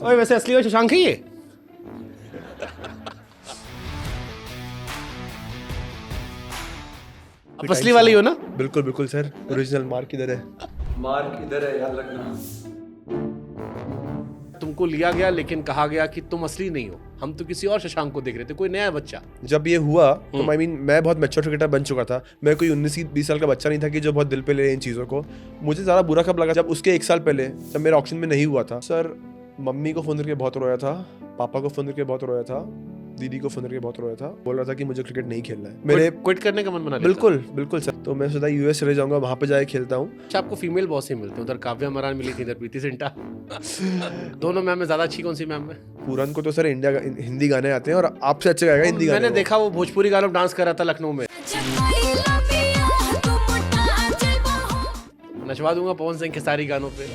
ओए वैसे असली में शशांक ही है? आप असली वाले ही हो ना? बिल्कुल बिल्कुल सर, ओरिजिनल मार्क इधर है। मार्क इधर है, याद रखना। तुमको लिया गया लेकिन कहा गया कि तुम असली नहीं हो, हम तो किसी और शशांक को देख रहे थे, कोई नया बच्चा। जब ये हुआ तो आई मीन मैं बहुत मैच्योर क्रिकेटर बन चुका था। मैं कोई 19-20 साल का बच्चा नहीं था कि जो बहुत दिल पे ले इन चीज़ों को। मुझे ज़्यादा बुरा कब लगा जब उसके 1 साल पहले जब मेरा ऑक्शन में नहीं हुआ था सर, मम्मी को फ़ोन करके बहुत रोया था, पापा को फ़ोन करके बहुत रोया था, दीदी को फ़ोन करके बहुत रोया था, बोल रहा था कि मुझे क्रिकेट नहीं खेलना है। मेरे क्विट करने का मन बना लिया था? बिल्कुल बिल्कुल सर। तो मैं सोचा यूएस चले जाऊंगा, वहाँ पे जाके खेलता हूँ। अच्छा, आपको फीमेल बॉस ही मिलते हैं, उधर काव्या मरान मिली थी, इधर प्रीति जिंटा। दोनों मैम में ज्यादा अच्छी कौन सी मैम में? पूरन को तो सर इंडिया हिंदी गाने आते हैं और आपसे अच्छे गाएगा हिंदी गाने। मैंने देखा वो भोजपुरी गानों में डांस कर रहा था लखनऊ में। नचवा दूंगा पवन सिंह के सारी गानों पे।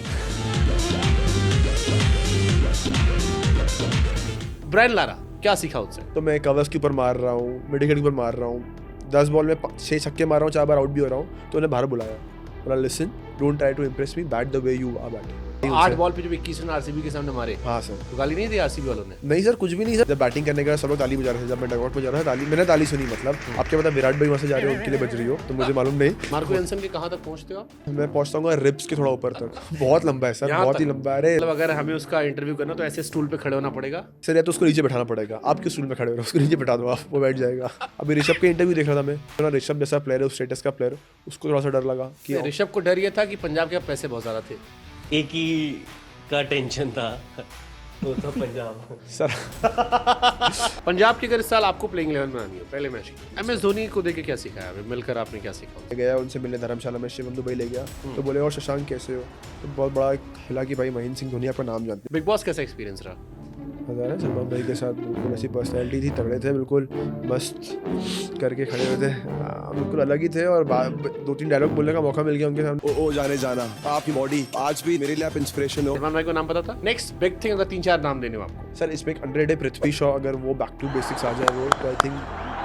ब्रायन लारा, क्या सीखा उससे? तो मैं कवर्स के ऊपर मार रहा हूँ, मिड विकेट के ऊपर मार रहा हूँ, 10 बॉल में 6 छक्के मार रहा हूँ, 4 बार आउट भी हो रहा हूँ। तो उन्हें बाहर बुलाया, बोला listen, don't try to impress me, bat the way you are batting. 8 ball पे जो 21 रन आरसीबी के सामने मारे, हाँ सर। तो गाली नहीं दी आरसीबी वालों ने? नहीं सर, कुछ भी नहीं सर। जब बैटिंग करने के बाद सब लोग ताली बजा रहे थे, जब मैं डगआउट में जा रहा था ताली, मैंने ताली सुनी। मतलब आपके पता विराट भाई वहाँ से जा रहे हो, उनके लिए बज रही हो, तो मुझे मालूम नहीं। मार्को एंसन के कहाँ तक पहुँचते हो आप? मैं पहुँचता हूँ रिब्स के थोड़ा ऊपर तक। बहुत लंबा है सर, बहुत ही लंबा है। अरे मतलब अगर हमें उसका इंटरव्यू करना तो ऐसे स्टूल पे खड़े होना पड़ेगा सर, या तो उसको नीचे बैठाना पड़ेगा। आप क्यों स्टूल में खड़े हो रहे हो? उसको नीचे बैठा दो आप, वो बैठ जाएगा। अभी ऋषभ के इंटरव्यू देख रहा था मैं, तो ना ऋषभ जैसा प्लेयर है, उस स्टेटस का प्लेयर, उसको थोड़ा सा डर लगा कि ऋषभ को डर ये था कि पंजाब के पैसे बहुत ज्यादा थे। एक ही का टेंशन था, वो तो पंजाब। सर पंजाब की अगर इस साल आपको प्लेइंग 11 बनानी हो पहले मैच, एमएस धोनी को देख के क्या सीखा है? मिलकर आपने क्या सीखा? गया उनसे मिलने धर्मशाला में, शिवम दुबई ले गया, तो बोले और शशांक कैसे हो? तो बहुत बड़ा खिला कि भाई महेंद्र सिंह धोनी आपका नाम जानते बिग बॉस कैसा एक्सपीरियंस रहा? हैं। सलमान भाई के साथ बिल्कुल ऐसी पर्सनैलिटी थी, तगड़े थे, बिल्कुल मस्त करके खड़े हुए थे, बिल्कुल अलग ही थे। और 2-3 डायलॉग बोलने का मौका मिल गया उनके सामने। ओ जाने जाना, आपकी बॉडी आज भी मेरे लिए आप इंस्पिरेशन हो। सलमान भाई को नाम पता था? नेक्स्ट बिग थिंग अगर 3-4 नाम देने हो आपको? सर इसमें एक अंडररेटेड है पृथ्वी शॉ, अगर वो बैक टू बेसिक्स आ जाए वो, तो आई थिंक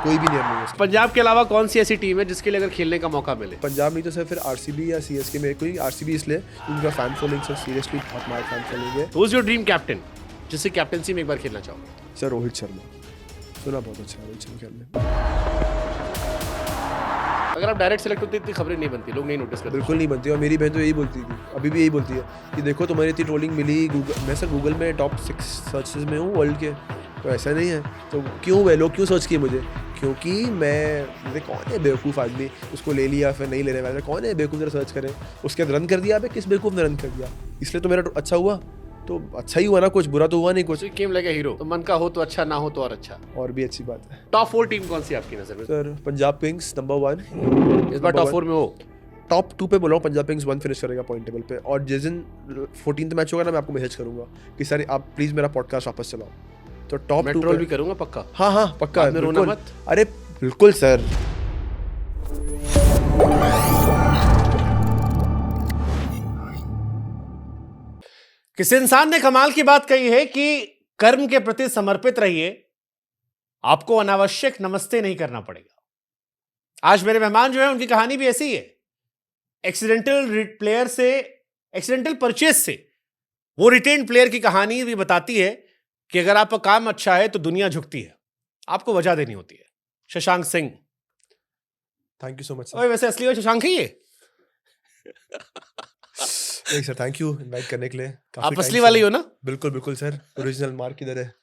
कोई भी नहीं है। पंजाब के अलावा कौन सी ऐसी टीम है जिसके लिए अगर खेलने का मौका मिले? पंजाब नहीं तो सर फिर आरसीबी या सीएसके में कोई। आरसीबी इसलिए उनका फैन फॉलोइंग सर सीरियसली बहुत मार फैन फॉलोइंग है। Who is your dream captain जिससे कैप्टनसी में एक बार खेलना चाहोगे? सर रोहित शर्मा, सुना बहुत अच्छा है रोहित शर्मा खेलने। अगर आप डायरेक्ट सेलेक्ट होते इतनी खबरें नहीं बनती, लोग नहीं नोटिस करते। बिल्कुल नहीं बनती। और मेरी बहन तो यही बोलती थी, अभी भी यही बोलती है कि देखो तुम्हारी इतनी ट्रोलिंग मिली गूगल। मैं सर गूगल में टॉप 6 सर्चेज में हूँ वर्ल्ड के, तो ऐसा नहीं है। तो क्यों वे लोग क्यों सर्च किए मुझे? क्योंकि मैं कौन है बेवकूफ़ आदमी, उसको ले लिया फिर नहीं लेने वाला, कौन है बेवकूफ़? जरा सर्च करें, उसके बाद रन कर दिया। अबे किस बेवकूफ़ ने रन कर दिया? इसलिए तो मेरा अच्छा हुआ, तो अच्छा ही हुआ ना, कुछ बुरा तो हुआ नहीं कुछ। गेम लगे हीरो, तो मन का हो तो अच्छा, ना हो तो और अच्छा। और भी अच्छी बात है। टॉप 4 टीम कौन सी आपकी नजर में? सर पंजाब किंग्स नंबर 1 इस बार टॉप 4 में हो? टॉप 2 पे बोला हूँ, पंजाब किंग्स 1 फिनिश करेगा पॉइंट टेबल पे। और जिस दिन 14th मैच होगा ना, मैं आपको मैसेज करूंगा कि सर आप प्लीज मेरा पॉडकास्ट वापस चलाओ। तो टॉप 2 ट्रोल भी करूंगा पक्का। हाँ पक्का, बाद में रोना बिल्कुल। मत। अरे बिल्कुल सर। किसी इंसान ने कमाल की बात कही है कि कर्म के प्रति समर्पित रहिए, आपको अनावश्यक नमस्ते नहीं करना पड़ेगा। आज मेरे मेहमान जो है उनकी कहानी भी ऐसी ही है। एक्सीडेंटल परचेज से वो रिटेन प्लेयर की कहानी भी बताती है कि अगर आपका काम अच्छा है तो दुनिया झुकती है, आपको वजह देनी होती है। Shashank Singh, thank you so much ओए वैसे असली में शशांक ही है? नहीं सर, थैंक यू इनवाइट करने के लिए। आप असली वाले ही हो ना? बिल्कुल बिल्कुल सर, ओरिजिनल मार्क इधर है।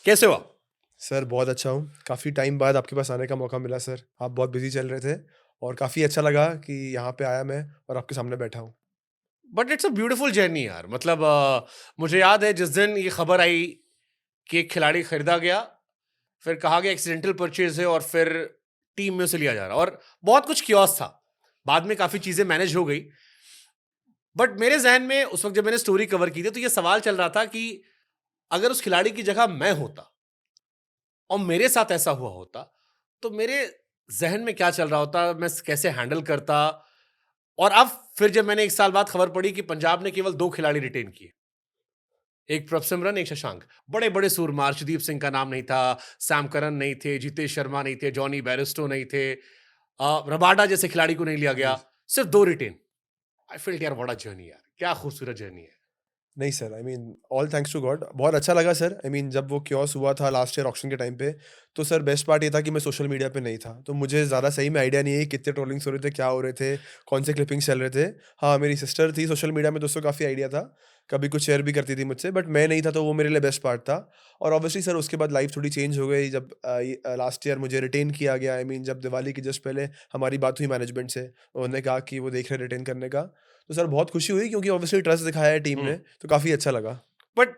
कैसे हो आप? सर बहुत अच्छा हूँ, काफ़ी टाइम बाद आपके पास आने का मौका मिला सर। आप बहुत बिजी चल रहे थे और काफ़ी अच्छा लगा कि यहाँ पे आया मैं और आपके सामने बैठा हूँ। But it's a beautiful journey यार। मतलब मुझे याद है जिस दिन ये खबर आई कि एक खिलाड़ी खरीदा गया, फिर कहा गया एक्सीडेंटल परचेज है और फिर टीम में उसे लिया जा रहा, और बहुत कुछ कियोस था। बाद में काफ़ी चीज़ें मैनेज हो गई, बट मेरे जहन में उस वक्त जब मैंने स्टोरी कवर की थी तो ये सवाल चल रहा था कि अगर उस खिलाड़ी की जगह मैं होता और मेरे साथ ऐसा हुआ होता तो मेरे जहन में क्या चल रहा होता, मैं कैसे हैंडल करता। और अब फिर जब मैंने 1 साल बाद खबर पड़ी कि पंजाब ने केवल 2 खिलाड़ी रिटेन किए, एक प्रभसिमरन, एक शशांक। बड़े बड़े सूरमा, अर्शदीप सिंह का नाम नहीं था, सैम करन नहीं थे, जितेश शर्मा नहीं थे, जॉनी बैरिस्टो नहीं थे, रबाडा जैसे खिलाड़ी को नहीं लिया गया, सिर्फ 2 रिटेन। आई फील्ड यार बड़ा जर्नी यार, क्या खूबसूरत जर्नी है। नहीं sir, I mean all thanks to God, बहुत अच्छा लगा सर। आई मीन जब वो क्योस हुआ था लास्ट ईयर ऑक्शन के टाइम पे, तो सर बेस्ट पार्ट ये था कि मैं सोशल मीडिया पे नहीं था, तो मुझे ज़्यादा सही में आइडिया नहीं है कि कितने ट्रोलिंग्स हो रहे थे, क्या हो रहे थे, कौन से क्लिपिंग्स चल रहे थे। हाँ, मेरी सिस्टर थी सोशल मीडिया में, तो उसको काफ़ी आइडिया था, कभी कुछ शेयर भी करती थी मुझसे, बट मैं नहीं था, तो वो मेरे लिए बेस्ट पार्ट था। और ऑब्वियसली सर उसके बाद लाइफ थोड़ी चेंज हो गई जब लास्ट ईयर मुझे रिटेन किया गया। आई मीन जब दिवाली के जस्ट पहले हमारी बात हुई मैनेजमेंट से, उन्होंने कहा कि वो देख रहे रिटेन करने का, तो सर बहुत खुशी हुई क्योंकि ऑब्वियसली ट्रस्ट दिखाया है टीम ने, तो काफ़ी अच्छा लगा। बट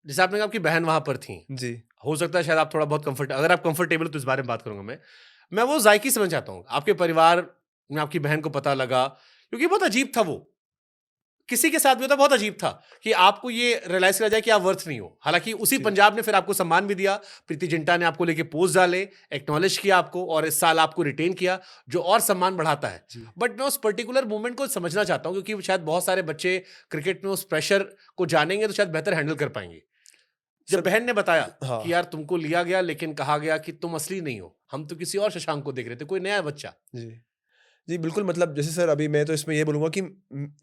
जैसे आपने कहा आपकी बहन वहां पर थी, जी। हो सकता है शायद आप थोड़ा बहुत कंफर्ट, अगर आप कंफर्टेबल हो तो इस बारे में बात करूंगा मैं वो जायकी समझ चाहता हूँ आपके परिवार में आपकी बहन को पता लगा, क्योंकि बहुत अजीब था वो, किसी के साथ भी होता बहुत अजीब था कि आपको ये रियलाइज करा जाए कि आप वर्थ नहीं हो। हालांकि उसी पंजाब ने फिर आपको सम्मान भी दिया, प्रीति जिंटा ने आपको लेके पोस्ट डाले, एक्नॉलेज किया आपको, और इस साल आपको रिटेन किया, जो और सम्मान बढ़ाता है। बट मैं उस पर्टिकुलर मूवमेंट को समझना चाहता हूँ, क्योंकि शायद बहुत सारे बच्चे क्रिकेट में उस प्रेशर को जानेंगे तो शायद बेहतर हैंडल कर पाएंगे। जब बहन ने बताया हाँ। कि यार तुमको लिया गया, लेकिन कहा गया कि तुम असली नहीं हो, हम तो किसी और शशांक को देख रहे थे, कोई नया बच्चा। जी। जी, बिल्कुल, मतलब जैसे सर अभी मैं तो इसमें ये बोलूँगा कि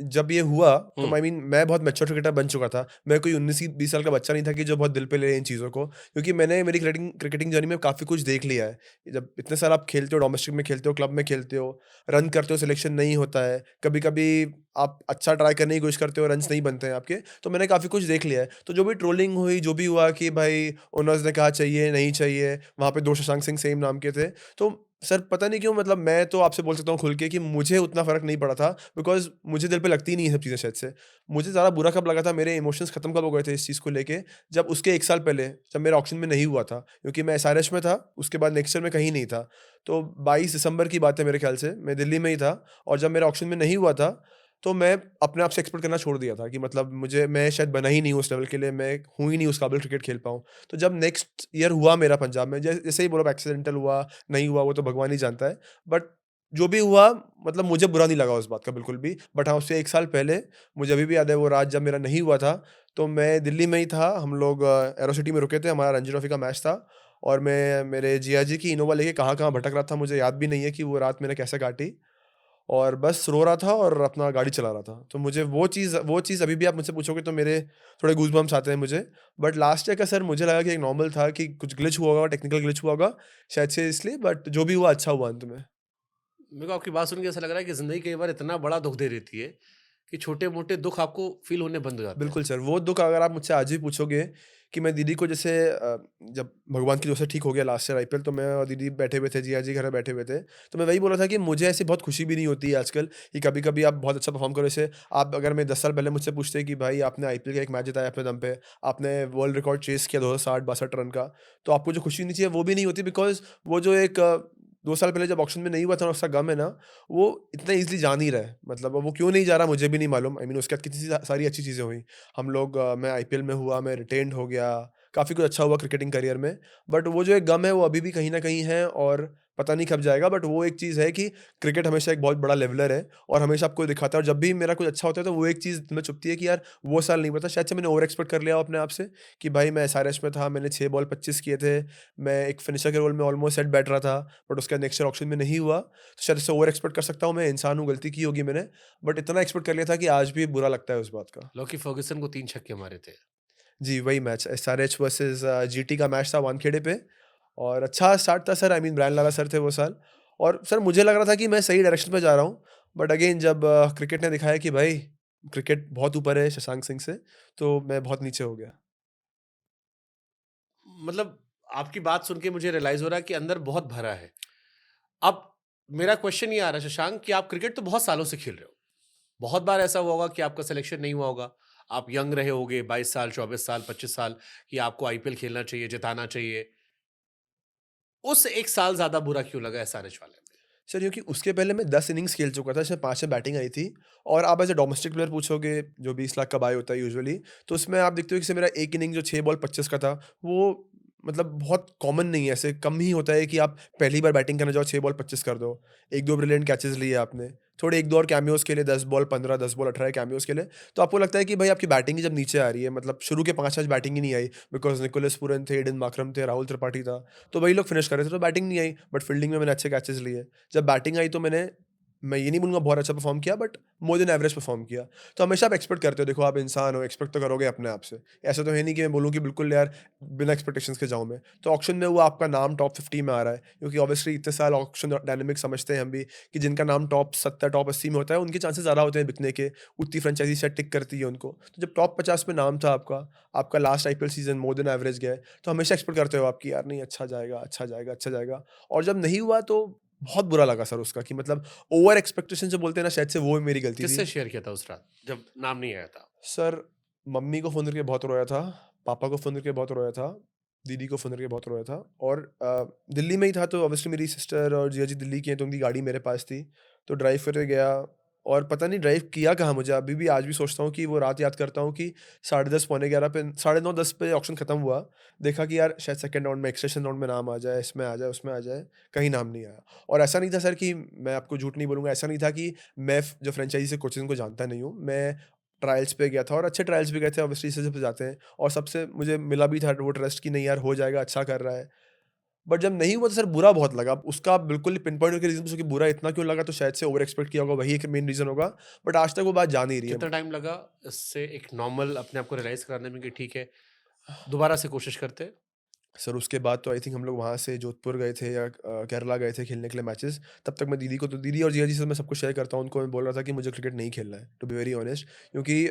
जब ये हुआ तो आई मीन मैं बहुत मैच्योर क्रिकेटर बन चुका था। मैं कोई 19-20 साल का बच्चा नहीं था कि जो बहुत दिल पे ले इन चीज़ों को, क्योंकि मैंने मेरी क्रिकेटिंग जर्नी में काफ़ी कुछ देख लिया है। जब इतने साल आप खेलते हो, डोमेस्टिक में खेलते हो, क्लब में खेलते हो, रन करते हो, सिलेक्शन नहीं होता है, कभी-कभी आप अच्छा ट्राई करने की कोशिश करते हो, रन्स नहीं बनते हैं आपके, तो मैंने काफ़ी कुछ देख लिया है। तो जो भी ट्रोलिंग हुई, जो भी हुआ कि भाई ओनर्स ने कहा चाहिए, नहीं चाहिए, वहाँ पे 2 शशांक सिंह सेम नाम के थे, तो सर पता नहीं क्यों, मतलब मैं तो आपसे बोल सकता हूँ खुल के कि मुझे उतना फ़र्क नहीं पड़ा था, बिकॉज़ मुझे दिल पे लगती ही नहीं ये सब चीज़ें शायद से। मुझे ज़्यादा बुरा कब लगा था, मेरे इमोशंस खत्म कब हो गए थे इस चीज़ को लेके, जब उसके 1 साल पहले जब मेरा ऑक्शन में नहीं हुआ था, क्योंकि मैं एसआरएच में था, उसके बाद नेक्स्ट ईयर में कहीं नहीं था। तो 22 दिसंबर की बात है मेरे ख़्याल से, मैं दिल्ली में ही था, और जब मेरा ऑक्शन में नहीं हुआ था, तो मैं अपने आप से एक्सपेक्ट करना छोड़ दिया था कि मतलब मैं शायद बना ही नहीं हूँ उस लेवल के लिए, मैं हूँ ही नहीं उस काबिल क्रिकेट खेल पाऊँ। तो जब नेक्स्ट ईयर हुआ मेरा पंजाब में, जैसे ही बोला एक्सीडेंटल हुआ, नहीं हुआ, वो तो भगवान ही जानता है। बट जो भी हुआ, मतलब मुझे बुरा नहीं लगा उस बात का बिल्कुल भी। बट हाँ, उससे 1 साल पहले मुझे अभी भी याद है वो रात जब मेरा नहीं हुआ था, तो मैं दिल्ली में ही था, हम लोग एरो सिटी में रुके थे, हमारा रणजी ट्रॉफी का मैच था, और मैं मेरे जिया जी की इनोवा लेके कहाँ-कहाँ भटक रहा था, मुझे याद भी नहीं है कि वो रात मैंने कैसे काटी, और बस रो रहा था और अपना गाड़ी चला रहा था। तो मुझे वो चीज़ अभी भी आप मुझसे पूछोगे तो मेरे थोड़े गूज़बम्प्स आते हैं मुझे। बट लास्ट ईयर का सर मुझे लगा कि एक नॉर्मल था, कि कुछ ग्लिच हुआ होगा, टेक्निकल ग्लिच हुआ होगा शायद से इसलिए, बट जो भी हुआ अच्छा हुआ अंत में। मेरे को आपकी बात सुन के ऐसा लग रहा है कि जिंदगी कई बार इतना बड़ा दुख दे देती है कि छोटे मोटे दुख आपको फील होने बंद हो जाते हैं। बिल्कुल सर, वो दुःख अगर आप मुझसे आज भी पूछोगे कि मैं दीदी को जैसे जब भगवान की दुआ से ठीक हो गया लास्ट ईयर आईपीएल, तो मैं और दीदी बैठे हुए थे, जिया जी घर में बैठे हुए थे। तो मैं वही बोल रहा था कि मुझे ऐसी बहुत खुशी भी नहीं होती है आजकल कि कभी-कभी आप बहुत अच्छा परफ़ॉर्म करो। जैसे आप अगर मैं 10 साल पहले मुझसे पूछते कि भाई आपने आईपीएल का एक मैच जिताया अपने दम पे, आपने वर्ल्ड रिकॉर्ड चेज़ किया 260-62 रन का, तो आपको जो खुशी होनी चाहिए वो भी नहीं होती, बिकॉज़ वो जो एक 2 साल पहले जब ऑक्शन में नहीं हुआ था उसका गम है ना, वो इतना ईज़िली जा नहीं रहा है। मतलब वो क्यों नहीं जा रहा मुझे भी नहीं मालूम। आई मीन उसके बाद कितनी सारी अच्छी चीज़ें हुई। हम लोग मैं आईपीएल में हुआ, मैं रिटेन्ड हो गया, काफ़ी कुछ अच्छा हुआ क्रिकेटिंग करियर में। बट वो जो एक गम है वो अभी भी कहीं न कहीं है, और पता नहीं कब जाएगा। बट वो एक चीज़ है कि क्रिकेट हमेशा एक बहुत बड़ा लेवलर है, और हमेशा आपको दिखाता है, और जब भी मेरा कुछ अच्छा होता है तो वो एक चीज़ में चुभती है कि यार वो साल नहीं पता, शायद से मैंने ओवर एक्सपेक्ट कर लिया हो अपने आप से, कि भाई मैं एसआरएच में था, मैंने 6 बॉल 25 किए थे, मैं एक फिनिशर के रोल में ऑलमोस्ट सेट बैठ रहा था, बट उसके बाद नेक्स्ट ईयर ऑक्शन में नहीं हुआ, तो शायद इससे ओवर एक्सपेक्ट कर सकता हूँ। मैं इंसान हूँ, गलती की होगी मैंने, बट इतना एक्सपेक्ट कर लिया था कि आज भी बुरा लगता है उस बात का। लॉकी फर्ग्यूसन को 3 छक्के मारे थे। जी, वही मैच एसआरएच वर्सेस जीटी का मैच था वानखेड़े पे, और अच्छा स्टार्ट था sir. I mean Brian Lara sir थे वो साल, और सर मुझे लग रहा था कि मैं सही डायरेक्शन पे जा रहा हूँ, बट अगेन जब क्रिकेट ने दिखाया कि भाई क्रिकेट बहुत ऊपर है शशांक सिंह से, तो मैं बहुत नीचे हो गया। मतलब आपकी बात सुन के मुझे रियलाइज हो रहा है कि अंदर बहुत भरा है। अब मेरा क्वेश्चन ये आ रहा है शशांक, कि आप क्रिकेट तो बहुत सालों से खेल रहे हो, बहुत बार ऐसा हुआ होगा कि आपका सिलेक्शन नहीं हुआ होगा, आप यंग रहे होगे, 22 साल, 24 साल, 25 साल, कि आपको आईपीएल खेलना चाहिए, जिताना चाहिए। उस 1 साल ज़्यादा बुरा क्यों लगा एसआरएच वाले में? सर क्योंकि उसके पहले मैं 10 इनिंग्स खेल चुका था, इसमें 5 में बैटिंग आई थी, और आप एज़ अ डोमेस्टिक प्लेयर पूछोगे, जो 20 लाख का बाय होता है यूजुअली, तो उसमें आप देखते हो कि जैसे मेरा एक इनिंग जो 6 बॉल 25 का था, वो मतलब बहुत कॉमन नहीं है, ऐसे कम ही होता है कि आप पहली बार बैटिंग करने जाओ 6 बॉल 25 कर दो। 1-2 ब्रिलियंट कैचेज़ लिए आपने, थोड़े 1-2 और कैमियोज़ के लिए 10 बॉल 15, 10 बॉल 18 कैमियोज़ के लिए, तो आपको लगता है कि भाई आपकी बैटिंग ही जब नीचे आ रही है, मतलब शुरू के 5 मैच बैटिंग ही नहीं आई, बिकॉज़ निकोलस पूरन थे, एडन मार्करम थे, राहुल त्रिपाठी था, तो वही लोग फिनिश कर रहे थे, तो बैटिंग नहीं आई, बट फील्डिंग में मैंने अच्छे कैचेज़ लिए। जब बैटिंग आई तो मैंने मैं ये नहीं बोलूँगा बहुत अच्छा परफॉर्म किया, but more than average perform किया। तो हमेशा आप एक्सपेक्ट करते हो, देखो आप इंसान हो, एक्सपेक्ट तो करोगे अपने आप से। ऐसा तो है नहीं कि मैं बोलूँ कि बिल्कुल यार बिना एक्सपेक्टेशंस के जाऊँ मैं। तो ऑक्शन में वो आपका नाम टॉप 50 में आ रहा है, क्योंकि ऑब्वियसली इतने साल ऑक्शन डायनामिक समझते हैं हम भी कि जिनका नाम टॉप 70 टॉप 80 में होता है उनके चांसेस ज़्यादा होते हैं बिकने के, उतनी फ्रेंचाइजी शायद टिक करती है उनको। तो जब टॉप 50 में नाम था आपका, आपका last IPL season more than average गया है, तो हमेशा एक्सपेक्ट करते हो आप कि यार नहीं अच्छा जाएगा, अच्छा जाएगा, अच्छा जाएगा। और जब नहीं हुआ तो बहुत बुरा लगा सर उसका, कि मतलब ओवर एक्सपेक्टेशन जो बोलते हैं ना, शायद से वो मेरी गलती किससे थी। शेयर किया था उस रात जब नाम नहीं आया था? सर मम्मी को फ़ोन करके बहुत रोया था, पापा को फ़ोन करके बहुत रोया था, दीदी को फ़ोन करके बहुत रोया था। और दिल्ली में ही था, तो ऑब्वियसली मेरी सिस्टर और जीजा जी दिल्ली की हैं, तो उनकी गाड़ी मेरे पास थी, तो ड्राइव करके गया। और पता नहीं ड्राइव किया कहाँ, मुझे अभी भी आज भी सोचता हूँ कि वो रात याद करता हूँ कि 10:30 पौने 11 पे, 9:30 10 पे ऑक्शन ख़त्म हुआ। देखा कि यार शायद सेकंड राउंड में, एक्सटेंशन राउंड में नाम आ जाए, इसमें आ जाए, उसमें आ जाए, कहीं नाम नहीं आया। और ऐसा नहीं था सर कि, मैं आपको झूठ नहीं बोलूँगा, ऐसा नहीं था कि मैं जो फ्रेंचाइजी से कोचेस को जानता नहीं हूँ, मैं ट्रायल्स पे गया था और अच्छे ट्रायल्स भी गए थे, ऑब्वियसली से जब जाते हैं, और सबसे मुझे मिला भी था वो ट्रस्ट कि नहीं यार हो जाएगा, अच्छा कर रहा है। बट जब नहीं हुआ तो सर बुरा बहुत लगा। अब उसका आप बिल्कुल पिन पॉइंट करके रीज़न पूछो कि बुरा इतना क्यों लगा, तो शायद से ओवर एक्सपेक्ट किया होगा, वही एक मेन रीज़न होगा। बट आज तक वो बात जा नहीं रही कितना है। टाइम लगा इससे एक नॉर्मल अपने आप को रियलाइज कराने में कि ठीक है, दोबारा से कोशिश करते हैं? सर उसके बाद तो आई थिंक हम लोग वहाँ से जोधपुर गए थे या केरला गए थे खेलने के लिए मैचेस। तब तक मैं दीदी को, तो दीदी और जीजा जी से मैं सब कुछ शेयर करता हूँ, उनको मैं बोल रहा था कि मुझे क्रिकेट नहीं खेलना है, टू बी वेरी ऑनेस्ट। क्योंकि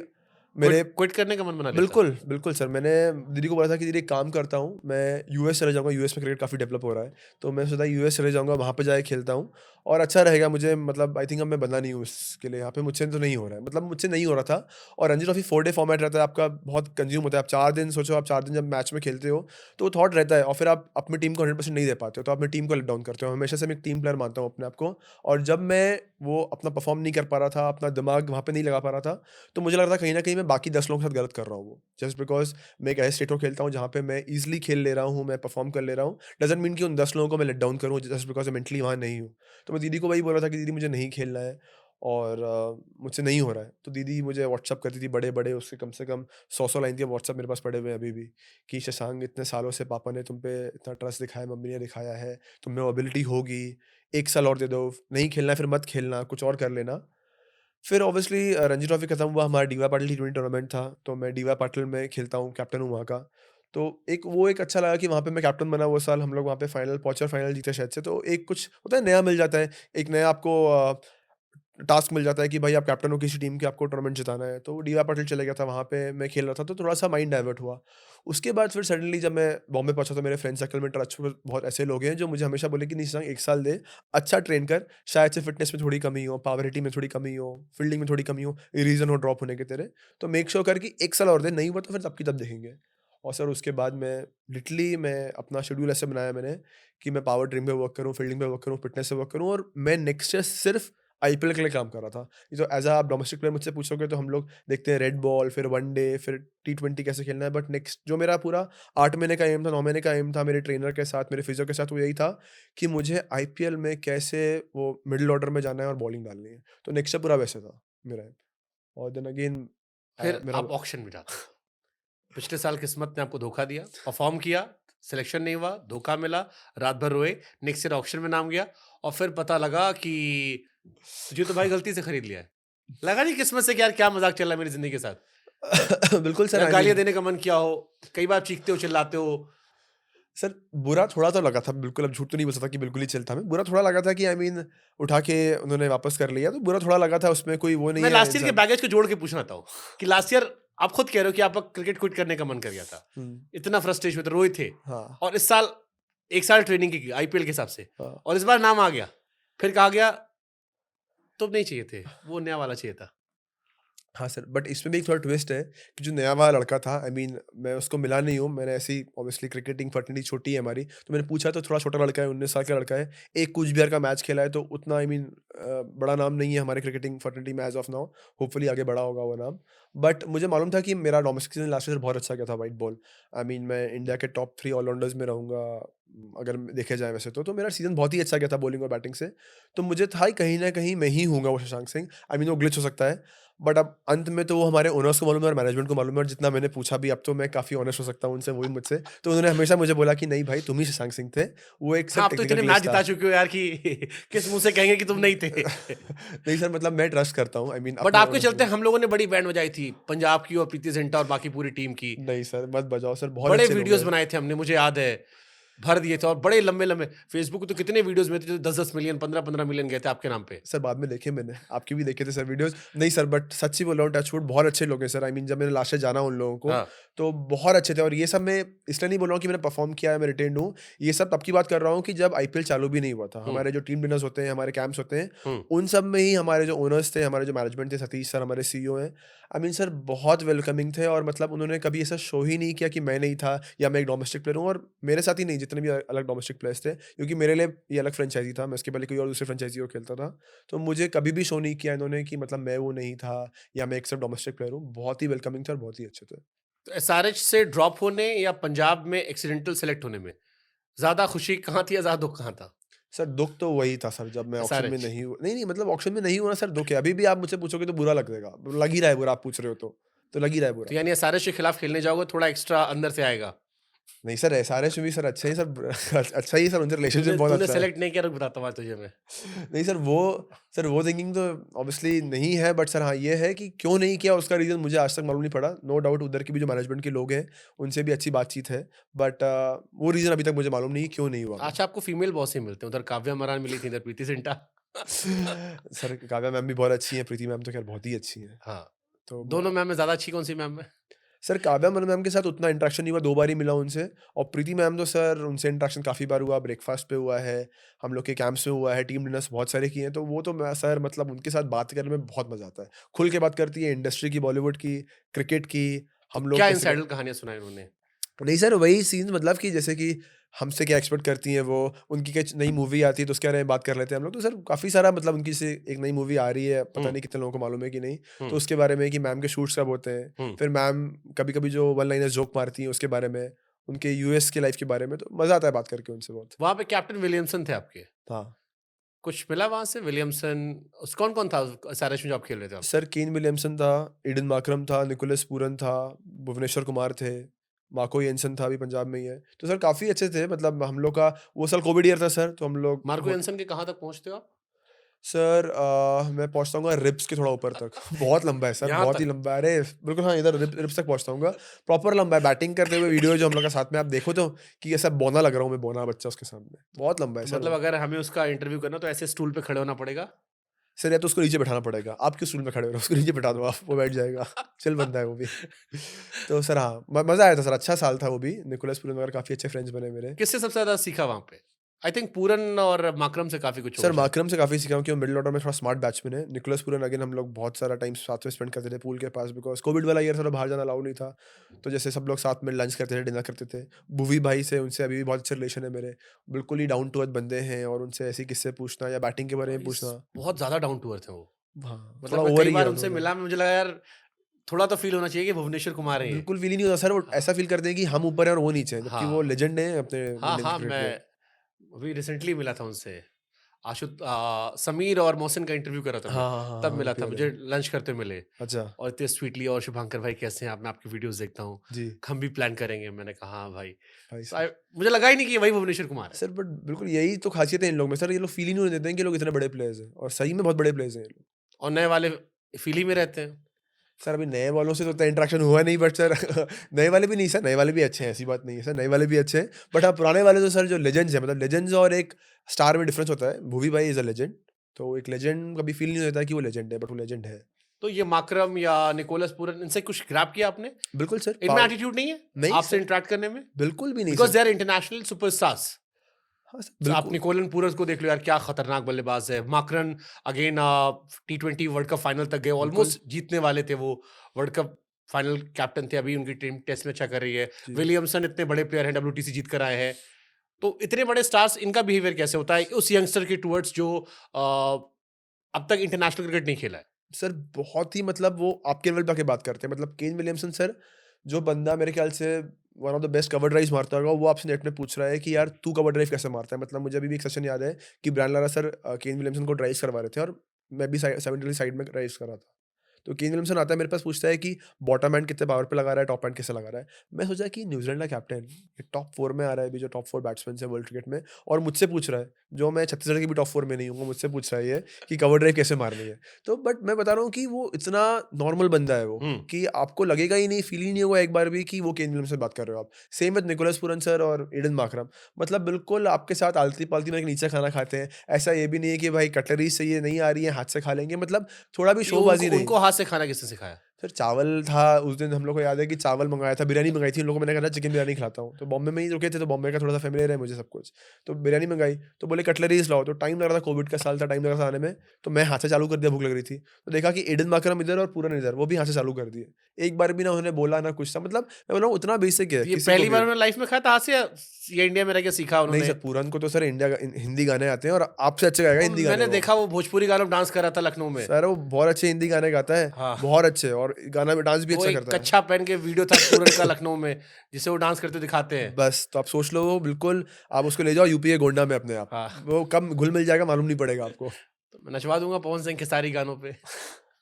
मेरे क्विट करने का मन बना लिया था? बिल्कुल, बिल्कुल सर, मैंने दीदी को बोला था कि दीदी एक काम करता हूँ, मैं यूएस चले जाऊँगा, यूएस में क्रिकेट काफ़ी डेवलप हो रहा है। तो मैं सोचा यूएस चले जाऊँगा, वहाँ पे जाके खेलता हूँ और अच्छा रहेगा मुझे, मतलब आई थिंक अब मैं बना नहीं हूँ इसके लिए, यहाँ पे मुझसे तो नहीं हो रहा है, मतलब मुझसे नहीं हो रहा था। और रणजी ट्रॉफी 4 डे फॉर्मेट रहता है आपका, बहुत कंज्यूम होता है। आप 4 दिन सोचो, आप 4 दिन जब मैच में खेलते हो, तो वो थॉट रहता है, और फिर आप अपनी टीम को 100% नहीं दे पाते हो, तो आप अपनी टीम को लेट डाउन करते हो। हमेशा से मैं एक टीम प्लेयर मानता हूँ अपने आप को, और जब मैं वो अपना परफॉर्म नहीं कर पा रहा था, अपना दिमाग वहाँ पे नहीं लगा पा रहा था, तो मुझे लग रहा था कहीं न कहीं मैं बाकी 10 लोगों के साथ गलत कर रहा हूँ वो। जस्ट बिकॉज़ मैं एक ऐसे स्टेट में खेलता हूँ जहाँ पे मैं ईज़िली खेल ले रहा हूँ, मैं परफ़ॉर्म कर ले रहा हूँ, डज़न्ट मीन कि उन 10 लोगों को मैं लेट डाउन करूँ जस्ट बिकॉज़ मैं मेंटली वहाँ नहीं हूँ। तो मैं दीदी को वही बोल रहा था कि दीदी मुझे नहीं खेलना है, और मुझसे नहीं हो रहा है। तो दीदी मुझे व्हाट्सएप करती थी बड़े-बड़े, उसके कम से कम 100-100 लाइन के व्हाट्सएप मेरे पास पड़े हुए हैं अभी भी, कि शशांक इतने सालों से पापा ने तुम पे इतना ट्रस्ट दिखाया, मम्मी ने दिखाया है, तुम में वो एबिलिटी होगी, 1 साल और दे दो, नहीं खेलना है फिर मत खेलना, कुछ और कर लेना। फिर ऑब्वियसली रणजी ट्रॉफी खत्म हुआ, हमारा डीवाई पाटिल टी20 टूर्नामेंट था, तो मैं डीवाई पाटिल में खेलता हूँ, कैप्टन हूँ वहाँ का। तो एक अच्छा लगा कि वहाँ पे मैं कैप्टन बना वो साल, हम लोग वहाँ पे फाइनल पहुँचे और फाइनल जीते शायद से। तो एक कुछ होता है नया मिल जाता है, एक नया आपको टास्क मिल जाता है कि भाई आप कैप्टन हो किसी टीम के, आपको टूर्नामेंट जिताना है। तो डीवाई पाटिल चले गया था, वहाँ पे मैं खेल रहा था, तो थोड़ा सा माइंड डाइवर्ट हुआ। उसके बाद फिर सडनली जब मैं बॉम्बे पहुंचा, तो मेरे फ्रेंड सर्कल में टच में बहुत ऐसे लोग हैं जो मुझे हमेशा बोले कि निशा 1 साल दे, अच्छा ट्रेन कर, शायद से फिटनेस में थोड़ी कमी हो, पावर हिटिंग में थोड़ी कमी हो, फील्डिंग में थोड़ी कमी हो, रीजन हो ड्रॉप होने के तेरे, तो मेक श्योर कर कि 1 साल और दे, नहीं हुआ तो फिर तब की तब देखेंगे। और सर उसके बाद मैं लिटरली मैं अपना शेड्यूल ऐसे बनाया मैंने कि मैं पावर ट्रिम पे वर्क करूँ, फील्डिंग पे वर्क करूँ, फिटनेस पे वर्क करूँ, और मैं नेक्स्ट ईयर सिर्फ आईपीएल के लिए काम कर रहा था। ये तो एज़ आप डोमेस्टिक प्लेयर मुझसे पूछोगे तो हम लोग देखते हैं रेड बॉल, फिर वनडे, फिर टी20 कैसे खेलना है, बट नेक्स्ट जो मेरा पूरा 8 महीने का एम था, 9 महीने का एम था, मेरे ट्रेनर के साथ, मेरे फिजियो के साथ, वो यही था कि मुझे आईपीएल में कैसे वो मिडिल ऑर्डर में जाना है और बॉलिंग डालनी है। तो नेक्स्ट ईयर पूरा वैसे था मेरा aim। और देन अगेन फिर मेरा आप ऑक्शन में जाते हो। पिछले साल किस्मत ने आपको धोखा दिया, परफॉर्म किया, सिलेक्शन नहीं हुआ, धोखा मिला, रात भर रोए, नेक्स्ट ईयर ऑक्शन में नाम गया, और फिर पता लगा कि तुझे तो भाई गलती से खरीद लिया है। लगा नहीं किस्मत से कि यार क्या मजाक चल रहा है मेरी जिंदगी के साथ, बिल्कुल सर, या आई गालियां मीन देने का मन किया हो, कई बार चीखते हो, चिल्लाते हो? सर बुरा थोड़ा तो लगा था, बिल्कुल अब झूठ तो नहीं बोल सकता कि बिल्कुल ही चलता मैं, बुरा थोड़ा लगा था कि आई मीन उठा के उन्होंने वापस कर लिया, तो बुरा थोड़ा लगा था, उसमें कोई वो नहीं मैं है लास्ट ईयर के इंसान। बैगेज को जोड़ के पूछना था कि लास्ट ईयर आप खुद कह रहे हो कि आपका क्रिकेट क्विट करने का मन कर गया था, हम्म, इतना फ्रस्ट्रेशन में थे, रोए थे, हाँ और इस साल 1 साल ट्रेनिंग की आईपीएल के हिसाब से, हाँ और इस बार नाम आ गया, फिर कहा गया तुम नहीं चाहिए थे, वो नया वाला चाहिए था। हाँ सर, बट इसमें भी एक थोड़ा ट्विस्ट है कि जो नया वाला लड़का था, आई मीन मैं उसको मिला नहीं हूँ, मैंने ऐसी ऑब्वियसली क्रिकेटिंग फर्टिलिटी छोटी है हमारी, तो मैंने पूछा तो थोड़ा छोटा लड़का है, 19 साल का लड़का है, एक कूच बिहार का मैच खेला है, तो उतना आई मीन बड़ा नाम नहीं है हमारे क्रिकेटिंग फर्टिलिटी में एज ऑफ नाउ, होपफुली आगे बड़ा होगा वो नाम। बट मुझे मालूम था कि मेरा डोमेस्टिक सीजन लास्ट ईयर बहुत अच्छा गया था वाइट बॉल, आई मीन मैं इंडिया के टॉप 3 ऑलराउंडर्स में रहूँगा, अगर देखा जाए वैसे तो मेरा सीज़न बहुत ही अच्छा गया था बॉलिंग और बैटिंग से। तो मुझे था ही कहीं न कहीं मैं ही हूँगा वो शशांक सिंह। आई मीन वो ग्लिच हो सकता है, बट अब अंत में तो वो हमारे ओनर्स को मालूम है और मैनेजमेंट को मालूम है, और जितना मैंने पूछा भी अब तो मैं काफ़ी ऑनेस्ट हो सकता हूँ उनसे, वो भी मुझससे। तो उन्होंने हमेशा मुझे बोला कि नहीं भाई तुम ही शशांक सिंह थे, वो एक हाँ, सिर्फ़ आप तो टेक्निकल इतने ग्लिच मैच था। जिता चुके हो यार कि किस मुँह से कहेंगे कि तुम नहीं थे। नहीं सर, मतलब मैं ट्रस्ट करता हूँ, आई मीन बट अपने आपके ओनर्स चलते को। हम लोगों ने बड़ी बैंड बजाई थी, पंजाब की और प्रीति जिंटा और बाकी पूरी टीम की। नहीं सर, मत बजाओ सर, बहुत बड़े अच्छे लोग वीडियोस हैं। बनाए थे हमने, मुझे याद है, भर दिए थे और बड़े लंबे-लंबे फेसबुक पे तो कितने वीडियोस में थे जो 10-10 मिलियन, 15-15 मिलियन गए थे आपके नाम पे। सर बाद में देखे मैंने, आपके भी देखे थे सर वीडियोज़। नहीं सर, बट सच्ची बोल रहा हूँ, टच वुड बहुत अच्छे लोग हैं सर। आई मीन जब मैंने लास्ट से जाना उन लोगों को, हाँ। तो बहुत अच्छे थे। और ये सब मैं इसलिए नहीं बोल रहा हूँ कि मैंने परफ़ॉर्म किया है, मैं रिटेन्ड हूँ। ये सब तब की बात कर रहा हूँ कि जब आईपीएल चालू भी नहीं हुआ था। हुँ, हमारे जो टीम डिनर्स होते हैं, हमारे कैंप्स होते हैं, हुँ। उन सब में ही हमारे जो ओनर्स थे, हमारे जो मैनेजमेंट थे, सतीश सर हमारे सीईओ हैं। आई मीन सर बहुत वेलकमिंग थे, और मतलब उन्होंने कभी ऐसा शो ही नहीं किया कि मैं नहीं था या मैं एक डोमेस्टिक प्लेयर हूँ। और मेरे साथ ही नहीं, जितने भी अलग डोमेस्टिक प्लेयर्स थे, क्योंकि मेरे लिए ये अलग फ्रेंचाइज़ी था, मैं उसके पहले कोई और दूसरी फ्रेंचाइज़ी को खेलता था। तो मुझे कभी भी शो नहीं किया इन्होंने कि मतलब मैं वो नहीं था या मैं एक सिर्फ डोमेस्टिक प्लेयर हूँ। बहुत ही वेलकमिंग थे और बहुत ही अच्छे थे। तो एसआरएच से ड्रॉप होने या पंजाब में एक्सीडेंटल सेलेक्ट होने में ज़्यादा खुशी कहाँ थी या ज़्यादा दुःख कहाँ था? सर दुःख तो वही था सर, जब मैं ऑक्शन में एसआरएच। नहीं हूँ, नहीं मतलब ऑक्शन में नहीं हुआ ना सर, दुःख है। अभी भी आप मुझसे पूछोगे तो बुरा लगेगा, लग ही रहा है बुरा, आप पूछ रहे हो तो लग ही रहा है बुरा। तो यानी एसआरएच के खिलाफ खेलने जाओगे थोड़ा एक्स्ट्रा अंदर से आएगा। नहीं सर, एसआरएच में भी सर अच्छे ही सर अच्छा ही सर, उनसे रिलेशनशिप तूने बहुत तूने अच्छा है। सेलेक्ट नहीं किया, रुक बताता हूँ आज तुझे मैं। नहीं सर वो थिंकिंग तो ऑब्वियसली नहीं है, बट सर हाँ, ये है कि क्यों नहीं किया उसका रीज़न मुझे आज तक मालूम नहीं पड़ा। नो डाउट उधर के भी जो मैनेजमेंट के लोग हैं, उनसे भी अच्छी बातचीत है, बट वो रीज़न अभी तक मुझे मालूम नहीं है क्यों नहीं हुआ मैं। अच्छा, आपको फीमेल बॉस ही मिलते हैं, उधर काव्या मरान मिली थी, इधर प्रीति जिंटा। सर काव्या मैम भी बहुत अच्छी हैं, प्रीति मैम तो खैर बहुत ही अच्छी हैं। हाँ, तो दोनों मैम में ज़्यादा अच्छी कौन सी मैम है? सर काव्या मैम के साथ उतना इंटरेक्शन नहीं हुआ, 2 बार ही मिला उनसे। और प्रीति मैम तो सर उनसे इंटरेक्शन काफ़ी बार हुआ, ब्रेकफास्ट पे हुआ है, हम लोग के कैंप्स में हुआ है, टीम डिनर्स बहुत सारे किए हैं। तो वो तो मैं सर मतलब उनके साथ बात करने में बहुत मज़ा आता है। खुल के बात करती है इंडस्ट्री की, बॉलीवुड की, क्रिकेट की, तो हम लोग क्या कैसे इनसाइडर कहानियाँ सुनाई उन्होंने? नहीं सर, वही सीन्स मतलब कि जैसे कि हमसे क्या एक्सपेक्ट करती हैं वो, उनकी कुछ नई मूवी आती है तो उसके बारे में बात कर लेते हैं हम लोग। तो सर काफ़ी सारा मतलब उनकी से एक नई मूवी आ रही है, पता हुँ, नहीं कितने लोगों को मालूम है कि नहीं, हुँ, तो उसके बारे में कि मैम के शूट्स कब होते हैं। हुँ। फिर मैम कभी-कभी जो वन लाइनर जोक मारती हैं उसके बारे में, उनके यूएस के लाइफ के बारे में, तो मज़ा आता है बात करके उनसे बहुत। वहाँ पे कैप्टन विलियमसन थे आपके। हाँ। कुछ मिला वहाँ से? विलियमसन उस कौन-कौन था एसआरएच में जो आप खेल रहे थे आप? सर केन विलियमसन था, एडन मार्करम था, निकोलस पूरन था, भुवनेश्वर कुमार थे, मार्को येन्सन था, अभी पंजाब में ही है। तो सर काफ़ी अच्छे थे, मतलब हम लोग का वो साल कोविड ईयर था सर, तो हम लोग मार्को यन्सन के कहाँ तक पहुँचते हो आप? सर मैं पहुँचता हूँगा रिब्स के थोड़ा ऊपर तक। बहुत लंबा है सर, यहाँ बहुत ही तक? लंबा है। अरे! बिल्कुल हाँ, इधर रिब्स तक पहुँचता हूँगा। प्रॉपर लंबा है, बैटिंग करते हुए वीडियो जो हम लोग का साथ में आप देखो तो कि ऐसा बौना लग रहा हूँ मैं, बौना बच्चा उसके सामने। बहुत लंबा है तो सर मतलब वो। अगर हमें उसका इंटरव्यू करना तो ऐसे स्टूल पे खड़े होना पड़ेगा? सर या तो उसको नीचे बैठाना पड़ेगा। आप क्यों स्टूल में खड़े हो रहे हो? उसको नीचे बैठा दो आप, वो बैठ जाएगा। चिल बंदा है वो भी। तो सर हाँ, मज़ा आया था सर, अच्छा साल था वो भी। निकोलस पूरन वगैरह काफ़ी अच्छे फ्रेंड्स बने मेरे। किससे सबसे ज़्यादा सीखा वहाँ पे? आई थिंक पूरन और माकरम से काफ़ी कुछ सर होगा शायद। मार्करम से काफ़ी सीखा हूँ कि वो मिडल ऑर्डर में थोड़ा स्मार्ट बैट्समैन है। निकोलस पूरन अगेन हम लोग बहुत सारा टाइम साथ में स्पेंड करते थे पूल के पास, बिकॉज़ कोविड वाला ईयर थोड़ा बाहर जाना अलाउ नहीं था। तो जैसे सब लोग साथ में लंच करते थे, डिनर करते थे। भुवी भाई से उनसे अभी भी बहुत अच्छे रिलेशन है मेरे। बिल्कुल ही डाउन टू अर्थ बंदे हैं, और उनसे ऐसे किस्से पूछना या बैटिंग के बारे में इस पूछना, बहुत ज़्यादा डाउन टू अर्थ हैं वो। हाँ, थोड़ा मतलब मैं ओवर कई ही बार है उनसे उन्होंने। मिला, मुझे लगा यार थोड़ा तो फ़ील होना चाहिए कि भुवनेश्वर कुमार है ये। बिल्कुल फ़ील ही नहीं होता सर, वो हाँ, ऐसा फ़ील करते हैं कि हम ऊपर हैं और वो नीचे हैं, जबकि वो हाँ। लेजेंड हैं अपने हाँ, इंडियन हाँ, क्रिकेट मैं के। अभी रिसेंटली मिला था उनसे। समीर और मोहसिन का इंटरव्यू कर रहा था मैं, हाँ, हाँ, हाँ, तब हाँ, मिला था, आईपीएल मुझे है। लंच करते मिले अच्छा, और इतने स्वीटली, और शुभंकर भाई कैसे हैं आप? मैं आपकी वीडियोज़ देखता हूँ, जी, हम भी प्लान करेंगे। मैंने कहा हाँ भाई। भाई सो साहब। मुझे लगा ही नहीं कि ये वही भुवनेश्वर कुमार है। सर बट बिल्कुल यही तो ख़ासियत है इन लोग में सर, ये लोग फ़ील ही नहीं होने देते हैं कि ये लोग इतने बड़े प्लेयर्स हैं, और सही में बहुत बड़े प्लेयर्स हैं ये लोग। और नए वाले फील ही में रहते हैं। सर अभी नए वालों से तो उतना इंटरेक्शन हुआ नहीं, बट सर नए वाले भी नहीं सर, नए वाले भी अच्छे हैं, ऐसी बात नहीं है सर, नए वाले भी अच्छे हैं। बट हाँ, पुराने वाले तो सर जो लेजेंड्स हैं, मतलब लेजेंड्स और एक स्टार में डिफरेंस होता है। भुवी भाई इज़ अ लेजेंड, तो एक लेजेंड कभी फ़ील नहीं होता कि वो लेजेंड है, बट वो लेजेंड है। तो ये माकरम या निकोलस पूरन, इनसे कुछ ग्रैब किया आपने? बिल्कुल सर, इनमें एटीट्यूड नहीं है नहीं आपसे सर, इंटरेक्ट करने में? बिल्कुल भी नहीं because sir. They are international superstars. हाँ सर, आप बिल्कुल। निकोलन पूरन को देख लो यार, क्या खतरनाक बल्लेबाज है। Markram again T20 world cup final तक गए, बिल्कुल, ऑलमोस्ट जीतने वाले थे वो। वर्ल्ड कप फाइनल कैप्टन थे, अभी उनकी टीम टेस्ट में अच्छा कर रही है। जी। विलियमसन इतने बड़े प्लेयर हैं, WTC जीत कर आए हैं। तो इतने बड़े स्टार्स, इनका बिहेवियर कैसे होता है उस यंगस्टर के टुवर्ड्स जो अब तक इंटरनेशनल क्रिकेट नहीं खेला है? सर बहुत ही मतलब वो आपके लेवल पे आके बात करते हैं। मतलब केन विलियमसन सर, जो बंदा मेरे ख्याल से one of the best cover drives मारता होगा, वो आपसे नेट में पूछ रहा है कि यार तू कवर ड्राइव कैसे मारता है। मतलब मुझे अभी भी एक सेशन याद है कि Brian Lara sir Kane Williamson को ड्राइव करवा रहे थे और मैं भी साइड में ड्राइव कर रहा था। तो केन विलियमसन आता है मेरे पास, पूछता है कि बॉटम हैंड कितने पावर पे लगा रहा है, टॉप हैंड कैसे लगा रहा है। मैं सोचा कि न्यूजीलैंड का कैप्टन टॉप 4 में आ रहा है अभी, जो टॉप 4 बैट्समैन है वर्ल्ड क्रिकेट में, और मुझसे पूछ रहा है, जो मैं छत्तीसगढ़ की भी टॉप 4 में नहीं हूँ, मुझसे पूछ रहा है ये कि कवर ड्राइव कैसे मारनी है। तो बट मैं बता रहा हूँ कि वो इतना नॉर्मल बंदा है वो, कि आपको लगेगा ही नहीं, फील ही नहीं होगा एक बार भी कि वो केन विलियमसन से बात कर रहे हो आप। Same with Nicholas Pooran sir और एडन मार्करम, मतलब बिल्कुल आपके साथ आलती पालती में नीचे खाना खाते हैं। ऐसा ये भी नहीं है कि भाई कटलरी से ये नहीं आ रही है हाथ से खा लेंगे, मतलब थोड़ा भी शोबाजी नहीं। उनको हाथ से खाना किसने सिखाया? सर चावल था उस दिन, हम लोग को याद है कि चावल मंगाया था, बिरयानी मंगाई थी उन लोगों को, मैंने कहा चिकन बिरयानी खिलाता हूँ। तो बॉम्बे में ही रुके थे, तो बॉम्बे का थोड़ा सा फेमिलियर है मुझे सब कुछ, तो बिरयानी मंगाई, तो बोले कटलरीज लाओ। तो टाइम लग रहा था, कोविड का साल था, टाइम लग रहा था आने में, तो मैं हाथ से चालू कर दिया, भूख लग रही थी। तो देखा कि एडन मार्करम इधर और पूरन इधर, वो भी हाथ से चालू कर दिए। एक बार भी ना उन्होंने बोला ना कुछ था, मतलब मैं बोला उतना बेसिक है। ये पहली बार उन्होंने लाइफ में खाया था हाथ से, ये इंडिया में रह के सीखा उन्होंने? नहीं सर, पूरन को तो सर इंडिया हिंदी गाने आते हैं, और आपसे अच्छे गाएगा हिंदी गाने। मैंने देखा वो भोजपुरी गानों में डांस कर रहा था लखनऊ में। सर वो बहुत अच्छे हिंदी गाने गाता है, बहुत अच्छे, और गाना में डांस भी अच्छा करता है। कच्छा पहन के वीडियो था पूरन का लखनऊ में, जिसे वो डांस करते दिखाते हैं। बस तो आप सोच लो, वो बिल्कुल आप उसको ले जाओ यूपी के गोंडा में अपने आप, वो कब घुल मिल जाएगा मालूम नहीं पड़ेगा आपको। तो मैं नचवा दूंगा पवन सिंह के सारी गानों पे।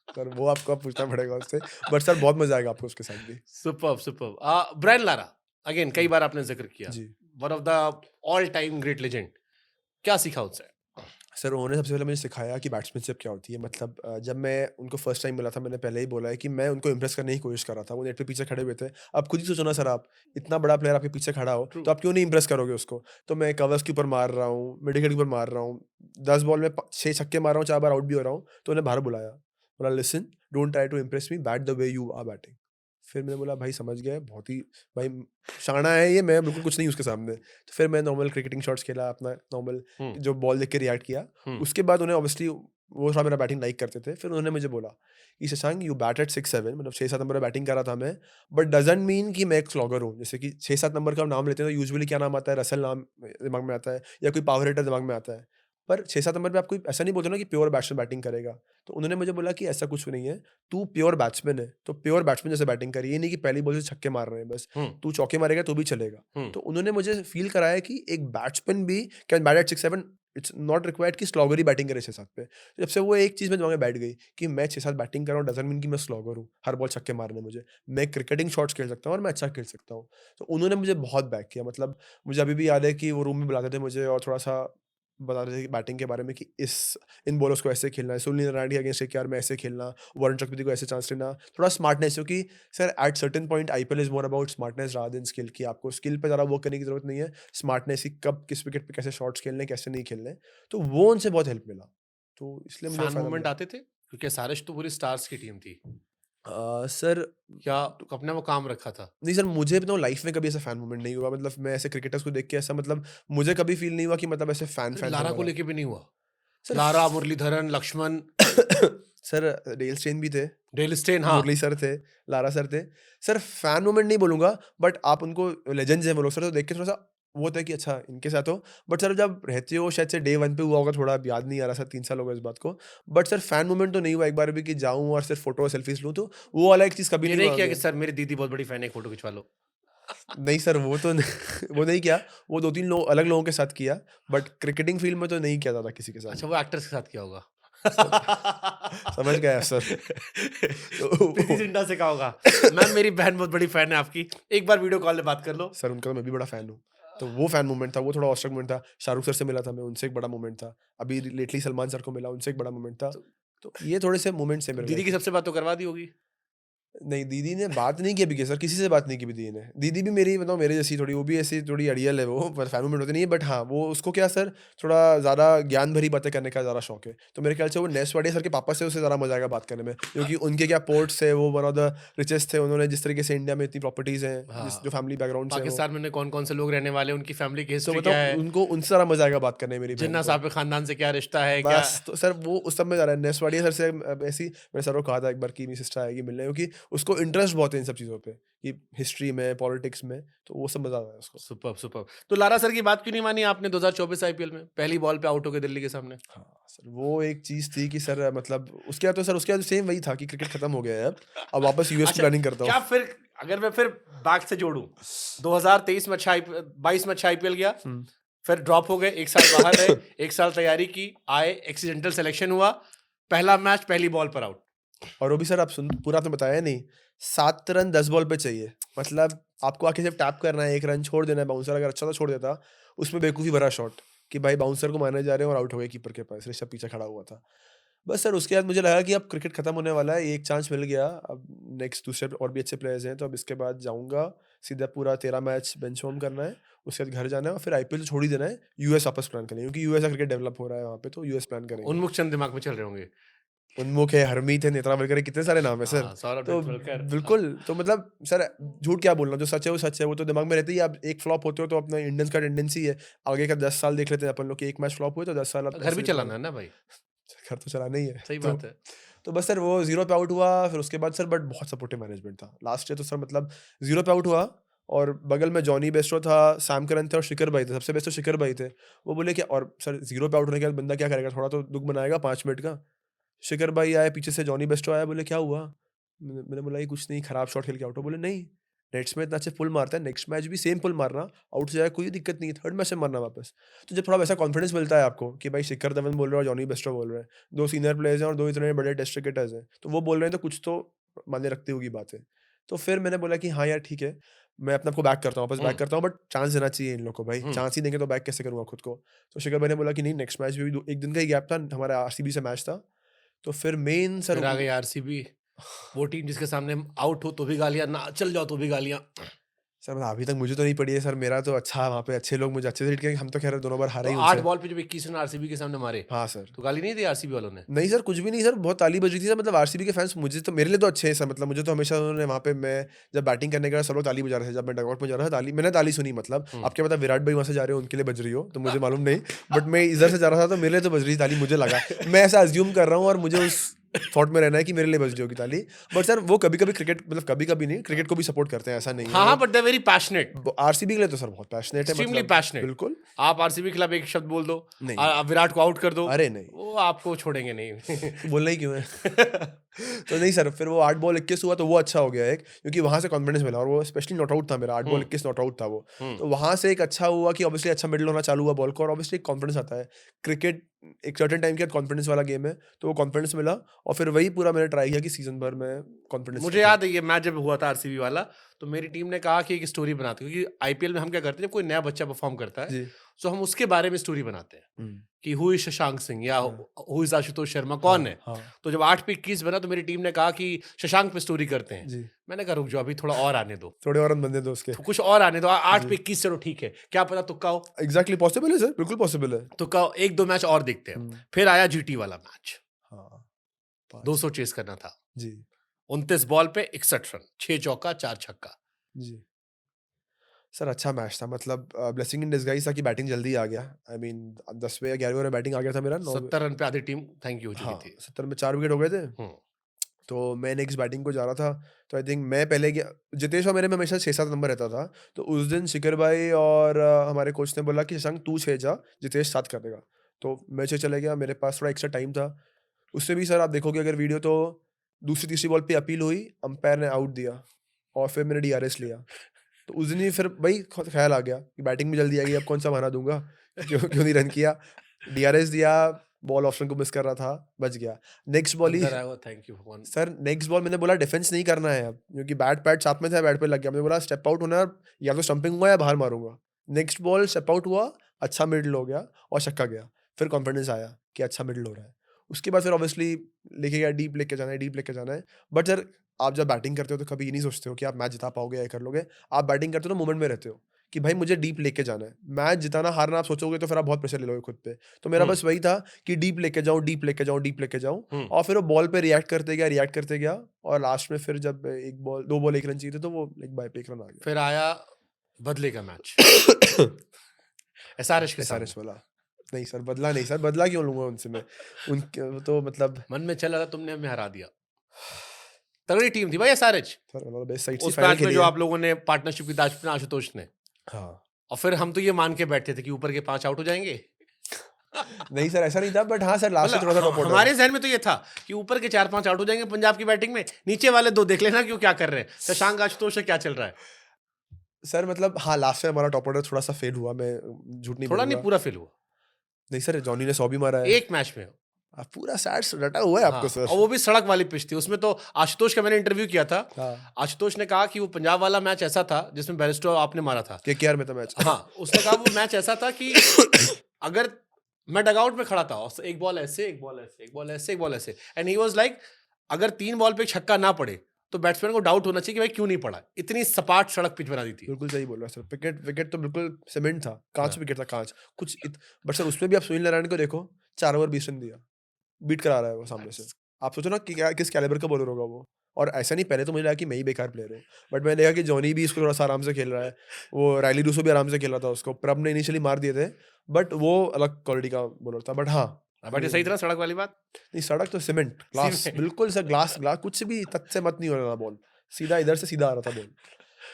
सर वो आपको अब पूछना पड़ेगा उससे, बट सर बहुत मजा आएगा आपको उसके साथ भी। सुपर्ब। ब्रायन लारा, अगेन कई बार आपने जिक्र किया, जी one of the all time great legend, क्या सीखा उनसे? सर उन्होंने सबसे पहले मुझे सिखाया कि बैट्समैनशिप क्या होती है। मतलब जब मैं उनको फर्स्ट टाइम मिला था, मैंने पहले ही बोला है कि मैं उनको इंप्रेस करने की कोशिश कर रहा था। वो नेट पे पीछे खड़े हुए थे, अब खुद ही सोचो ना सर, आप इतना बड़ा प्लेयर आपके पीछे खड़ा हो, तो आप क्यों नहीं इंप्रेस करोगे उसको। तो मैं कवर्स के ऊपर मार रहा हूँ, मिड विकेट के ऊपर मार रहा हूँ, 10 बॉल में 6 छक्के मार रहा हूँ, 4 बार आउट भी हो रहा हूँ। तो उन्हें बाहर बुलाया, बोला listen, don't try to impress me, bat the way you are batting. फिर मैंने बोला भाई समझ गया, बहुत ही भाई शाना है ये, मैं बिल्कुल कुछ नहीं उसके सामने। तो फिर मैं नॉर्मल क्रिकेटिंग शॉट्स खेला अपना, नॉर्मल जो बॉल देख के रिएक्ट किया। उसके बाद उन्हें ऑब्वियसली वो थोड़ा मेरा बैटिंग लाइक करते थे। फिर उन्होंने मुझे बोला कि शशांक यू बैट एट 6-7, मतलब 6-7 नंबर पर बैटिंग कर रहा था मैं, बट डजंट मीन कि मैं एक स्लॉगर हूँ। जैसे कि 6-7 नंबर का नाम लेते हैं तो यूजुअली क्या नाम आता है, रसल नाम दिमाग में आता है, या कोई पावर हिटर दिमाग में आता है। पर 6-7 नंबर पे आप कोई ऐसा नहीं बोलते ना कि प्योर बैट्समैन बैटिंग करेगा। तो उन्होंने मुझे बोला कि ऐसा कुछ नहीं है, तू प्योर बैट्समैन है तो प्योर बैट्समैन जैसे बैटिंग करिए, ये नहीं कि पहली बॉल से छक्के मार रहे हैं बस, तू चौके मारेगा तो भी चलेगा। तो उन्होंने मुझे फील कराया कि एक बैट्समैन भी can bat at 6-7, it's not required कि स्लॉगर ही बैटिंग करे 6-7 पे। जब से वो एक चीज़ में दिमाग में बैठ गई कि मैं 6-7 बैटिंग कर रहा हूँ डजंट मीन कि मैं स्लॉगर हूँ, हर बॉल छक्के मारने मुझे, मैं क्रिकेटिंग शॉट्स खेल सकता हूँ और मैं अच्छा खेल सकता हूँ। तो उन्होंने मुझे बहुत बैक किया। मतलब मुझे अभी भी याद है कि वो रूम में बुलाते थे मुझे और थोड़ा सा बता रहे थे कि बैटिंग के बारे में कि इन बॉलर्स को ऐसे खेलना है, सुनील नारायण के अगेंस्ट एक यार में ऐसे खेलना, वरुण चक्रवर्ती को ऐसे चांस लेना, थोड़ा स्मार्टनेस, क्योंकि sir at certain point IPL is more about smartness rather than skill, कि आपको स्किल पे ज़्यादा वर्क करने की जरूरत नहीं है, स्मार्टनेस ही कब किस विकेट पे कैसे शॉट्स खेलने कैसे नहीं खेलने। तो वो उनसे बहुत हेल्प मिला, तो इसलिए मुझे फैन मूवमेंट आते थे क्योंकि सारिश तो पूरी स्टार्स की टीम थी, सर क्या अपने वो काम रखा था? नहीं सर, मुझे बताऊँ लाइफ में कभी ऐसा फैन मूवमेंट नहीं हुआ। मतलब मैं ऐसे क्रिकेटर्स को देख के ऐसा, मतलब मुझे कभी फील नहीं हुआ कि मतलब ऐसे फैन लारा को लेके भी नहीं हुआ? Sir Lara, Muralidharan, Laxman sir Dale Steyn भी थे, डेल स्टेन, हाँ, मुरली सर थे, लारा सर थे। सर फैन मूवमेंट नहीं बोलूंगा, बट आप उनको लेजेंड्स हैं वो लोग सर, तो देख के थोड़ा सा वो होता है कि अच्छा इनके साथ हो। बट सर जब रहते हो शायद से डे 1 पे हुआ होगा, थोड़ा अब याद नहीं आ रहा सर, 3 साल हो गए इस बात को। बट सर फैन मूवमेंट तो नहीं हुआ एक बार भी कि जाऊं और सिर्फ फोटो सेल्फीज लूं, तो वो वाला एक चीज़ कभी नहीं नहीं हुआ किया मुझे। कि सर मेरी दीदी बहुत बड़ी फैन है, फोटो खिंचवा लो? नहीं सर वो तो वो नहीं किया, वो 2-3 लोग अलग लोगों के साथ किया, बट क्रिकेटिंग फील्ड में तो नहीं किया था किसी के साथ। अच्छा, वो एक्टर्स के साथ किया होगा। समझ गया सर। प्रीति जिंटा से कहा होगा मैम मेरी बहन बहुत बड़ी फैन है आपकी, एक बार वीडियो कॉल में बात कर लो। सर उनका तो मैं भी बड़ा फैन हूँ, तो वो फैन मूवमेंट था, वो थोड़ा ऑस्ट्रक मूवमेंट था। शाहरुख सर से मिला था मैं, उनसे एक बड़ा मूवमेंट था। अभी लेटली सलमान सर को मिला, उनसे एक बड़ा मूवमेंट था। तो ये थोड़े से मूवमेंट्स हैं मेरे दीदी की life में। सबसे बात तो करवा दी होगी? नहीं दीदी ने बात नहीं की अभी, सर किसी से बात नहीं की भी दीदी ने। दीदी भी मेरी मतलब मेरे जैसी थोड़ी, वो भी ऐसी थोड़ी अड़ियल है वो, पर फैन मूवमेंट होती नहीं है। बट हाँ वो उसको क्या सर थोड़ा ज़्यादा ज्ञान भरी बातें करने का ज़्यादा शौक है, तो मेरे ख्याल से वो नेस्ट वाडिया सर के पापा से उससे ज़्यादा मजा आएगा बात करने में, क्योंकि उनके क्या पोर्ट्स है, वो वन ऑफ द रिचेस्ट थे। उन्होंने जिस तरीके से इंडिया में इतनी प्रॉपर्टीज़ हैं, जो फैमिली बैकग्राउंड से, पाकिस्तान में कौन कौन से लोग रहने वाले, उनकी फैमिली की तो हिस्ट्री क्या है, बताओ उनको उनसे ज़्यादा मजा आएगा बात करने में मेरी बहन जिन्ना को। साहब के खानदान से क्या रिश्ता है, क्या? बस तो सर वो उस सब में जा रहा है। नेस्ट वाडिया सर से ऐसी मैंने सर को कहा था एक बार कि मेरी सिस्टर आएगी मिलने, क्योंकि उसको इंटरेस्ट बहुत है इन सब चीज़ों पे कि हिस्ट्री में पॉलिटिक्स में, तो वो सब मजा आता है उसको। Super super. तो लारा सर की बात क्यों नहीं मानी आपने 2024 आईपीएल में पहली बॉल पे आउट हो गए दिल्ली के सामने? हाँ सर, वो एक चीज़ थी कि सर मतलब उसके बाद तो सर उसके बाद सेम वही था कि क्रिकेट खत्म हो गया है, अब वापस यूएस की अच्छा, प्लानिंग करता क्या हूँ। फिर अगर मैं फिर बैक से जोड़ूं 2023 में अच्छा 22 में अच्छा आईपीएल गया, फिर ड्रॉप हो गए, एक साल बाहर रहे, एक साल तैयारी की, आए एक्सीडेंटल सिलेक्शन हुआ, पहला मैच पहली बॉल पर आउट। और वो भी सर आप सुन, पूरा आपने बताया नहीं, 7 रन 10 बॉल पे चाहिए, मतलब आपको आके सिर्फ टैप करना है, 1 रन छोड़ देना है, बाउंसर अगर अच्छा तो छोड़ देता, उसमें बेवकूफ़ी भरा शॉट कि भाई बाउंसर को मारने जा रहे हैं और आउट हो गए कीपर के पास, ऋषभ पीछे खड़ा हुआ था। बस सर उसके बाद मुझे लगा कि अब क्रिकेट खत्म होने वाला है, एक चांस मिल गया, अब नेक्स्ट दूसरे और भी अच्छे प्लेयर्स हैं, तो अब इसके बाद जाऊंगा सीधा पूरा 13 मैच बेंच होम करना है, उसके बाद घर जाना है और फिर आईपीएल छोड़ ही देना है, यूएस वापस प्लान करेंगे क्योंकि यूएस का क्रिकेट डेवलप हो रहा है वहाँ पे, तो यूएस प्लान करेंगे। उन्मुख चंद दिमाग में चल रहे होंगे। उन्मुख है, हरमीत है, नेत्रा वलकर है, कितने सारे नाम है सर। हाँ, सौरभ तो नेतवलकर, बिल्कुल, तो मतलब सर झूठ क्या बोलना, जो सच है वो सच है, वो तो दिमाग में रहती है। आप एक फ्लॉप होते हो तो अपना इंडियंस का टेंडेंसी है आगे का 10 साल देख लेते हैं अपन लोग कि एक मैच फ्लॉप हुए तो 10 साल आप घर भी ऐसे चलाना है ना भाई, घर तो चलाना ही है। सही तो बात है। तो बस सर वो 0 पे आउट हुआ, फिर उसके बाद सर बट बहुत सपोर्टिव मैनेजमेंट था लास्ट ईयर, तो सर मतलब 0 पे आउट हुआ और बगल में जॉनी बेस्टो था, सैम करन थे और शिखर भाई थे, सबसे बेस्ट तो शिखर भाई थे। वो बोले कि और सर 0 पे आउट होने के बाद बंदा क्या करेगा, थोड़ा तो दुख बनाएगा 5 मिनट का। शिखर भाई आए, पीछे से जॉनी बेस्टो आया, बोले क्या हुआ, मैंने बोला ये कुछ नहीं, खराब शॉट खेल के आउट हो। बोले नहीं, नेट्स में इतना अच्छे पुल मारता है, नेक्स्ट मैच भी सेम पुल मारना, आउट से जाए कोई दिक्कत नहीं है, थर्ड मैच में मारना वापस। तो जब थोड़ा वैसा कॉन्फिडेंस मिलता है आपको कि भाई शिखर धवन बोल रहे हैं और जॉनी बेस्टो बोल रहे हैं, 2 सीनियर प्लेयर्स हैं और 2 इतने बड़े टेस्ट क्रिकेटर्स हैं, तो वो बोल रहे हैं तो कुछ तो मायने रखती होगी बात है। तो फिर मैंने बोला कि हाँ यार ठीक है, मैं अपने आप को बैक करता हूँ, वापस बैक करता हूँ, बट चांस देना चाहिए इन लोग को भाई, चांस ही देंगे तो बैक कैसे करूँगा खुद को। तो शिखर भाई ने बोला कि नहीं, नेक्स्ट मैच भी 1 दिन का ही गैप था, हमारा आरसीबी से मैच था, तो फिर मेन सर फिर आ गई आरसीबी, वो टीम जिसके सामने आउट हो तो भी गालियां, ना चल जाओ तो भी गालियां। सर मतलब अभी तक मुझे तो नहीं पड़ी है सर, मेरा तो अच्छा वहाँ पे अच्छे लोग मुझे अच्छे से हिट किए, हम तो खैर दोनों बार हारे तो ही 8 उनसे। बॉल पे जब 21 रन आरसीबी के सामने मारे, हाँ सर, तो गाली नहीं दी आरसीबी वालों ने? नहीं सर कुछ भी नहीं सर, बहुत ताली बज रही थी सर, मतलब आरसीबी के फैंस मुझे तो, मेरे लिए तो अच्छे हैं सर, मतलब मुझे तो हमेशा उन्होंने वहाँ पे, मैं जब बैटिंग करने गया सब लोग ताली बजा रहे थे, जब मैं डगआउट में जा रहा था ताली, मैंने ताली सुनी, मतलब आपके पता विराट भाई वहाँ से जा रहे हो उनके लिए बज रही हो तो मुझे मालूम नहीं, बट मैं इधर से जा रहा था तो मेरे लिए तो बज रही थी ताली, मुझे लगा, मैं ऐसा अज्यूम कर रहा हूँ और मुझे उस थॉट में रहना है कि मेरे लिए बज रही होगी ताली। बट सर वो कभी कभी क्रिकेट, मतलब कभी कभी नहीं, क्रिकेट को भी सपोर्ट करते हैं, ऐसा नहीं हाँ हाँ, बट दे वेरी पैशनेट, है। आरसीबी के लिए तो सर बहुत पैशनेट है, एक्सट्रीमली मतलब पैशनेट। बिल्कुल। आप आरसीबी के खिलाफ एक शब्द बोल दो, नहीं। विराट को आउट कर दो, अरे नहीं, वो आपको छोड़ेंगे नहीं। बोलना ही क्यों है। तो नहीं सर, फिर वो 8 बॉल 21 हुआ तो वो अच्छा हो गया एक, क्योंकि वहां से कॉन्फिडेंस मिला, और वो स्पेशली नॉट आउट था मेरा, 8 बॉल 21 नॉट आउट था वो, तो वहां से एक अच्छा हुआ कि ऑब्वियसली अच्छा मिडल होना चालू हुआ बॉल को, और ऑब्वियसली कॉन्फिडेंस आता है, क्रिकेट एक सर्टेन टाइम के बाद कॉन्फिडेंस वाला गेम है, तो वो कॉन्फिडेंस मिला और फिर वही पूरा मैंने ट्राई किया कि सीजन भर में कॉन्फिडेंस। मुझे याद है ये मैच जब हुआ था आरसीबी वाला, तो मेरी टीम ने कहा कि एक स्टोरी बनाते हैं, क्योंकि आईपीएल में हम क्या करते हैं, जब कोई नया बच्चा परफॉर्म करता है जी। तो हम उसके बारे में स्टोरी बनाते हैं कि हु इज शशांक सिंह या हु इज आशुतोष शर्मा, कौन है। हाँ तो जब 8 पे 21 बना तो मेरी टीम ने कहा कि शशांक पे स्टोरी करते हैं। जी, मैंने कहा रुक जाओ, अभी थोड़ा और आने दो, थोड़े और रन बनने दो उसके। तो कुछ और आने दो, 8 पे 21 चलो ठीक है, क्या पता तुक्का हो, एग्जैक्टली पॉसिबल है सर, बिल्कुल पॉसिबल है। तुक्का हो, 1-2 मैच और देखते हैं। फिर आया जीटी वाला मैच, हाँ 200 चेस करना था, जी 29 बॉल पे 61 रन, 6 चौका 4 छक्का। जी सर, अच्छा मैच था, मतलब ब्लेसिंग इन डिस्गाइज था कि बैटिंग जल्दी आ गया, आई मीन 10वें या 11वें ओवर में बैटिंग आ गया था मेरा, 70 रन पे आधी टीम थैंक यू हो चुकी हाँ थी। 70 में 4 विकेट हो गए थे, हम्म, तो मैं नेक्स्ट बैटिंग को जा रहा था, तो आई थिंक मैं पहले गया, जितेश और मेरे में हमेशा 6-7 नंबर रहता था, तो उस दिन शिखर भाई और हमारे कोच ने बोला कि शशांक तू 6 जा, जितेश 7 कर देगा, तो मैं 6 चले गया, मेरे पास थोड़ा एक्स्ट्रा टाइम था, उससे भी सर आप देखोगे अगर वीडियो, तो दूसरी तीसरी बॉल पे अपील हुई, अंपायर ने आउट दिया और फिर मैंने DRS लिया, तो उस दिन ही फिर भाई ख्याल आ गया कि बैटिंग भी जल्दी आ गई, अब कौन सा बहाना दूंगा, क्यों क्यों नहीं रन किया, DRS दिया, बॉल ऑप्शन को मिस कर रहा था, बच गया, नेक्स्ट बॉल ही अंदर आया हुआ, थैंक यू भगवान। सर, नेक्स्ट बॉल मैंने बोला डिफेंस नहीं करना है अब, क्योंकि बैट पैड साथ में था, बैट पे लग गया, मैंने बोला स्टेप आउट होना है, या तो स्टंपिंग हुआ या बाहर मारूंगा, नेक्स्ट बॉल स्टेप आउट हुआ, अच्छा मिडल हो गया और छक्का गया, फिर कॉन्फिडेंस आया कि अच्छा मिडल हो रहा है, उसके बाद फिर ऑब्वियसली लेके गया, डीप लेके जाना है, डीप लेके जाना है, बट सर आप जब बैटिंग करते हो तो कभी ये नहीं सोचते हो कि आप मैच जिता पाओगे या कर लोगे, आप बैटिंग करते हो तो मोमेंट में रहते हो कि भाई मुझे डीप लेके जाना है, मैच जिताना हारना आप सोचोगे तो फिर आप बहुत प्रेशर ले लोगे खुद पे, तो मेरा बस वही था कि डीप लेके जाऊं, डीप लेके जाऊं, डीप लेके जाऊं, और फिर वो बॉल पे रिएक्ट करते गया, और लास्ट में फिर जब 2 बॉल 1 रन चाहिए थे, तो वो 1 बाय पे 1 रन आ गया। फिर आया बदले का मैच, एसआरएच के सामने। SRH वाला नहीं सर, बदला नहीं सर, बदला क्यों लूंगा उनसे मैं, उनके तो मतलब मन में चल रहा था, तुमने हमें हरा दिया। तगड़ी टीम थी भाई SRH. Sir one of the best sides उस फाइनल मैच में खेली जो है। आप लोगों ने पार्टनरशिप की दाज अपने आशुतोष ने, हाँ और फिर हम तो ये मान के बैठे थे कि ऊपर के 5 आउट हो जाएंगे। नहीं सर ऐसा नहीं था, बट हाँ सर लास्ट में मतलब थोड़ा सा टॉप हमारे जहन में तो ये था कि ऊपर के 4-5 आउट हो जाएंगे पंजाब की बैटिंग में, नीचे वाले 2 देख लेना क्यों क्या कर रहे हैं, शशांक आशुतोष से क्या चल रहा है। सर मतलब हाँ लास्ट में हमारा टॉप ऑर्डर थोड़ा सा फेल हुआ, मैं झूठ नहीं थोड़ा नहीं बोलूंगा। पूरा फेल हुआ नहीं सर जॉनी ने 100 भी मारा है। एक मैच में। पूरा सैट्स रटा हुआ है आपको हाँ, सर। और वो भी सड़क वाली पिच थी। उसमें तो आशुतोष का मैंने इंटरव्यू किया था, हाँ आशुतोष ने कहा कि वो पंजाब वाला मैच ऐसा था जिसमें बैरिस्टो आपने मारा था। केकेआर में था मैच। हाँ, उसने कहा वो मैच ऐसा था कि अगर मैं डगआउट में खड़ा था और एक बॉल ऐसे, एक बॉल ऐसे, एक बॉल ऐसे, एक बॉल ऐसे, एंड ही वाज लाइक अगर 3 बॉल पे छक्का ना पड़े तो बैट्समैन को डाउट होना चाहिए कि भाई क्यों नहीं पड़ा। इतनी सपाट सड़क पिच बना दी थी। बिल्कुल सही बोल रहा है सर। विकेट तो बिल्कुल सीमेंट था, कांच हाँ। विकेट था कांच बट सर उसमें भी आप सुनील नारायण को देखो 4 ओवर 20 रन दिया, बीट करा रहा है वो सामने से। आप सोचो ना कि किस कैलिबर का बॉलर होगा वो। और ऐसा नहीं, पहले तो मुझे लगा कि मैं ही बेकार प्लेयर हूँ, बट मैंने देखा कि जॉनी भी इसको थोड़ा सा आराम से खेल रहा है, वो रायली रूसो भी आराम से खेल रहा था उसको। प्रभ ने इनिशियली मार दिए थे, बट वो अलग क्वालिटी का बॉलर था। बट हाँ बट ये सही था ना सड़क वाली बात। नहीं, सड़क तो सीमेंट ग्लास, सीमेंट। बिल्कुल सर ग्लास ग्लास, कुछ भी तथ से मत नहीं हो रहा था बॉल, सीधा इधर से सीधा आ रहा था बॉल।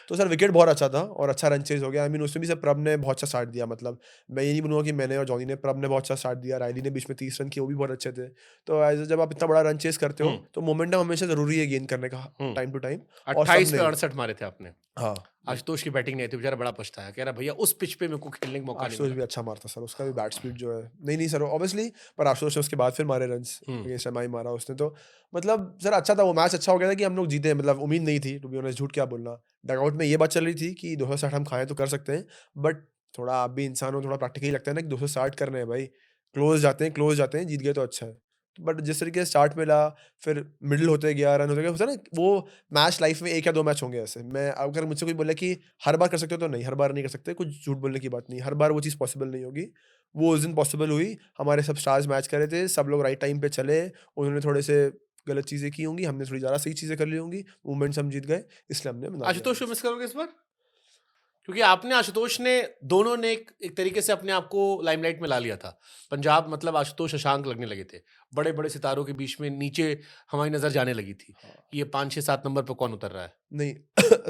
तो सर विकेट बहुत अच्छा था और अच्छा रन चेज हो गया। आई मीन उसमें भी सर प्रभ ने बहुत अच्छा स्टार्ट दिया। मतलब मैं ये नहीं बोलूँगा कि मैंने और जॉनी ने, प्रभ ने बहुत अच्छा स्टार्ट दिया। रायली ने बीच में 30 रन किए, वो भी बहुत अच्छे थे। तो एज जब आप इतना बड़ा रन चेज करते हो तो मोमेंटम हमेशा जरूरी है गेन करने का टाइम टू टाइम। 28 पे 68 मारे थे आपने। हाँ आशुतोष की बैटिंग नहीं थी, बेचारा बड़ा पछताया, कह रहा भैया उस पिच पे मेरे को खेलने का मौका नहीं आशुतोष मिला। भी अच्छा मारता सर, उसका भी बैट स्पीड जो है। नहीं सर ऑब्वियसली, पर आशुतोष ने उसके बाद फिर मारे रन्स, शमाई मारा उसने। तो मतलब सर अच्छा था वो मैच, अच्छा हो गया था कि हम लोग जीते। मतलब उम्मीद नहीं थी, टू बी ऑनेस्ट, झूठ क्या बोलना। डगआउट में ये बात चल रही थी कि 260 हम खाएं तो कर सकते हैं, बट थोड़ा आप भी इंसान हो, थोड़ा प्रैक्टिकली लगता है ना कि 260 करने हैं भाई, क्लोज जाते हैं, जीत गए तो अच्छा है। बट जिस तरीके से स्टार्ट मिला, फिर मिडिल होते गया, रन होते गया, होता है ना वो मैच लाइफ में 1 या 2 मैच होंगे ऐसे। मैं अगर मुझसे कोई बोले कि हर बार कर सकते हो, तो नहीं, हर बार नहीं कर सकते, कुछ झूठ बोलने की बात नहीं, हर बार वो चीज़ पॉसिबल नहीं होगी। वो उस दिन पॉसिबल हुई, हमारे सब स्टार्स मैच कर रहे थे, सब लोग राइट टाइम पे चले, उन्होंने थोड़े से गलत चीज़ें की होंगी, हमने थोड़ी ज़्यादा सही चीज़ें कर ली होंगी, मूवमेंट्स हम जीत गए, इसलिए हमने बना लिया। आशुतोष को मिस करोगे इस बार? क्योंकि आपने आशुतोष ने, दोनों ने एक तरीके से अपने आप को लाइमलाइट में ला लिया था। पंजाब मतलब आशुतोष शशांक लगने लगे थे, बड़े बड़े सितारों के बीच में नीचे हमारी नजर जाने लगी थी कि ये 5 6 7 नंबर पे कौन उतर रहा है। नहीं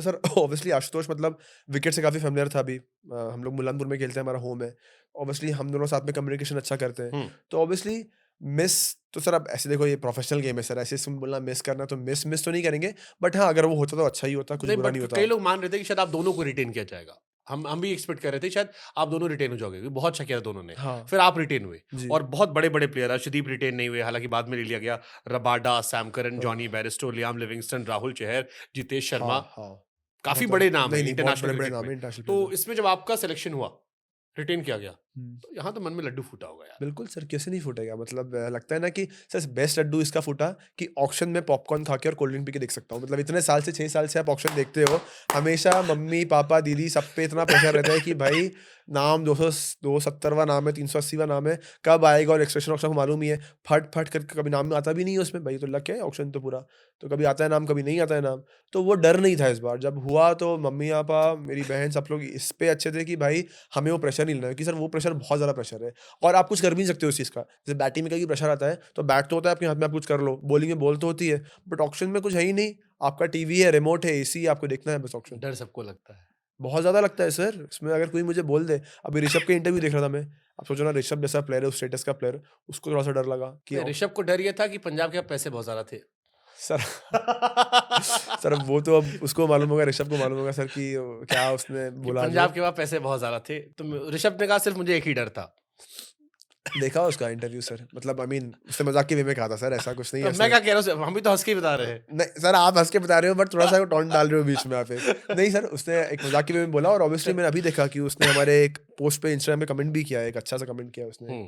सर ऑब्वियसली आशुतोष मतलब विकेट से काफ़ी फेमिलियर था। अभी हम लोग मुलानपुर में खेलते हैं, हमारा होम है, ऑब्वियसली हम दोनों साथ में कम्युनिकेशन अच्छा करते हैं। तो ऑब्वियसली मिस तो सर अब ऐसे देखो, ये प्रोफेशनल गेम है सर, ऐसे तुम बोलना मिस करना, तो मिस तो नहीं करेंगे, बट हाँ अगर वो होता तो अच्छा ही होता, कुछ नहीं, बुरा बट नहीं होता। कई लोग मान रहे थे कि शायद आप दोनों को रिटेन किया जाएगा। हम भी एक्सपेक्ट कर रहे थे शायद आप दोनों रिटेन हो जाओगे, क्योंकि बहुत अच्छा किया था दोनों ने। हाँ फिर आप रिटेन हुए जी। और बहुत बड़े बड़े प्लेयर, अर्शदीप रिटेन नहीं हुए, हालांकि बाद में ले लिया गया। Rabada, Sam Curran, Johnny Bairstow, Liam Livingstone, Rahul Chahar, Jitesh Sharma, हाँ काफी बहुत- बड़े नाम है नहीं नहीं, बहुत इंटरनेशनल बड़े बड़े क्रिकेट नाम है में। इंटरनेशनल तो प्लेयर। इसमें जब आपका सिलेक्शन हुआ, रिटेन किया गया, तो यहाँ तो मन में लड्डू फूटा होगा यार। बिल्कुल सर, कैसे नहीं फूटेगा। मतलब लगता है ना कि सर बेस्ट लड्डू इसका फूटा कि ऑक्शन में पॉपकॉर्न खा के और कोल्ड ड्रिंक पी के देख सकता हूँ। मतलब इतने साल से 6 साल से आप ऑक्शन देखते हो, हमेशा मम्मी पापा दीदी सब पे इतना प्रेशर रहता है कि भाई नाम 270वां नाम है, 380वां नाम है, कब आएगा, और एक्सप्रेशन ऑक्शन को मालूम ही है, फट फट करके कभी नाम में आता भी नहीं है उसमें, भाई तो लग क्या है ऑक्शन तो पूरा, तो कभी आता है नाम कभी नहीं आता है नाम। तो वो डर नहीं था इस बार जब हुआ, तो मम्मी पापा मेरी बहन सब लोग इस पे अच्छे थे कि भाई हमें वो प्रेशर नहीं लेना है, क्योंकि सर वो प्रेशर बहुत ज़्यादा प्रेशर है और आप कुछ कर भी नहीं सकते उस चीज़ का। जैसे बैटिंग में कभी प्रेशर आता है तो बैट तो होता है आपके हाथ में, आप कुछ कर लो, बॉलिंग में बॉल तो होती है, बट ऑक्शन में कुछ है ही नहीं। आपका टीवी है, रिमोट है, एसी, आपको देखना है बस। ऑक्शन डर सबको लगता है। बहुत ज़्यादा लगता है सर इसमें। अगर कोई मुझे बोल दे, अभी ऋषभ के इंटरव्यू देख रहा था मैं, आप सोचो ना ऋषभ जैसा प्लेयर है, उस स्टेटस का प्लेयर, उसको थोड़ा सा डर लगा कि नहीं, ऋषभ को डर ये था कि पंजाब के पैसे बहुत ज्यादा थे। सर सर वो तो अब उसको मालूम होगा, ऋषभ को मालूम होगा सर कि क्या उसने कि बोला। पंजाब के पास पैसे बहुत ज्यादा थे, तो ऋषभ ने कहा सिर्फ मुझे एक ही डर था। देखा उसका इंटरव्यू सर, मतलब आई मीन उसने मजाक के वे में कहा था सर, ऐसा कुछ नहीं है। मैं क्या कह रहा हूँ, हम भी तो हंस के ही बता रहे हैं। नहीं सर आप हंस के बता रहे हो, बट थोड़ा सा टॉन्ट डाल रहे हो बीच में आप एक। नहीं सर उसने एक मजाक के वे में बोला, और ऑब्वियसली मैंने अभी देखा कि उसने हमारे एक पोस्ट पे इंस्टाग्राम पे कमेंट भी किया है, एक अच्छा सा कमेंट किया उसने।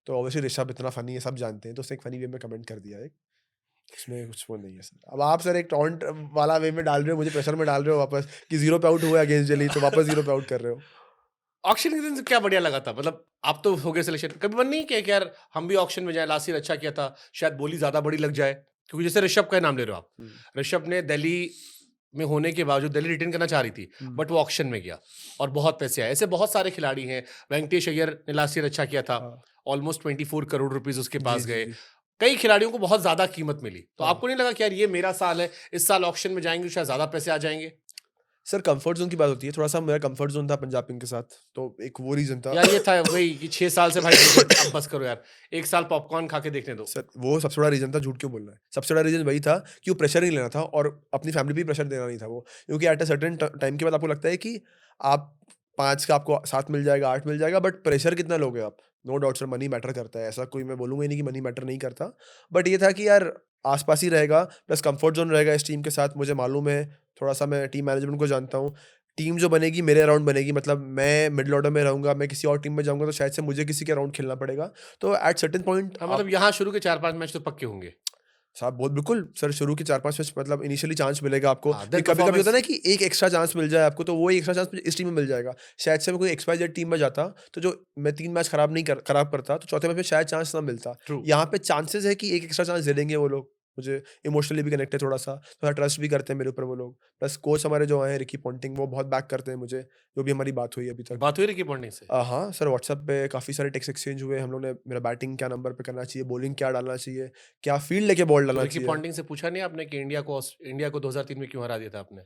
तो ऑब्वियसली ऋषभ इतना फनी है, सब जानते हैं, तो उसने एक फनी वे में कमेंट कर दिया एक, उसमें कुछ वो नहीं है सर। अब आप सर एक टॉन्ट वाला वे में डाल रहे हो, मुझे प्रेशर में डाल रहे हो वापस कि 0 पे आउट हुआ अगेंस्ट दिल्ली, तो वापस 0 पे आउट कर रहे हो। ऑक्शन के दिन क्या बढ़िया लगा था, मतलब आप तो हो गए सिलेक्शन, कभी मन नहीं किया कि यार हम भी ऑक्शन में जाए, लास्ट ईयर अच्छा किया था, शायद बोली ज्यादा बड़ी लग जाए, क्योंकि जैसे ऋषभ का नाम ले रहे हो आप, ऋषभ ने दिल्ली में होने के बावजूद दिल्ली रिटेन करना चाह रही थी, बट वो ऑक्शन में गया और बहुत पैसे आए। ऐसे बहुत सारे खिलाड़ी हैं, वेंकटेश अय्यर ने लास्ट ईयर अच्छा किया था, ऑलमोस्ट 24 करोड़ रुपीज उसके पास गए। कई खिलाड़ियों को बहुत ज्यादा कीमत मिली, तो आपको नहीं लगा कि यार ये मेरा साल है, इस साल ऑक्शन में जाएंगे शायद ज्यादा पैसे आ जाएंगे? सर कंफर्ट जोन की बात होती है, थोड़ा सा मेरा कंफर्ट जोन था पंजाब किंग के साथ, तो एक वो रीजन था। यार ये था वही कि 6 साल से भाई क्रिकेट, अब बस करो यार, एक साल पॉपकॉर्न खा के देखने दो। सर वो सबसे बड़ा रीजन था, झूठ क्यों बोलना है, सबसे बड़ा रीजन वही था कि वो प्रेशर नहीं लेना था और अपनी फैमिली भी प्रेशर देना नहीं था वो, क्योंकि एट अ सर्टेन टाइम के बाद आपको लगता है कि आप 5 का आपको 7 मिल जाएगा, 8 मिल जाएगा, बट प्रेशर कितना लोगे आप। No doubt sir money matter करता है, ऐसा कोई मैं बोलूँगा ही नहीं कि मनी मैटर नहीं करता, बट ये था कि यार आसपास ही रहेगा, प्लस कंफर्ट जोन रहेगा इस टीम के साथ, मुझे मालूम है, थोड़ा सा मैं टीम मैनेजमेंट को जानता हूँ, टीम जो बनेगी मेरे अराउंड बनेगी, मतलब मैं मिडिल ऑर्डर में रहूंगा, मैं किसी और टीम में जाऊंगा तो शायद से मुझे किसी के अराउंड खेलना पड़ेगा, तो एट सर्टेन पॉइंट हाँ, मतलब यहाँ शुरू के 4-5 मैच तो पक्के होंगे। साहब बहुत बिल्कुल सर, शुरू के 4-5 मैच मतलब इनिशियली चांस मिलेगा आपको, हाँ, कभी then कभी होता है ना performance- कि एक एक्स्ट्रा चांस मिल जाए आपको, तो वो एक्स्ट्रा चांस इस टीम में मिल जाएगा, शायद से मैं कोई XYZ टीम में जाता तो जो मैं 3 मैच खराब करता तो चौथे मैच में शायद चांस ना मिलता। True. यहाँ पे चांसेस है कि एक एक्स्ट्रा चांस दे देंगे वो लोग, मुझे इमोशनली भी कनेक्ट है, थोड़ा ट्रस्ट भी करते हैं मेरे ऊपर वो लोग, प्लस कोच हमारे जो आए रिकी पॉन्टिंग वो बहुत बैक करते हैं मुझे, जो भी हमारी बात हुई अभी तक। बात हुई रिकी पॉन्टिंग से? हाँ सर, व्हाट्सएप पे काफ़ी सारे टेक्स्ट एक्सचेंज हुए हम लोग ने, मेरा बैटिंग क्या नंबर पे करना चाहिए, बॉलिंग क्या डालना चाहिए, क्या फील्ड लेके बॉल डालना रिकी चाहिए। पॉन्टिंग से पूछा नहीं आपने कि इंडिया को 2003 में क्यों हरा दिया था आपने?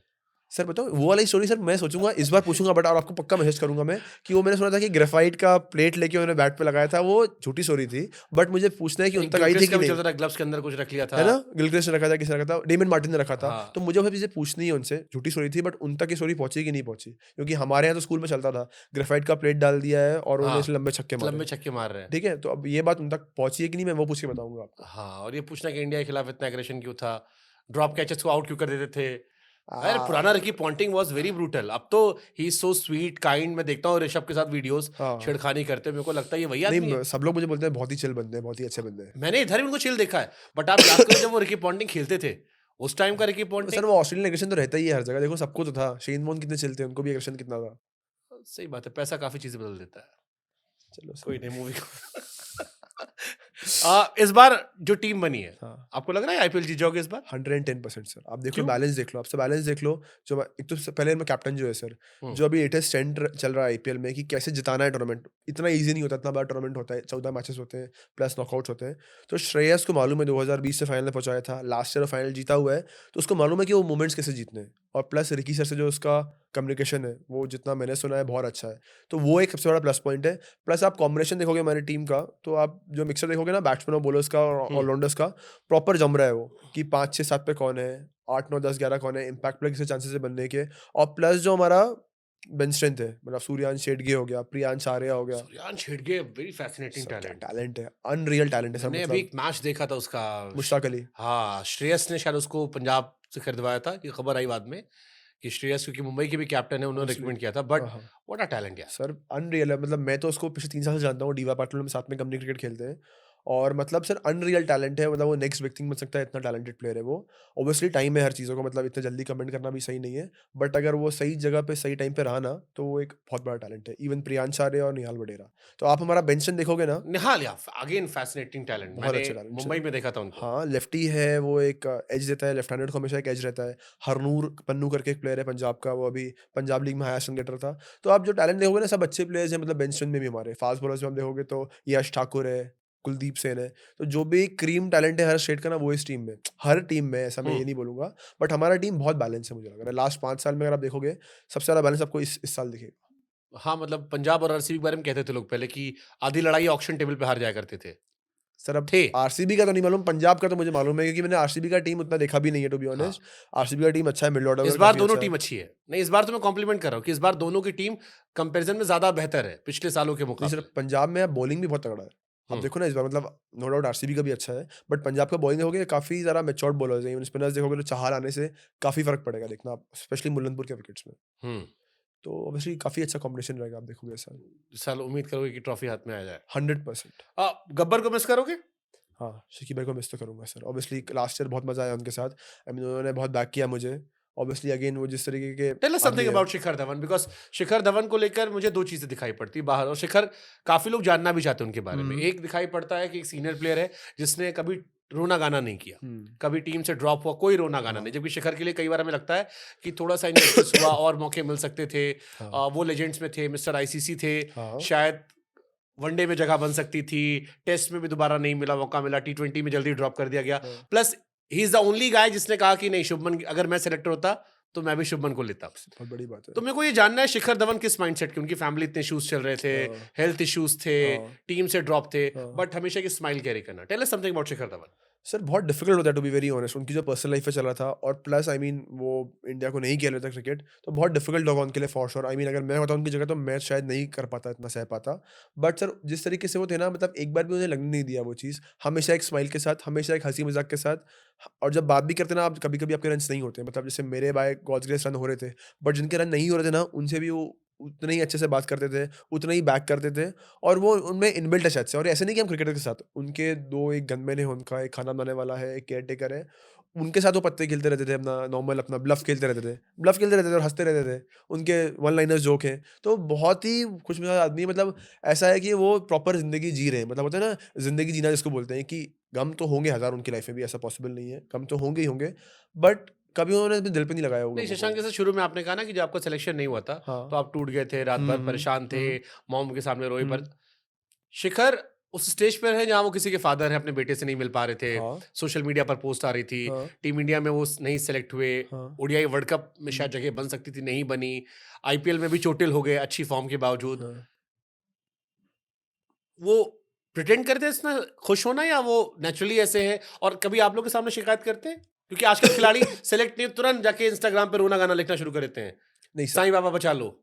सर बताओ वो वाली स्टोरी सर मैं सोचूंगा इस बार पूछूंगा, बट और आपको पक्का मैसेज करूंगा मैं कि वो मैंने सुना था कि ग्रेफाइट का प्लेट लेके उन्होंने बैट पे लगाया था, वो झूठी स्टोरी थी, बट मुझे पूछना है कि उन तक आई थी कि नहीं, चलता था, ग्लव्स के अंदर कुछ रख लिया था, है ना, गिलक्रिस्ट ने रखा था, किसने रखा था, डेमन मार्टिन ने रखा था, हाँ। तो मुझे वो चीज़ें पूछनी है उनसे, झूठी स्टोरी थी बट उन तक ये स्टोरी पहुंची कि नहीं पहुंची, क्योंकि हमारे यहाँ तो स्कूल में चलता था ग्रेफाइट का प्लेट डाल दिया है और उन्होंने हाँ, इसलिए लंबे छक्के लंबे मारे, छक्के मार रहे हैं। ठीक है, तो अब ये बात उन तक पहुंची है कि नहीं मैं वो पूछ के बताऊंगा आपको। हाँ, और ये पूछना कि इंडिया के खिलाफ इतना एग्रेशन क्यों था, ड्रॉप कैचेस को आउट क्यों कर देते थे। अरे पुराना Ricky Ponting was very brutal, अब तो he is so sweet kind, मैं देखता हूँ ऋषभ के साथ वीडियोस हाँ। छेड़खानी करते हुए, मेरे को लगता है ये वही आदमी है। नहीं सब लोग मुझे बोलते हैं बहुत ही चिल बंदे हैं, बहुत ही अच्छे बंदे हैं। मैंने इधर भी उनको चिल देखा है, बट आप याद करो जब वो रिकी पॉन्टिंग खेलते थे, उस टाइम का रिकी सर पॉन्टिंग, वो ऑस्ट्रेलियन एग्रेशन तो रहता ही है हर जगह, देखो सबको तो था, शेन वॉर्न कितने चिल थे, उनको भी एग्रेशन कितना था। सही बात है, पैसा काफी चीजें बदल देता है। चलो कोई नहीं, मूवी इस बार जो टीम बनी है, हाँ आपको लग रहा है आईपीएल जीत जाओगे इस बार? 110% सर, आप देख लो क्यों? बैलेंस देख लो, आपसे बैलेंस देख लो, एक तो पहले मैं कैप्टन जो है सर, जो अभी लेटेस्ट ट्रेंड चल रहा है आईपीएल में कि कैसे जिताना है टूर्नामेंट, इतना इजी नहीं होता, इतना बड़ा टूर्नामेंट होता है, 14 मैचेस होते हैं प्लस नॉकआउट्स होते हैं, तो श्रेयस को मालूम है 2020 से फाइनल में पहुंचाया था, लास्ट ईयर फाइनल जीता हुआ है, तो उसको मालूम है कि वो मोमेंट्स कैसे जीतने हैं, और प्लस रिकी सर से जो उसका कम्युनिकेशन है वो जितना मैंने सुना है बहुत अच्छा है, तो वो एक सबसे बड़ा प्लस पॉइंट है। प्लस आप कॉम्बिनेशन देखोगे हमारी टीम का, तो आप जो मिक्सर देखोगे ना बैट्समैन और बॉलर्स का और ऑलराउंडर्स का, प्रॉपर जम रहा है वो, कि 5 6 7 पे कौन है, 8 9 10 11 कौन है, इम्पैक्ट प्लेयर किसके चांसेस है बनने के, और प्लस जो हमारा बेंच स्ट्रेंथ है, मतलब सूर्यांश शेडगे हो गया, प्रियांश आर्या हो गया, सूर्यान छेड़गे वेरी फैसिनेटिंग टैलेंट, टैलेंट है, अनरियल टैलेंट है सर, मैंने अभी मतलब एक मैच देखा था उसका, मुश्ताक अली, हाँ श्रेयस ने शायद उसको पंजाब से खरीदवाया था, ये खबर आई बाद में कि श्रेयस क्योंकि मुंबई के भी कैप्टन है, उन्होंने रिकमेंड किया था, बट हाँ। व्हाट अ टैलेंट यार। सर अनरियल है, मतलब मैं तो उसको पिछले 3 साल से जानता हूँ, डीवा पाटिल में साथ में कंपनी क्रिकेट खेलते हैं, और मतलब सर अनरियल टैलेंट है, मतलब वो नेक्स्ट बिग थिंग बन सकता है, इतना टैलेंटेड प्लेयर है वो। ऑब्वियसली टाइम है हर चीज़ों को, मतलब इतना जल्दी कमेंट करना भी सही नहीं है, बट अगर वो सही जगह पे सही टाइम पे रहा ना, तो वो एक बहुत बड़ा टैलेंट है। इवन प्रियांश आर्य और निहाल वडेरा, तो आप हमारा बेंचन देखोगे ना, निहाल या अगेन फैसिनेटिंग टैलेंट, बहुत मैंने अच्छा talent, मुंबई में देखा था उनको। हाँ लेफ्टी है, वो एक एज देता है, लेफ्ट हैंडेड को हमेशा एक एज रहता है। हरनूर पन्नू करके एक प्लेयर है पंजाब का, वो अभी पंजाब लीग में हाईएस्ट रन गेटर था। तो आप जो टैलेंट देखोगे ना, सब अच्छे प्लेयर्स हैं, मतलब बेंच स्ट्रेंथ में भी हमारे फास्ट बॉलर्स में हम देखोगे तो यश ठाकुर है, कुलदीप सेन है, तो जो भी क्रीम टैलेंट है हर स्टेट का ना, वो इस टीम में, हर टीम में, ऐसा मैं ये नहीं बोलूंगा, बट हमारा टीम बहुत बैलेंस है, मुझे लग रहा है लास्ट 5 साल में अगर आप देखोगे सबसे ज़्यादा बैलेंस आपको इस साल दिखेगा। हाँ, मतलब पंजाब और आरसीबी के बारे में कहते थे लोग पहले कि आधी लड़ाई ऑक्शन टेबल पे हार जाया करते थे। सर अब थे। आरसीबी का तो नहीं मालूम, पंजाब का तो मुझे मालूम है, क्योंकि मैंने आरसीबी का टीम उतना देखा भी नहीं है टू बी ऑनेस्ट। आरसीबी का टीम अच्छा है, मिडिल ऑर्डर इस बार दोनों टीम अच्छी है। नहीं, इस बार तो मैं कॉम्प्लीमेंट कर रहा हूँ कि इस बार दोनों की टीम कंपैरिजन में ज्यादा बेहतर है पिछले सालों के नहीं मुकाबले। सर, पंजाब में अब बॉलिंग भी बहुत तगड़ा है, आप देखो ना इस बार, मतलब नो डाउट आरसीबी का भी अच्छा है, बट पंजाब का बॉलिंग देखोगे काफी ज़्यादा मैच्योर्ड बॉलर्स हैं, स्पिनर्स देखोगे तो चाहर आने से काफी फर्क पड़ेगा, देखना आप स्पेशली मुल्लनपुर के विकेट्स में, हम्म, तो ऑब्वियसली काफी अच्छा कॉम्बिनेशन रहेगा, आप देखोगे इस साल इस साल उम्मीद करोगे कि ट्रॉफी हाथ में आ जाए। 100%। गब्बर को मिस करोगे? हाँ शकीब भाई को मिस तो करूंगा सर, ऑब्वियसली लास्ट ईयर बहुत मजा आया उनके साथ, आई मीन उन्होंने बहुत बैक किया मुझे, ऑब्वियसली अगेन वो जिस तरीके के टेल अस समथिंग आदमी हैं। अबाउट शिखर धवन, बिकॉज शिखर धवन को लेकर मुझे दो चीजें दिखाई पड़ती है बाहर, और शिखर काफी लोग जानना भी चाहते हैं उनके बारे में। एक दिखाई पड़ता है कि एक सीनियर प्लेयर है जिसने कभी रोना गाना नहीं किया, कभी टीम से ड्रॉप हुआ, कोई रोना गाना नहीं, जबकि शिखर के लिए कई बार हमें लगता है कि थोड़ा सा इनजस्टिस हुआ और मौके मिल सकते थे। वो लेजेंड्स में थे, मिस्टर आईसीसी थे, हाँ। शायद वनडे में जगह बन सकती थी, टेस्ट में भी दोबारा नहीं मिला, मौका मिला, T20 में जल्दी ड्रॉप कर दिया गया। Plus he is the only guy जिसने कहा कि नहीं, शुभमन अगर मैं सेलेक्टर होता तो मैं भी शुभमन को लेता। बहुत बड़ी बात है। तो मेरे को ये जानना है शिखर धवन किस माइंडसेट के, उनकी फैमिली इतने इश्यूज चल रहे थे, हेल्थ इश्यूज थे, टीम से ड्रॉप थे, बट हमेशा की स्माइल कैरी करना। Tell us something about Shikhar Dhawan. Sir बहुत डिफिकल्ट होता है टू बी वेरी ऑनेस्ट। उनकी जो पर्सनल लाइफ में चला था और प्लस आई मीन वो इंडिया को नहीं खेल रहे थे क्रिकेट, तो बहुत डिफिकल्ट होगा उनके लिए फॉर श्योर। आई मीन अगर मैं होता उनकी जगह तो मैं शायद नहीं कर पाता, इतना सह पाता। बट सर जिस तरीके से वो थे ना, मतलब एक बार भी उन्हें लगने नहीं दिया वो चीज़, हमेशा एक स्माइल के साथ, हमेशा एक हंसी मजाक के साथ। और जब बात भी करते ना आप, कभी कभी आपके रन नहीं होते, मतलब जैसे मेरे बाय गॉड्स ग्रेस रन हो रहे थे, बट जिनके रन नहीं हो रहे थे ना, उनसे भी वो उतने ही अच्छे से बात करते थे, उतना ही बैक करते थे। और वो उनमें इनबिल्ट है शायद से। और ऐसे नहीं कि हम क्रिकेटर के साथ, उनके दो, एक गनमैन है उनका, एक खाना बनाने वाला है, एक केयर टेकर है, उनके साथ वो पत्ते खेलते रहते थे, अपना नॉर्मल अपना ब्लफ खेलते रहते थे, ब्लफ खेलते रहते थे और हंसते रहते थे। उनके वन लाइनर्स जोक हैं, तो बहुत ही खुशमिजाज आदमी है। मतलब ऐसा है कि वो प्रॉपर जिंदगी जी रहे हैं। मतलब होता है ना जिंदगी जीना जिसको बोलते हैं, कि गम तो होंगे हज़ार उनकी लाइफ में भी, ऐसा पॉसिबल नहीं है, गम तो होंगे ही होंगे, बट कभी उन्होंने अपने दिल पे नहीं लगाया नहीं, होगा। शशांक जैसे शुरू में आपने कहा ना कि जब आपका सिलेक्शन नहीं हुआ था हाँ। तो आप टूट गए थे, रात भर परेशान थे, मॉम के सामने रोए, पर शिखर उस स्टेज पर है जहां वो किसी के फादर हैं, अपने बेटे से नहीं मिल पा रहे थे, हाँ। सोशल मीडिया पर पोस्ट आ रही थी, हाँ। टीम इंडिया में वो नहीं सेलेक्ट हुए, हाँ। ओडीआई वर्ल्ड कप में शायद जगह बन सकती थी, नहीं बनी, आईपीएल में भी चोटिल हो गए अच्छी फॉर्म के बावजूद। हाँ। वो प्रिटेंड करते हैं इतना खुश होना, या वो नेचुरली ऐसे है? और कभी आप लोग के सामने शिकायत करते हैं? क्योंकि आजकल खिलाड़ी सेलेक्ट नहीं, तुरंत जाके इंस्टाग्राम पे रोना गाना लिखना शुरू कर देते हैं, नहीं सर, साईं बाबा बचा लो।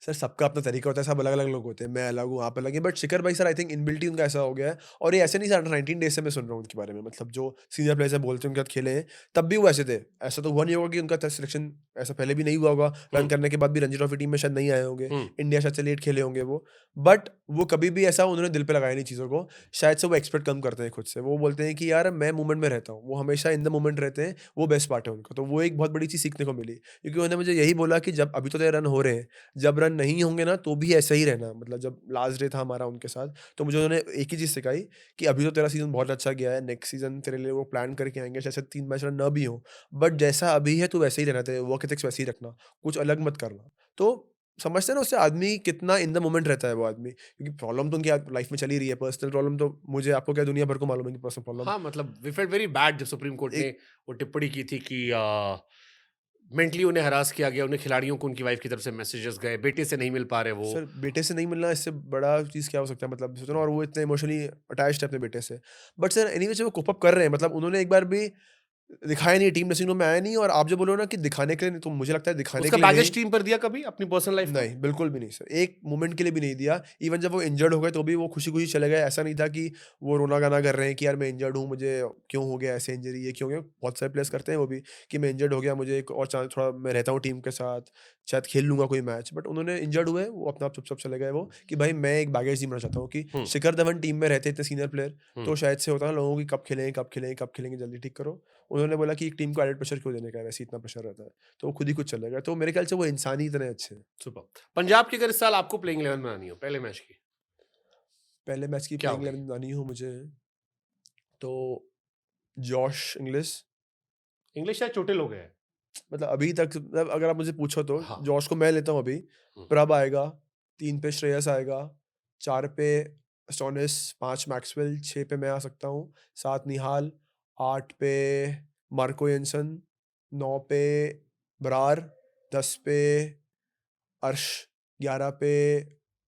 सर सबका अपना तरीका होता है, सब अलग अलग लोग होते हैं, मैं अलग हूँ, आप अलग हैं। बट शिखर भाई सर आई थिंक इनबिल्टी उनका ऐसा हो गया है। और ये ऐसे नहीं सर, 19 डेज से मैं सुन रहा हूँ उनके बारे में, मतलब जो सीनियर प्लेयर्स हैं बोलते हैं उनके साथ खेले हैं, तब भी वो ऐसे थे। ऐसा तो हुआ नहीं होगा कि उनका सिलेक्शन ऐसा पहले भी नहीं हुआ होगा, रन करने के बाद भी रणजी ट्रॉफी टीम में शायद नहीं आए होंगे, इंडिया शायद से लेट खेले होंगे वो, बट वो कभी भी ऐसा उन्होंने दिल पे लगाया नहीं चीज़ों को। शायद से वो एक्सपेक्ट कम करते हैं खुद से, वो बोलते हैं कि यार मैं मूवमेंट में रहता हूँ, वो हमेशा इन द मोमेंट रहते हैं, वो बेस्ट पार्ट है उनका। तो वो एक बहुत बड़ी चीज़ सीखने को मिली, क्योंकि उन्होंने मुझे यही बोला कि जब अभी तो तेरे रन हो रहे हैं, जब रन नहीं होंगे ना तो भी ऐसा ही रहना। मतलब जब लास्ट डे था हमारा उनके साथ, तो मुझे उन्होंने एक ही चीज़ सिखाई कि अभी तो तेरा सीजन बहुत अच्छा गया है, नेक्स्ट सीजन तेरे लिए वो प्लान करके आएंगे, शायद 3 मैच रन ना भी हो, बट जैसा अभी है तो वैसे ही रहना, तेरे वर्क एथिक्स वैसे ही रखना, कुछ अलग मत करना। तो समझते हैं ना उससे आदमी कितना इन द मोमेंट रहता है वो आदमी, क्योंकि प्रॉब्लम तो उनकी लाइफ में चली रही है, पर्सनल प्रॉब्लम तो मुझे आपको क्या दुनिया भर को मालूम है कि पर्सनल प्रॉब्लम। हाँ, मतलब वी फेल्ट वेरी बैड जब सुप्रीम कोर्ट ने वो टिप्पणी की थी कि मेंटली उन्हें हरास किया गया, उन्हें खिलाड़ियों को उनकी वाइफ की तरफ से मैसेजेस गए, बेटे से नहीं मिल पा रहे वो। सर बेटे से नहीं मिलना इससे बड़ा चीज़ क्या हो सकता है, मतलब सोचो ना, और वो इतने इमोशनली अटैच्ड है अपने बेटे से। बट सर एनीवे से वो कोप अप कर रहे हैं, मतलब उन्होंने एक बार भी दिखाया नहीं, टीम ड्रेसिंग रूम में आया नहीं। और आप जो बोलो ना कि दिखाने के लिए नहीं, तो मुझे लगता है दिखाने उसका के लिए बैगेज नहीं। टीम पर दिया कभी अपनी पर्सनल लाइफ में? नहीं, बिल्कुल भी नहीं सर, एक मोमेंट के लिए भी नहीं दिया। इवन जब वो इंजर्ड हो गए तो भी वो खुशी-खुशी चले गए। ऐसा नहीं था कि वो रोना-गाना कर रहे हैं कि यार मैं इंजर्ड हूँ, मुझे क्यों हो गया ऐसे इंजरी, ये क्यों हो गया? बहुत सारे प्लेयर्स करते हैं वो भी कि मैं इंजर्ड हो गया, मुझे एक और चांस, थोड़ा मैं रहता हूँ टीम के साथ, शायद खेल लूँगा कोई मैच। बट उन्होंने इंजर्ड हुए, वो अपने आप चुपचाप चले गए वो, कि भाई मैं एक बैगेज नहीं बनना चाहता हूँ। कि शिखर धवन टीम में रहते इतने सीनियर प्लेयर, तो शायद से होता है ना लोगों की कब खेलेंगे, कब खेलेंगे, कब खेलेंगे, जल्दी ठीक करो। उन्होंने बोला कि एक टीम को एडेड प्रेशर क्यों देने का है, वैसे इतना प्रेशर रहता है, तो वो खुद ही कुछ चलेगा। तो मेरे ख्याल से वो इंसान ही इतने अच्छे हैं। सुपर। पंजाब की अगर इस साल आपको प्लेइंग 11 बनानी हो पहले मैच की, पहले मैच की क्या प्लेइंग होगी? 11 बनानी हो मुझे, तो जॉश इंग्लिश। इंग्लिश शायद चोटिल हो गए हैं। मतलब अभी तक, मतलब अगर आप मुझे पूछो तो हाँ। जॉश को मैं लेता हूँ अभी। प्रभ आएगा, 3 पे श्रेयस आएगा, 4 पे स्टोनिस, 5 मैक्सवेल, 6 पे मैं आ सकता हूँ, 7 निहाल, 8 पे मार्को येंसन, 9 पे बरार, 10 पे अर्श, 11 पे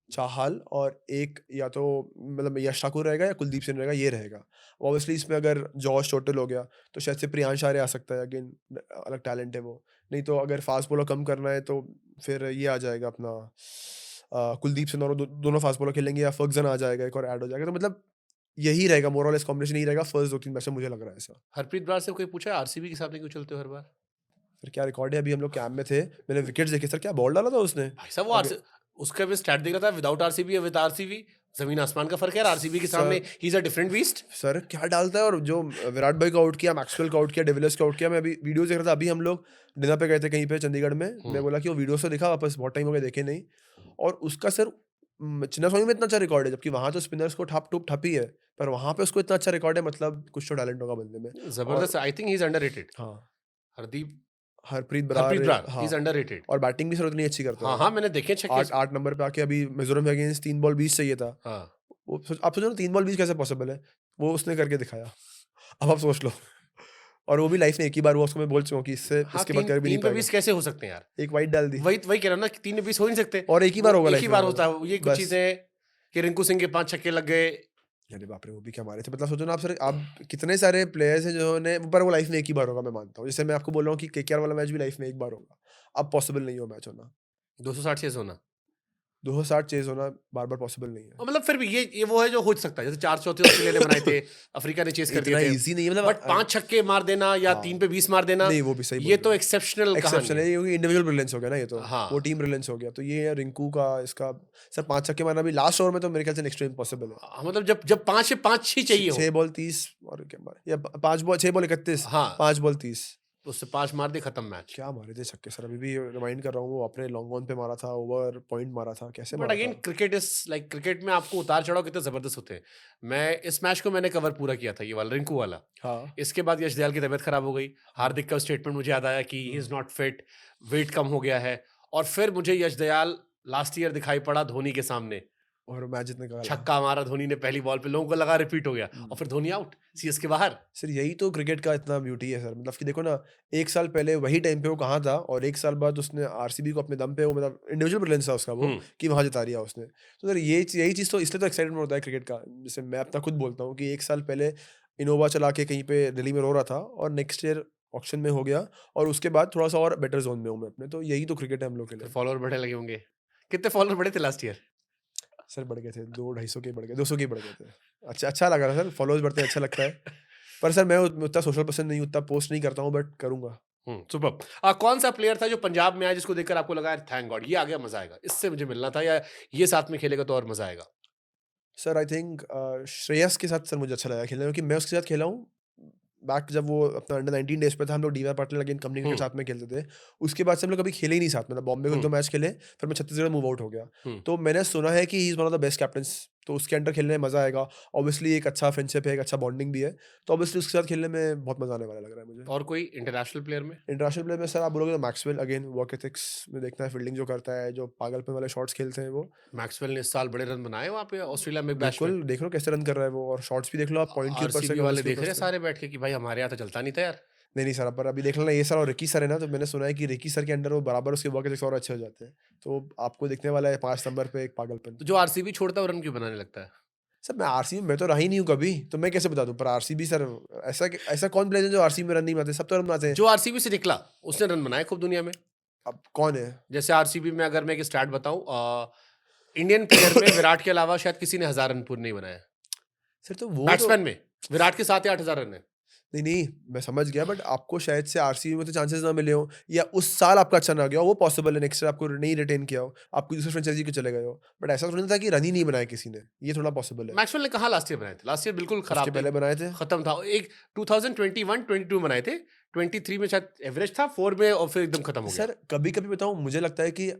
चाहल, और एक या तो मतलब यश ठाकुर रहेगा या कुलदीप सिंह रहेगा, ये रहेगा। ऑब्वियसली इसमें अगर जॉश चोटिल हो गया तो शायद से प्रियांश आर्य आ सकता है, अगेन अलग टैलेंट है वो। नहीं तो अगर फास्ट बॉलर कम करना है तो फिर ये आ जाएगा अपना कुलदीप सिंह, और दोनों फास्ट बॉलर खेलेंगे, या फर्गजन आ जाएगा, एक और ऐड हो जाएगा। तो मतलब यही रहेगा, मोर और लेस कॉम्बिनेशन यही रहेगा फर्स्ट 2-3 मैच में, मुझे लग रहा है ऐसा। हरप्रीत ब्रार से कोई पूछा आरसीबी के सामने क्यों चलते हो हर बार? फिर क्या रिकॉर्ड है, अभी हम लोग कैंप में थे, मैंने विकेट्स देखे सर, क्या बॉल डाला था उसने। भाई साहब वो उसका भी स्टैट देख रहा था, विदाउट आरसीबी या विद आरसीबी, जमीन आसमान का फर्क है। आरसीबी के सामने ही is a different beast. Sir क्या डालता है, और जो विराट भाई को आउट किया, मैक्सवेल को आउट किया, डिविलियर्स को आउट किया। मैं अभी वीडियो देख रहा था, अभी हम लोग डिनर पे गए थे कहीं पे चंडीगढ़ में, मैं बोला कि वो वीडियो से दिखा वापस, बहुत टाइम हो गया देखे नहीं। और उसका सर चिन्नास्वामी में इतना अच्छा रिकॉर्ड है, जबकि वहां तो स्पिनर्स को ठप ही है, पर वहां पे उसको इतना अच्छा रिकॉर्ड है, मतलब कुछ तो टैलेंट होगा बंदे में। जबरदस्त। I think he is underrated. हाँ हरदीप हरप्रीत हरप्रीत बरार बरार हाँ, इज अंडररेटेड। और बैटिंग भी सर उतनी अच्छी करता हाँ है। हाँ, मैंने देखे छक्के। 8 नंबर पे आके अभी मिजोरम के अगेंस्ट 3 बॉल 20 चाहिए था। हाँ, आप सोचो ना 3 बॉल 20 कैसे पॉसिबल है, वो उसने करके दिखाया। अब आप सोच लो। और वो भी लाइफ में एक ही बार हुआ, उसको मैं बोल चुका हूँ कि इससे हाँ, इसके बाद कर भी नहीं 3 पे पाएगा। 20 कैसे हो सकते हैं यार? एक वाइट डाल दी वही वही कह रहा हूँ ना कि 3 पे 20 हो ही नहीं सकते। और एक ही बार वो होगा एक लाइफ ही में बार हमारा। होता है। ये कुछ बस। चीजें कि रिंकू सिंह के 5 छक्के लग गए। अरे बाप रे, वो भी क्या मारे थे। मतलब सोचो ना आप सर, आप कितने सारे प्लेयर्स हैं जिन्होंने, पर वो लाइफ में एक ही बार होगा, मैं मानता हूँ। जैसे मैं आपको बोल रहा हूँ कि केकेआर वाला मैच भी लाइफ में एक बार होगा। अब पॉसिबल नहीं हो मैच होना, 260 चेस होना। 260 चेज होना बार बार पॉसिबल नहीं है। और मतलब फिर भी ये वो है जो हो सकता है। जैसे 4 चौथे ऑस्ट्रेलिया ने बनाए थे, अफ्रीका ने चेस कर इतना दिए थे। इजी नहीं है, मतलब बट 5 छक्के मार देना या हाँ। 3 पे 20 मार देना, नहीं, वो भी सही ये बोल तो रहे एक्सेप्शनल हो। कहानी एक्सेप्शन है, है। क्योंकि इंडिविजुअल ब्रिलियंस हो गया ना ये तो। हाँ। वो टीम ब्रिलियंस हो गया। तो ये रिंकू का, इसका सर 5 छक्के मारना भी लास्ट ओवर में तो मेरे ख्याल से नेक्स्ट टाइम पॉसिबल है। मतलब जब जब 5 से 5 ही चाहिए हो, 6 बॉल 30 और क्या मारे, या 5 बॉल 6 बॉल 31, हाँ, 5 बॉल 30। उससे 5 मार दे, खत्म मैच। क्या मारे थे छक्के सर, अभी भी रिमाइंड कर रहा हूँ। वो अपने लॉन्ग ऑन पे मारा था, ओवर पॉइंट मारा था, कैसे बट मारा अगेन था। क्रिकेट इज लाइक, क्रिकेट में आपको उतार चढ़ाव कितने जबरदस्त होते हैं। मैं इस मैच को मैंने कवर पूरा किया था, ये वाला रिंकू वाला। हाँ इसके बाद यश दयाल की तबीयत खराब हो गई। हार्दिक का स्टेटमेंट मुझे याद आया कि he is not fit, weight कम हो गया है। और फिर मुझे यश दयाल लास्ट ईयर दिखाई पड़ा धोनी के सामने, और मैच जितने का छक्का मारा धोनी ने पहली बॉल पे, लोगों को लगा रिपीट हो गया, और फिर धोनी आउट, सीएसके बाहर। सर यही तो क्रिकेट का इतना ब्यूटी है सर। मतलब कि देखो ना, 1 साल पहले वही टाइम पे वो कहाँ था, और 1 साल बाद उसने आरसीबी को अपने दम पे, वो मतलब इंडिविजुअल ब्रिलियंस था उसका वो, कि वहाँ जिता दिया उसने। तो सर यही चीज़ तो, इसलिए तो एक्साइटमेंट होता है क्रिकेट का। जैसे मैं अपना खुद बोलता हूँ कि 1 साल पहले इनोवा चला के कहीं पे दिल्ली में रो रहा था, और नेक्स्ट ईयर ऑक्शन में हो गया, और उसके बाद थोड़ा सा और बेटर जोन में हूँ मैं अपने। तो यही तो क्रिकेट है हम लोग के लिए। फॉलोअर बढ़े लगे होंगे। कितने फॉलोअर बढ़े थे लास्ट ईयर? सर बढ़ गए थे, 200-250 के बढ़ गए, 200 के बढ़ गए थे। अच्छा लगा था सर, फॉलोअर्स बढ़ते हैं, अच्छा लगता है। पर सर मैं उतना सोशल पर्सन नहीं, उतना पोस्ट नहीं करता हूँ, बट करूँगा। सुपर। कौन सा प्लेयर था जो पंजाब में आया जिसको देखकर आपको लगा यार थैंक गॉड ये आ गया, मजा आएगा, इससे मुझे मिलना था, या ये साथ में खेलेगा तो और मजा आएगा? सर आई थिंक श्रेयस के साथ सर मुझे अच्छा लगा खेलना, क्योंकि मैं उसके साथ खेला हूँ बैक जब वो अपना अंडर 19 डेज पे था। हम लोग डीवाई पाटिल अगेन कंपनी के साथ में खेलते थे। उसके बाद से हम लोग कभी खेले ही नहीं साथ में। बॉम्बे को 2 मैच खेले, फिर मैं छत्तीसगढ़ मूव आउट हो गया। तो मैंने सुना है कि he is one of the best captains, तो उसके अंडर खेलने में मजा आएगा। ऑब्वियसली एक अच्छा फ्रेंडशिप है, एक अच्छा बॉन्डिंग भी है, तो ऑब्वियसली उसके साथ खेलने में बहुत मजा आने वाला लग रहा है मुझे। और कोई इंटरनेशनल प्लेयर में? इंटरनेशनल प्लेयर में सर आप बोलोगे तो मैक्सवेल, अगेन वर्क एथिक्स में देखना है, फील्डिंग जो करता है, जो पागलपन वाले शॉट्स खेलते हैं वो। मैक्सवेल ने इस साल बड़े रन बनाए वहाँ पे ऑस्ट्रेलिया में बैश में। बिल्कुल, देख लो कैसे रन कर रहा है वो, और शॉट्स भी देख लो आप, पॉइंट के ऊपर से, आरसीबी कवर्स वाले के देख ऊपर रहे हैं से। सारे बैठ के कि भाई हमारे यहाँ तो चलता नहीं था यार। नहीं सर, पर अभी देख लेना ये सर और रिकी सर है ना, तो मैंने सुना है कि रिकी सर के अंडर वो बराबर उसके वर्क एथिक्स और अच्छे हो जाते हैं। तो आपको दिखने वाला है 5 नंबर पे एक पागलपन। तो जो आरसीबी छोड़ता है वो रन क्यों बनाने लगता है? सर मैं आरसीबी में तो रहा ही नहीं हूँ कभी, तो मैं कैसे बता दूं। पर आरसीबी सर, ऐसा कौन प्लेयर है जो आरसीबी में रन नहीं बनाते, सब तो रन बनाते हैं। जो आरसीबी से निकला उसने रन बनाए खूब दुनिया में। अब कौन है? जैसे आरसीबी में अगर मैं एक स्टैट बताऊं, इंडियन प्लेयर में विराट के अलावा शायद किसी ने 1000 रन पूरे नहीं बनाए। सर तो वो बैट्समैन में विराट के 7 या 8 हजार रन है। नहीं मैं समझ गया, बट आपको शायद से आरसीबी में तो चांसेस ना मिले हो, या उस साल आपका अच्छा ना गया हो, वो पॉसिबल है। नेक्स्ट ईयर आपको नहीं रिटेन किया हो, आपको दूसरे फ्रेंचाइजी के चले गए हो, बट ऐसा थोड़ी ना था कि रन ही नहीं बनाया किसी ने, ये थोड़ा पॉसिबल है। मैक्सवेल ने कहा लास्ट ईयर बनाए थे? लास्ट ईयर बिल्कुल खराब उसके पहले बनाए थे, खत्म था। एक 2021-22 बनाए थे, 23 में शायद एवरेज था, 4 में, और फिर एकदम खत्म हो गया। सर कभी कभी बताऊं, मुझे लगता है कि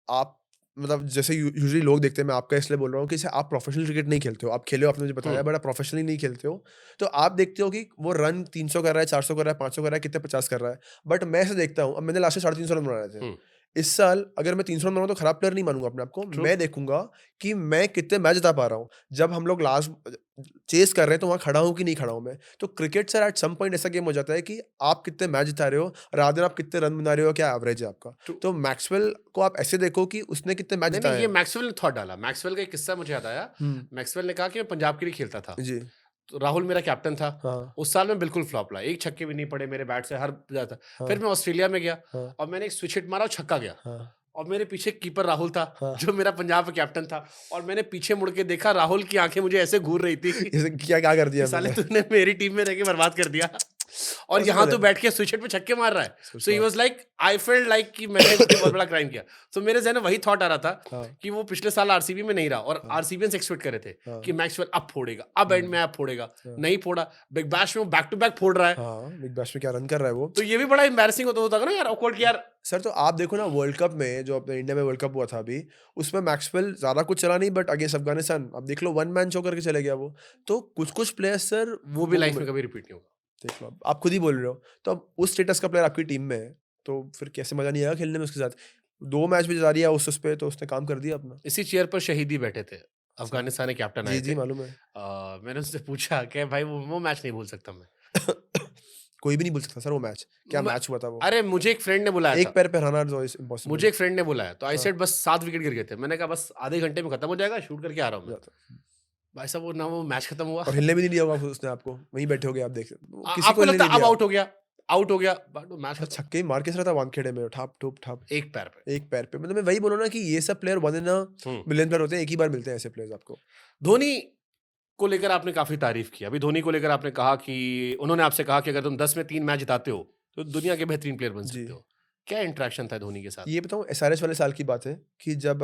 आप, मतलब जैसे यूजुअली लोग देखते हैं, मैं आपका इसलिए बोल रहा हूँ कि जैसे आप प्रोफेशनल क्रिकेट नहीं खेलते हो, आप खेले हो, आपने मुझे बताया, बट आप प्रोफेशनली नहीं खेलते हो, तो आप देखते हो कि वो रन 300 कर रहा है, 400 कर रहा है, 500 कर रहा है, कितने 50 कर रहा है। बट मैं ऐसे देखता हूँ, अब मैंने लास्ट 350 रन बनाए थे इस साल, अगर मैं 300 रन बनाऊँ तो खराब प्लेयर नहीं मानूंगा अपने आप को। मैं देखूंगा कि मैं कितने मैच जिता पा रहा हूँ। जब हम लोग लास्ट चेस कर रहे हैं तो वहाँ खड़ा हूँ कि नहीं खड़ा हूँ मैं। तो cricket sir at some point ऐसा गेम हो जाता है कि आप कितने मैच जिता रहे हो, रात दिन आप कितने रन बना रहे हो, क्या एवरेज है आपका। तो मैक्सवेल को आप ऐसे देखो कि उसने कितने मैच जिताए ये हैं। मैक्सवेल ने थॉट डाला। मैक्सवेल का एक किस्सा मुझे याद आया। मैक्सवेल ने कहा कि मैं पंजाब के लिए खेलता था, जी तो राहुल मेरा कैप्टन था। हाँ उस साल में बिल्कुल फ्लॉप रहा, एक छक्के भी नहीं पड़े मेरे बैट से, हर जाता। हाँ। फिर मैं ऑस्ट्रेलिया में गया हाँ। और मैंने एक स्विच हिट मारा और छक्का गया, हाँ। और मेरे पीछे कीपर राहुल था, हाँ। जो मेरा पंजाब का कैप्टन था, और मैंने पीछे मुड़ के देखा, राहुल की आंखें मुझे ऐसे घूर रही थी इसे क्या कर दिया साले मैंने? तूने मेरी टीम में रह के बर्बाद कर दिया, और उसमें यहाँ तो तो- बैठ के स्विच हिट पे छक्के मार रहा है। So he was like, I felt like कि मैंने बहुत बड़ा क्राइम किया। तो मेरे जहन में वही थॉट आ रहा था हाँ। कि वो पिछले साल आरसीबी में नहीं रहा, और आरसीबी से एक्सपेक्ट कर रहे थे हाँ। कि मैक्सवेल अब फोड़ेगा, अब एंड में अब फोड़ेगा, नहीं फोड़ा। बिग बैश में वो बैक टू बैक फोड़ रहा है। हाँ, बिग बैश में क्या रन कर रहा है वो। तो ये भी बड़ा एम्बैरेसिंग होता ना यार, ऑकवर्ड कि यार। सर तो आप देखो ना, वर्ल्ड कप में जो अपने इंडिया में वर्ल्ड कप हुआ था अभी, उसमें मैक्सवेल ज्यादा कुछ चला नहीं, बट अगेंस्ट अफगानिस्तान अब देख लो 1 मैन शो करके चले गया वो। तो कुछ प्लेयर्स सर वो भी लाइफ में कभी रिपीट नहीं होगा। देख लो, आप खुद ही बोल रहे हो। तो अब उस स्टेटस का प्लेयर आपकी टीम में है, तो फिर कैसे मज़ा नहीं आएगा खेलने में उसके साथ। 2 मैच भी जिता दिया उस पे, तो उसने काम कर दिया अपना। इसी चेयर पर शहीदी बैठे थे, अफगानिस्तान के कैप्टन आए जी, जी, थे। मालूम है। मैंने उससे पूछा कि भाई वो मैच नहीं भूल सकता मैं। कोई भी नहीं बोल सकता सर वो मैच। क्या म- मैच हुआ था वो? अरे मुझे एक फ्रेंड ने बुलाया एक था, पैर पे हराना तो इज इम्पॉसिबल। मुझे एक फ्रेंड ने बुलाया, तो आई हाँ। सेड बस 7 विकेट गिर गए थे। मैंने कहा बस आधे घंटे में खत्म हो जाएगा, शूट करके आ रहा हूँ मैं। जाता। भाई साहब वो ना वो मैच खत्म हुआ। और हिलने भी नहीं दिया होगा फिर उसने आपको, वहीं बैठे हो गए आप देख, किसी को आपको हिलने लगता नहीं है अब दिया। आउट हो गया, आउट हो गया, बट वो मैच अच्छा, खत्म छक्के ही मार के रहा था वानखेड़े में, ठाप ठुप ठाप, एक पैर पे। एक पैर पे। मतलब मैं वही बोल रहा हूँ ना कि ये सब प्लेयर 1 इन अ हम्म। मिलियन प्लेयर होते हैं, एक ही बार मिलते हैं ऐसे प्लेयर्स आपको। धोनी को लेकर आपने काफी तारीफ की। अभी धोनी को लेकर आपने कहा कि उन्होंने आपसे कहा कि अगर तुम 10 में 3 मैच जिताते हो तो दुनिया के बेहतरीन प्लेयर बन जी। सकते हो। क्या इंटरेक्शन था धोनी के साथ? ये बताऊँ एसआरएच वाले साल की बात है कि जब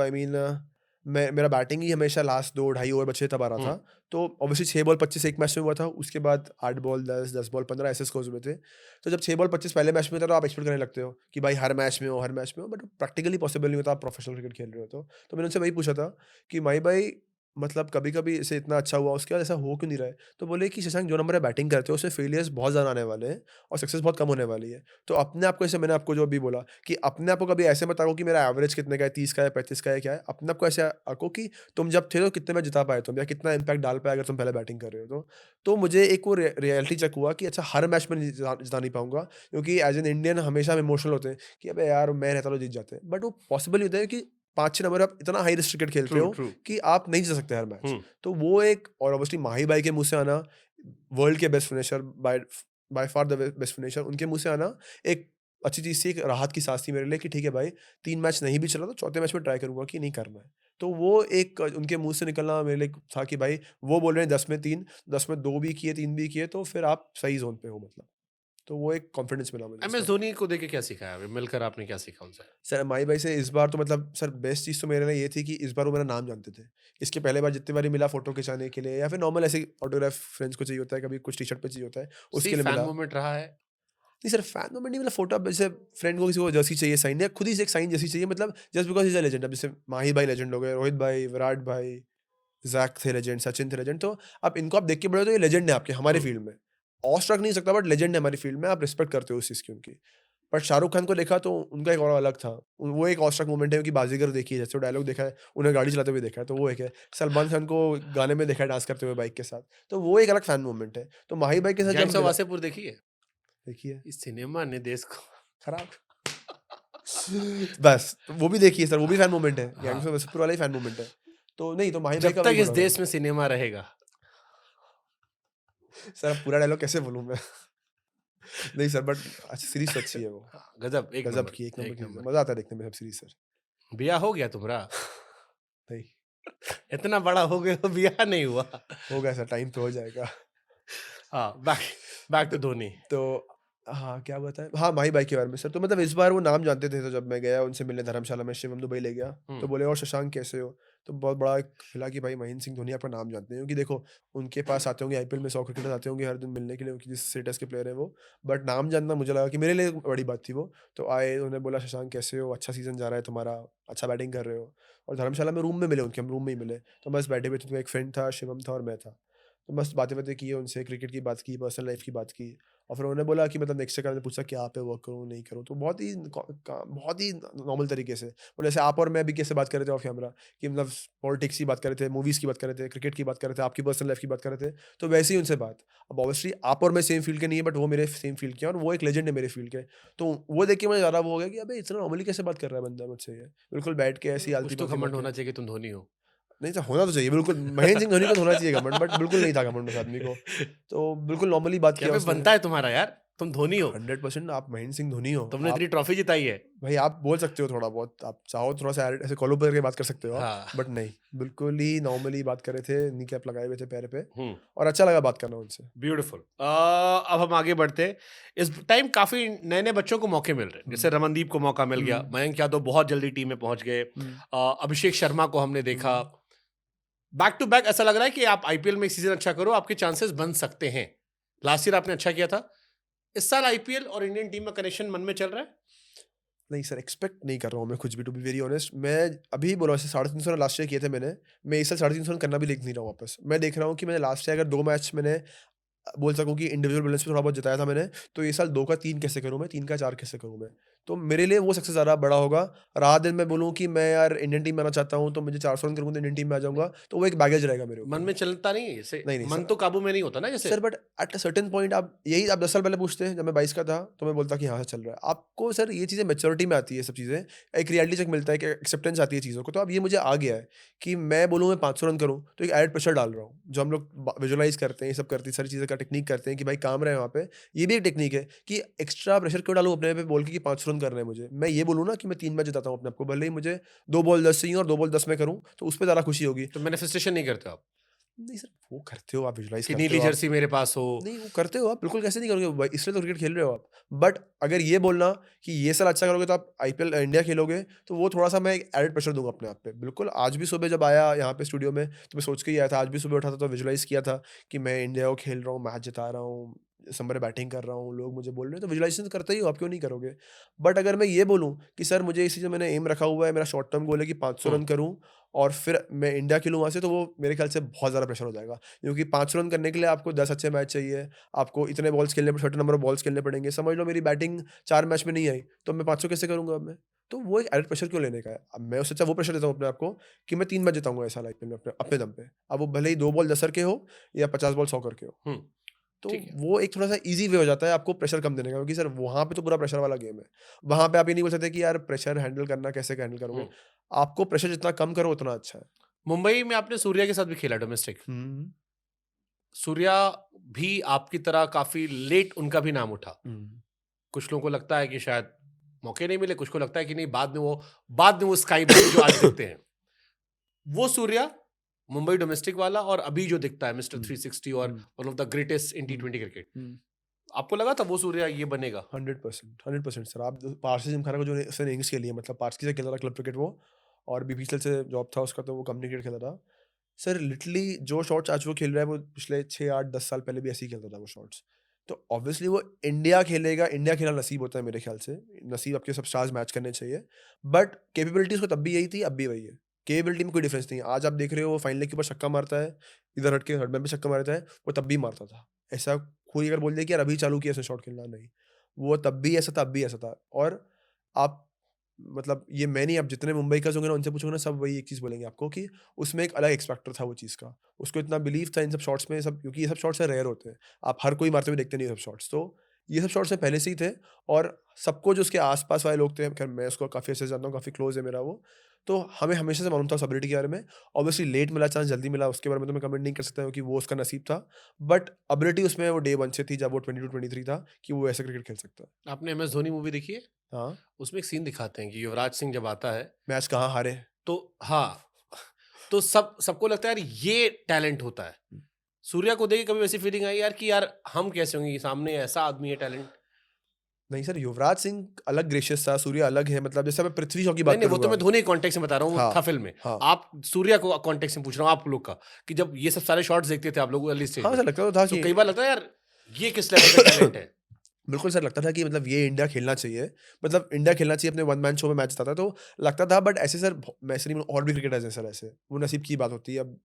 मेरा बैटिंग ही हमेशा लास्ट 2 ढाई ओवर बचे तब आ रहा था। तो ऑब्वियसली 6 बॉल 25 एक मैच में हुआ था, उसके बाद 8 बॉल 10, 10 बॉल 15 ऐसे स्कोर्स हुए थे। तो जब 6 बॉल 25 पहले मैच में था तो आप एक्सपेक्ट करने लगते हो कि भाई हर मैच में हो, हर मैच में हो, बट प्रैक्टिकली पॉसिबल नहीं होता, आप प्रोफेशनल क्रिकेट खेल रहे हो तो मैंने उनसे वही पूछा था कि माई भाई मतलब कभी-कभी इसे इतना अच्छा हुआ, उसके बाद ऐसा हो क्यों नहीं रहा है? तो बोले कि शशांक जो नंबर है बैटिंग करते हो उसमें फेलियर्स बहुत ज़्यादा आने वाले हैं और सक्सेस बहुत कम होने वाली है। तो अपने आप को, जैसे मैंने आपको जो अभी बोला कि अपने आप को कभी ऐसे मत आंको कि मेरा एवरेज कितने का है, 30 का है, 35 का है, क्या है? अपने आप को ऐसे आंको कि तुम जब थे तो कितने मैच जिता पाए तुम, या कितना इम्पैक्ट डाल पाए अगर तुम पहले बैटिंग कर रहे हो तो। तो मुझे एक वो रियलिटी चेक हुआ कि अच्छा हर मैच में नहीं जिता नहीं पाऊँगा, क्योंकि एज़ एन इंडियन हमेशा हम इमोशनल होते हैं कि अबे यार मैं रहता तो जीत जाते। बट वो पॉसिबल नहीं होता है कि 5-6 नंबर आप इतना हाई रिस्क क्रिकेट खेलते ट्रू हो ट्रू। कि आप नहीं जीत सकते हर मैच। तो वो एक, और ऑब्वियसली माही भाई के मुँह से आना, वर्ल्ड के best finisher, by far the best finisher, उनके मुँह से आना एक अच्छी चीज़ थी, एक राहत की सांस थी मेरे लिए कि ठीक है भाई 3 मैच नहीं भी चला तो चौथे मैच में ट्राई करूँगा कि नहीं करना है। तो वो एक उनके मुँह से निकलना मेरे लिए था कि भाई वो बोल रहे हैं 10 में 3, 10 में 2 भी किए, 3 भी किए, तो फिर आप सही ज़ोन पे हो मतलब। तो वो एक कॉन्फिडेंस मिला मुझे एम उस एस वक़्त। धोनी को देख के क्या सीखा है? अभी मिलकर आपने क्या सीखा उनसे? सर माही भाई से इस बार तो मतलब सर बेस्ट चीज़ तो मेरे लिए ये थी कि इस बार वो मेरा नाम जानते थे। इसके पहले बार जितनी बारी मिला फ़ोटो खिंचाने के लिए या फिर नॉर्मल ऐसे ऑटोग्राफ फ्रेंड्स को चाहिए होता है, कभी कुछ टी-शर्ट पे चाहिए होता है, सी उसके लिए फैन मिला। मोमेंट रहा है? नहीं सर, फैन मोमेंट नहीं, मतलब फ़ोटो, अब जैसे फ्रेंड को किसी को जर्सी चाहिए साइन, या खुद ही से एक साइन जर्सी चाहिए, मतलब just because he is a legend. अब जैसे माही भाई लेजेंड हो गए, रोहित भाई, विराट भाई, ज़ैक थे लेजेंड, सचिन थे लेजेंड, तो अब इनको आप देख के बड़े हो तो ये लेजेंड है आपके हमारे फील्ड में। ऑस्ट्रक नहीं हो सकता बट लेजेंड है हमारी फील्ड में, आप रिस्पेक्ट करते हो उस चीज़ की उनकी। बट शाहरुख खान को देखा तो उनका एक और अलग था। वो एक ऑस्ट्रक मोमेंट है, क्योंकि बाजीगर देखी है, जैसे वो डायलॉग देखा है, उन्हें गाड़ी चलाते हुए देखा है, तो वो एक है। सलमान खान को गाने में देखा है डांस करते हुए बाइक के साथ, तो वो एक अलग फैन मोमेंट है। तो माही भाई के साथ जब गैंग्स ऑफ मिला, वासेपुर देखी है? देखिए इस सिनेमा ने देश को खराब बस वो भी देखिए सर, वो भी फैन मोमेंट है, हाँ। गैंग्स ऑफ वासेपुर वाला ही फैन मोमेंट है। तो नहीं, तो माही भाई जब का तक वही इस बोल रहा देश में सिनेमा रहेगा। था। सर अब पूरा डायलॉग कैसे बोलूँ मैं? नहीं सर, बट अच्छा सीरीज़ तो अच्छी है वो। हाँ, गजब, एक गज़ब नंबर, की, एक नंबर एक की, नंबर। मज़ा आता है देखने में सब सीरीज़ सर। ब्याह हो गया तुम्हारा? नहीं, इतना बड़ा हो गए हो, ब्याह नहीं हुआ। हो गया सर, टाइम पे हो जाएगा। हाँ, बैक टू धोनी। तो हाँ, क्या बताएँ? हाँ, माही भाई के बारे में सर, तो मतलब इस बार वो नाम जानते थे, तो जब मैं गया उनसे मिलने धर्मशाला में, शिवम दुबई ले गया, तो बोले और शशांक कैसे हो? तो बहुत बड़ा एक मिला कि भाई महेंद्र सिंह धोनी आपका नाम जानते हैं, क्योंकि देखो उनके पास आते होंगे आईपीएल में 100 क्रिकेटर्स आते होंगे हर दिन मिलने के लिए, क्योंकि जिस स्टेटस के प्लेयर हैं वो, बट नाम जानना मुझे लगा कि मेरे लिए बड़ी बात थी वो। तो आए, उन्होंने बोला शशांक कैसे हो? अच्छा सीज़न जा रहा है तुम्हारा, अच्छा बैटिंग कर रहे हो, और धर्मशाला में रूम में मिले उनके, हम रूम में ही मिले, तो बस बैठे हुए थे, तो एक फ्रेंड था, शिवम था और मैं था। तो मस्त बातें-वातें की उनसे, क्रिकेट की बात की, पर्सनल लाइफ़ की बात की, और फिर उन्होंने बोला कि मतलब नेक्स्ट ईयर का, मैंने पूछा क्या आप पे वर्क करूँ, नहीं करूँ? तो बहुत ही नॉर्मल तरीके से, बोले जैसे आप और मैं भी कैसे बात कर रहे थे ऑफ कैमरा, कि मतलब पॉलिटिक्स की बात कर रहे थे, मूवीज़ की बात कर रहे थे, क्रिकेट की बात कर रहे थे, आपकी पर्सनल लाइफ़ की बात कर रहे थे, तो वैसे ही उनसे बात। अब ऑब्वियसली आप और मैं सेम फील्ड के नहीं है, बट वो मेरे सेम फील्ड के हैं और वो एक लेजेंड है मेरे फील्ड के। तो वो देख के मुझे ज़्यादा वो हो गया कि अबे इतना नॉर्मली कैसे बात कर रहा है बंदा मुझसे ये? बिल्कुल बैठ के ऐसी कुछ तो आलती-पालती घमंड बातें। होना चाहिए कि तुम धोनी हो। नहीं सर, होना तो चाहिए बिल्कुल, महेंद्र सिंह धोनी को तो होना चाहिए घमंड, बट बिल्कुल नहीं था घमंड उस आदमी को। तो बिल्कुल नॉर्मली बात क्या किया पे उसने। बनता है तुम्हारा यार? तुम धोनी हो, 100% आप महेंद्र सिंह धोनी हो। तुमने आप इतनी ट्रॉफी जिताई है। भाई आप बोल सकते हो थोड़ा बहुत, आप चाहो थोड़ा सा ऐसे कॉलर पर करके बात कर सकते हो आप, हाँ। बट नहीं, बिल्कुल ही नॉर्मली बात कर रहे थे, नी कैप लगाए हुए थे पैर पे, हम्म। और अच्छा लगा बात करना उनसे। ब्यूटीफुल। अब हम आगे बढ़ते हैं। इस टाइम काफी नए नए बच्चों को मौके मिल रहे हैं, जैसे रमनदीप को मौका मिल गया, मयंक यादव बहुत जल्दी टीम में पहुंच गए, अभिषेक शर्मा को हमने देखा। बैक टू बैक ऐसा लग रहा है कि आप आईपीएल में एक सीजन अच्छा करो, आपके चांसेस बन सकते हैं। लास्ट ईयर आपने अच्छा किया था, इस साल आईपीएल और इंडियन टीम में कनेक्शन मन में चल रहा है? नहीं सर, एक्सपेक्ट नहीं कर रहा हूँ मैं कुछ भी, टू बी वेरी ऑनेस्ट। मैं अभी बोला वैसे 350 लास्ट ईयर किए थे मैंने, मैं इस साल 350 करना भी देख नहीं रहा हूँ वापस। मैं देख रहा हूँ कि मैंने लास्ट ईयर अगर 2 मैच मैंने बोल सकूं कि इंडिविजुअल बैलेंस पे थोड़ा बहुत जिताया था मैंने, तो ये साल 2 का 3 कैसे करूं मैं, 3 का 4 कैसे करूं मैं, तो मेरे लिए वो सक्सेस ज़्यादा बड़ा होगा। रात दिन मैं बोलूं कि मैं यार इंडियन टीम में आना चाहता हूं, तो मुझे 400 रन करूंगा तो इंडियन टीम में आ जाऊंगा, तो वो एक बैगेज रहेगा मेरे ऊपर। मन में चलता नहीं है जैसे, नहीं, नहीं मन सर। तो काबू में नहीं होता ना जैसे। Sir but at a certain point आप 10 साल पहले पूछते, जब मैं 22 का था, तो मैं बोलता कि हाँ चल रहा है। आपको सर ये चीज़ें मैच्योरिटी में आती है, सब चीज़ें एक रियलिटी चेक मिलता है, कि एक्सेप्टेंस आती है चीज़ों को। तो अब ये मुझे आ गया है कि मैं बोलूँ मैं 500 रन करूँ, तो एक एडेड प्रेशर डाल रहा हूँ, जो हम लोग विजुअलाइज करते हैं, ये सब करते हैं, सारी चीज़ें का टेक्निक करते हैं कि भाई काम रहे वहाँ पे। ये भी एक टेक्निक है कि एक्स्ट्रा प्रेशर क्यों डालूँ अपने पे बोल के कि 500 रन करने हैं मुझे। मैं ये बोलूँ ना कि मैं 3 मैच जिताता हूँ अपने आप को, भले ही मुझे 2 बॉल 10 चाहिए और 2 बॉल 10 में करूँ, तो उस पे ज़्यादा खुशी होगी। तो मैनिफेस्टेशन नहीं करते आप नहीं सर, वो करते हो आप, विजुअलाइज कि करते नीली हो आप। जर्सी मेरे पास हो? नहीं, वो करते हो आप, बिल्कुल कैसे नहीं करोगे भाई, इसलिए तो क्रिकेट खेल रहे हो आप। बट अगर ये बोलना कि ये साल अच्छा करोगे तो आप आईपीएल इंडिया खेलोगे, तो वो थोड़ा-सा मैं एक एडेड प्रेशर दूँगा अपने आप पे। बिल्कुल, आज भी सुबह जब आया यहाँ पे स्टूडियो में, तो मैं सोच के ही आया था, आज भी सुबह उठा था तो विजुअलाइज़ किया था कि मैं इंडिया को खेल रहा हूँ, मैच जिता रहा हूँ, इस नंबर पे बैटिंग कर रहा हूँ, लोग मुझे बोल रहे हैं, तो विजुअलाइज़ेशन करते ही हो आप, क्यों नहीं करोगे? बट अगर मैं ये बोलूँ कि सर मुझे इसी जो मैंने एम रखा हुआ है, मेरा शॉर्ट टर्म गोल है कि 500 हुँ। रन करूँ और फिर मैं इंडिया खेलूँ वहाँ से, तो वो मेरे ख्याल से बहुत ज़्यादा प्रेशर हो जाएगा। क्योंकि 500 रन करने के लिए आपको 10 अच्छे मैच चाहिए, आपको इतने बॉल्स खेलने सर्टेन नंबर ऑफ बॉल्स खेलने पड़ेंगे। समझ लो मेरी बैटिंग 4 मैच में नहीं आई, तो मैं 500 कैसे करूँगा अब मैं? तो वो एक एडेड प्रेशर क्यों लेने का है? अब मैं उससे अच्छा वो प्रेशर देता हूँ अपने आप को कि मैं 3 मैच जिताऊँगा इस साल आईपीएल में अपने अपने दम पे। अब वो भले ही 2 बॉल 10 रन के हो या 50 बॉल 100 करके हो। हुँ, तो ठीक है। वो एक थोड़ा-सा ईज़ी वे हो जाता है आपको प्रेशर कम देने का, क्योंकि सर वहाँ पे तो पूरा प्रेशर वाला गेम है। वहाँ पे आप ये नहीं बोल सकते कि यार प्रेशर हैंडल करना कैसे हैंडल करोगे? हुँ। आपको प्रेशर जितना कम करो उतना अच्छा है। मुंबई में आपने सूर्या के साथ भी खेला डोमेस्टिक। हुँ, सूर्या भी आपकी तरह काफ़ी लेट उनका भी नाम उठा। हुँ। कुछ लोगों को लगता है कि शायद मौके नहीं मिले, कुछ को लगता है कि नहीं बाद में वो स्काई ब्लू जो आज दिखते हैं। वो सूर्या मुंबई डोमेस्टिक वाला और अभी जो दिखता है मिस्टर हुँ, 360 और um, one of the greatest in um, टी20 क्रिकेट। हुँ। आपको लगा था वो सूर्या ये बनेगा? 100%, 100% सर। आप पारसी जिमखाना को जो उसने इनिंग्स खेली है, मतलब पारसी से खेला था क्लब क्रिकेट वो, और बीपीसीएल से जॉब था उसका, तो वो कंपनी क्रिकेट खेला था। सर लिटरली जो शॉट्स आज वो खेल रहा है, वो पिछले 6, 8, 10 साल पहले भी ऐसे ही खेलता था वो शॉट्स। तो ऑब्वियसली वो इंडिया खेलेगा, इंडिया खेलना नसीब होता है मेरे ख्याल से। नसीब आपके सब स्टार्स मैच करने चाहिए। बट कैपेबिलिटी उसको तब भी यही थी, अब भी वही है। कैपेबिलिटी में कोई डिफरेंस नहीं है। आज आप देख रहे हो वो फाइनल के ऊपर छक्का मारता है, इधर हट के थर्ड मैन पे छक्का मारता है, वो तब भी मारता था। ऐसा कोई अगर बोल दे कि यार अभी चालू किया इसने शॉट खेलना, नहीं। वो तब भी ऐसा था, अब भी ऐसा था। और आप मतलब ये मैं नहीं, आप जितने मुंबई का होंगे ना उनसे पूछोगे ना, सब वही एक चीज़ बोलेंगे आपको कि उसमें एक अलग एक्स फैक्टर था वो चीज़ का। उसको इतना बिलीव था इन सब शॉट्स में, सब, क्योंकि ये सब शॉट्स रेयर होते हैं। आप हर कोई मारते हुए देखते नहीं ये सब शॉट्स। तो ये सब शॉट्स में पहले से ही थे, और सबको जो उसके आस-पास वाले लोग थे, खैर मैं उसको काफ़ी अच्छे से जानता हूँ, काफ़ी क्लोज़ है मेरा वो। तो हमें हमेशा से मालूम था उस एबिलिटी के बारे में। ऑब्वियसली लेट मिला चांस, जल्दी मिला, उसके बारे में तो मैं कमेंट नहीं कर सकता हूँ कि वो उसका नसीब था। बट एबिलिटी उसमें वो डे 1 से थी, जब वो 22-23 था, कि वो ऐसे क्रिकेट खेल सकता है। आपने एमएस धोनी मूवी देखी है? हाँ, उसमें एक सीन दिखाते हैं कि युवराज सिंह जब आता है मैच कहाँ हारे। तो हाँ, तो सबको लगता है यार ये टैलेंट होता है। सूर्या को देख के कभी वैसी फीलिंग आई यार कि यार हम कैसे होंगे, सामने ऐसा आदमी है टैलेंट? नहीं सर, युवराज सिंह अलग ग्रेशियस था, सूर्या अलग है। मतलब जैसे मैं पृथ्वी शॉ की नहीं बात नहीं, वो तो करूँगा। मैं धोनी कॉन्टेक्स्ट में बता रहा हूँ, वो हाँ, था फिल्म में। हाँ। आप सूर्या को कॉन्टेक्स्ट में पूछ रहा हूँ आप लोग का, कि जब ये सब सारे शॉट्स देखते थे आप लोग अर्ली स्टेज हाँ, में, सर लगता तो था तो कि कई बार लगता है यार ये किस लेवल का टैलेंट है। बिल्कुल सर, लगता था कि मतलब ये इंडिया खेलना चाहिए। मतलब इंडिया खेलना चाहिए, अपने वन मैन शो में मैच जिताता, तो लगता था। बट ऐसे सर मैं ऐसे नहीं, और भी क्रिकेटर्स हैं सर ऐसे, वो नसीब की बात होती है। अब